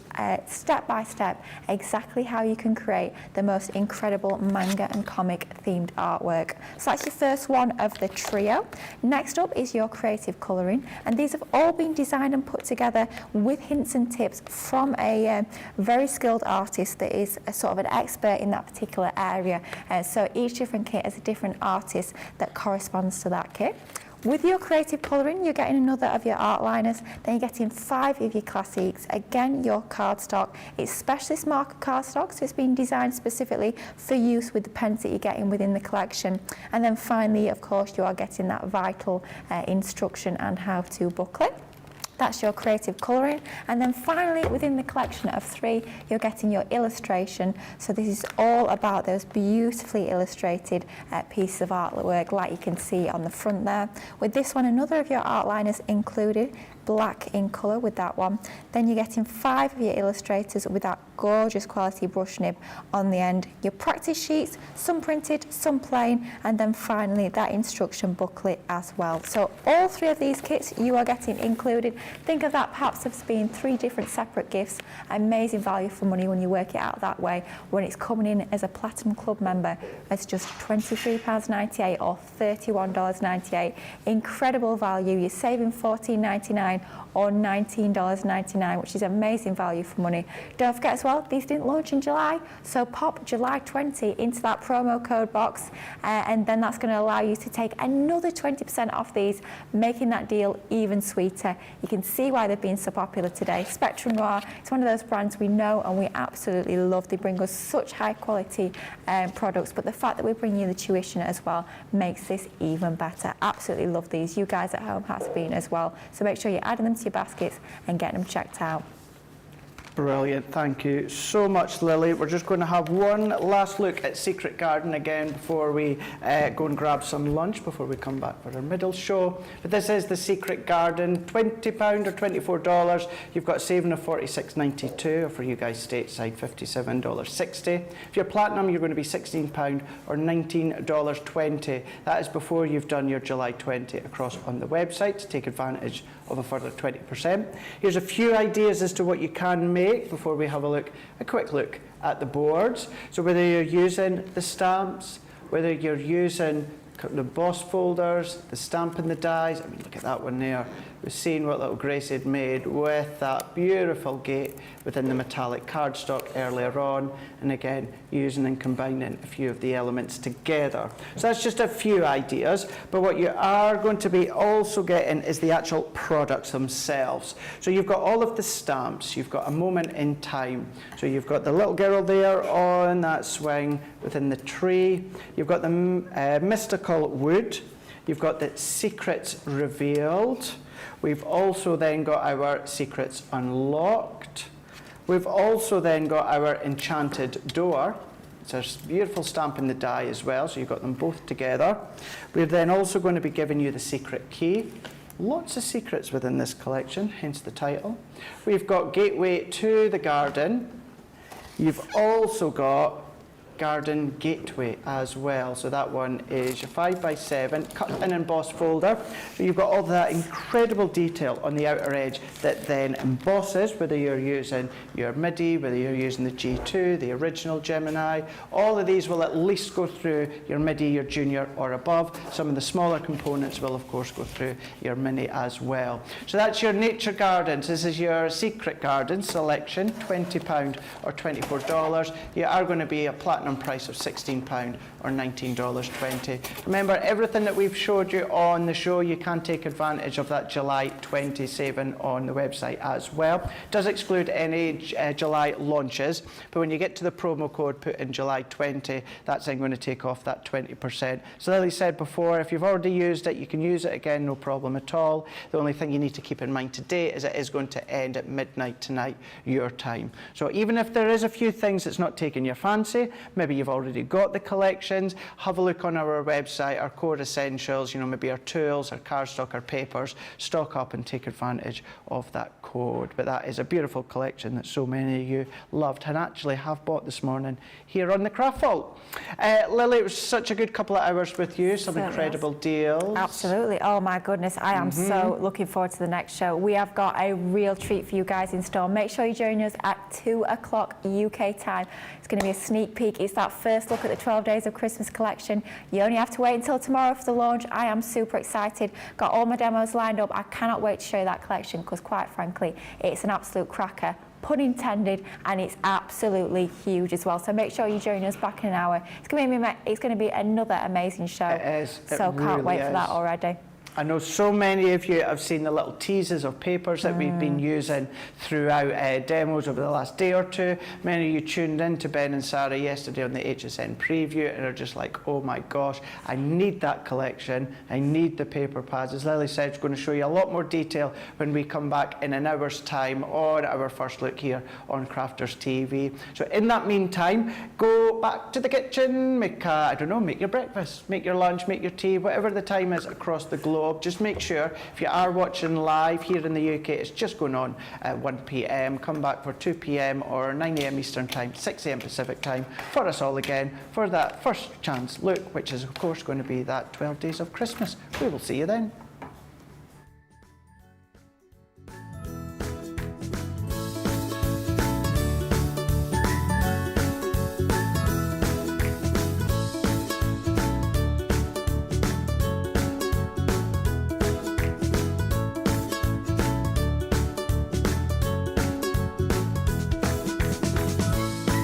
step by step exactly how you can create the most incredible manga and comic themed artwork. So that's your first one of the trio. Next up is your creative colouring, and these have all been designed and put together with hints and tips from a very skilled artist that is a sort of an expert in that particular area. So each different kit has a different artist that corresponds to that kit. With your creative colouring, you're getting another of your art liners, then you're getting 5 of your Classiques. Again, your cardstock. It's specialist marker cardstock, so it's been designed specifically for use with the pens that you're getting within the collection. And then finally, of course, you are getting that vital instruction and how-to booklet. That's your creative colouring. And then finally, within the collection of 3, you're getting your illustration. So this is all about those beautifully illustrated pieces of artwork, like you can see on the front there. With this one, another of your art liners included, black in colour with that one. Then you're getting 5 of your Illustrators with that gorgeous quality brush nib on the end. Your practice sheets, some printed, some plain, and then finally that instruction booklet as well. So all 3 of these kits you are getting included. Think of that perhaps as being 3 different separate gifts. Amazing value for money when you work it out that way. When it's coming in as a Platinum Club member, it's just £23.98 or $31.98. Incredible value. You're saving $14.99 or $19.99, which is amazing value for money. Don't forget as well, these didn't launch in July, so pop July 20 into that promo code box, and then that's going to allow you to take another 20% off these, making that deal even sweeter. You can see why they've been so popular today. Spectrum Noir, it's one of those brands we know and we absolutely love. They bring us such high quality products, but the fact that we bring you the tuition as well makes this even better. Absolutely love these. You guys at home has been as well. So make sure you're adding them to your baskets and getting them checked out. Brilliant, thank you so much, Lily. We're just going to have one last look at Secret Garden again before we go and grab some lunch, before we come back for our middle show. But this is the Secret Garden, £20 or $24. You've got a saving of $46.92, or for you guys stateside, $57.60. If you're Platinum, you're going to be £16 or $19.20. That is before you've done your July 20 across on the website to take advantage of a further 20%. Here's a few ideas as to what you can make before we have a quick look at the boards. So whether you're using the stamps, whether you're using the emboss folders, the stamp and the dies, I mean, look at that one there, We've seen what little Gracie had made with that beautiful gate within the metallic cardstock earlier on, and again using and combining a few of the elements together. So that's just a few ideas, but what you are going to be also getting is the actual products themselves. So you've got all of the stamps, you've got a moment in time, so you've got the little girl there on that swing within the tree, you've got the mystical wood, you've got the secrets revealed, we've also then got our secrets unlocked, we've also then got our enchanted door. It's a beautiful stamp in the die as well, so you've got them both together. We're then also going to be giving you the secret key. Lots of secrets within this collection, hence the title. We've got Gateway to the Garden. You've also got Garden Gateway as well. So that one is your 5x7 cut and embossed folder. So you've got all that incredible detail on the outer edge that then embosses, whether you're using your MIDI, whether you're using the G2, the original Gemini. All of these will at least go through your MIDI, your Junior or above. Some of the smaller components will of course go through your Mini as well. So that's your Nature Gardens. This is your Secret Garden selection, £20 or $24. You are going to be a platinum price of £16 or $19.20. Remember, everything that we've showed you on the show, you can take advantage of that July 20 saving on the website as well. It does exclude any July launches, but when you get to the promo code put in July 20, that's then going to take off that 20%. So Lily said before, if you've already used it, you can use it again, no problem at all. The only thing you need to keep in mind today is it is going to end at midnight tonight, your time. So even if there is a few things that's not taking your fancy, maybe you've already got the collections, have a look on our website, our core essentials, you know, maybe our tools, our cardstock, our papers, stock up and take advantage of that code. But that is a beautiful collection that so many of you loved and actually have bought this morning here on the Craft Vault. Lily, it was such a good couple of hours with you, some incredible deals. Absolutely, oh my goodness, I am so looking forward to the next show. We have got a real treat for you guys in store. Make sure you join us at 2 o'clock UK time. It's going to be a sneak peek. It's that first look at the 12 Days of Christmas collection. You only have to wait until tomorrow for the launch. I am super excited. Got all my demos lined up. I cannot wait to show you that collection because quite frankly, it's an absolute cracker. Pun intended, and it's absolutely huge as well. So make sure you join us back in an hour. It's going to be another amazing show. It is. So can't wait for that already. I know so many of you have seen the little teasers of papers that we've been using throughout demos over the last day or two. Many of you tuned in to Ben and Sarah yesterday on the HSN preview and are just like, oh my gosh, I need that collection. I need the paper pads. As Lily said, it's going to show you a lot more detail when we come back in an hour's time on our first look here on Crafters TV. So in that meantime, go back to the kitchen, make your breakfast, make your lunch, make your tea, whatever the time is across the globe. Just make sure, if you are watching live here in the UK, it's just going on at 1 p.m. Come back for 2 p.m. or 9 a.m. Eastern Time, 6 a.m. Pacific Time for us all again for that first chance look, which is of course going to be that 12 Days of Christmas. We will see you then.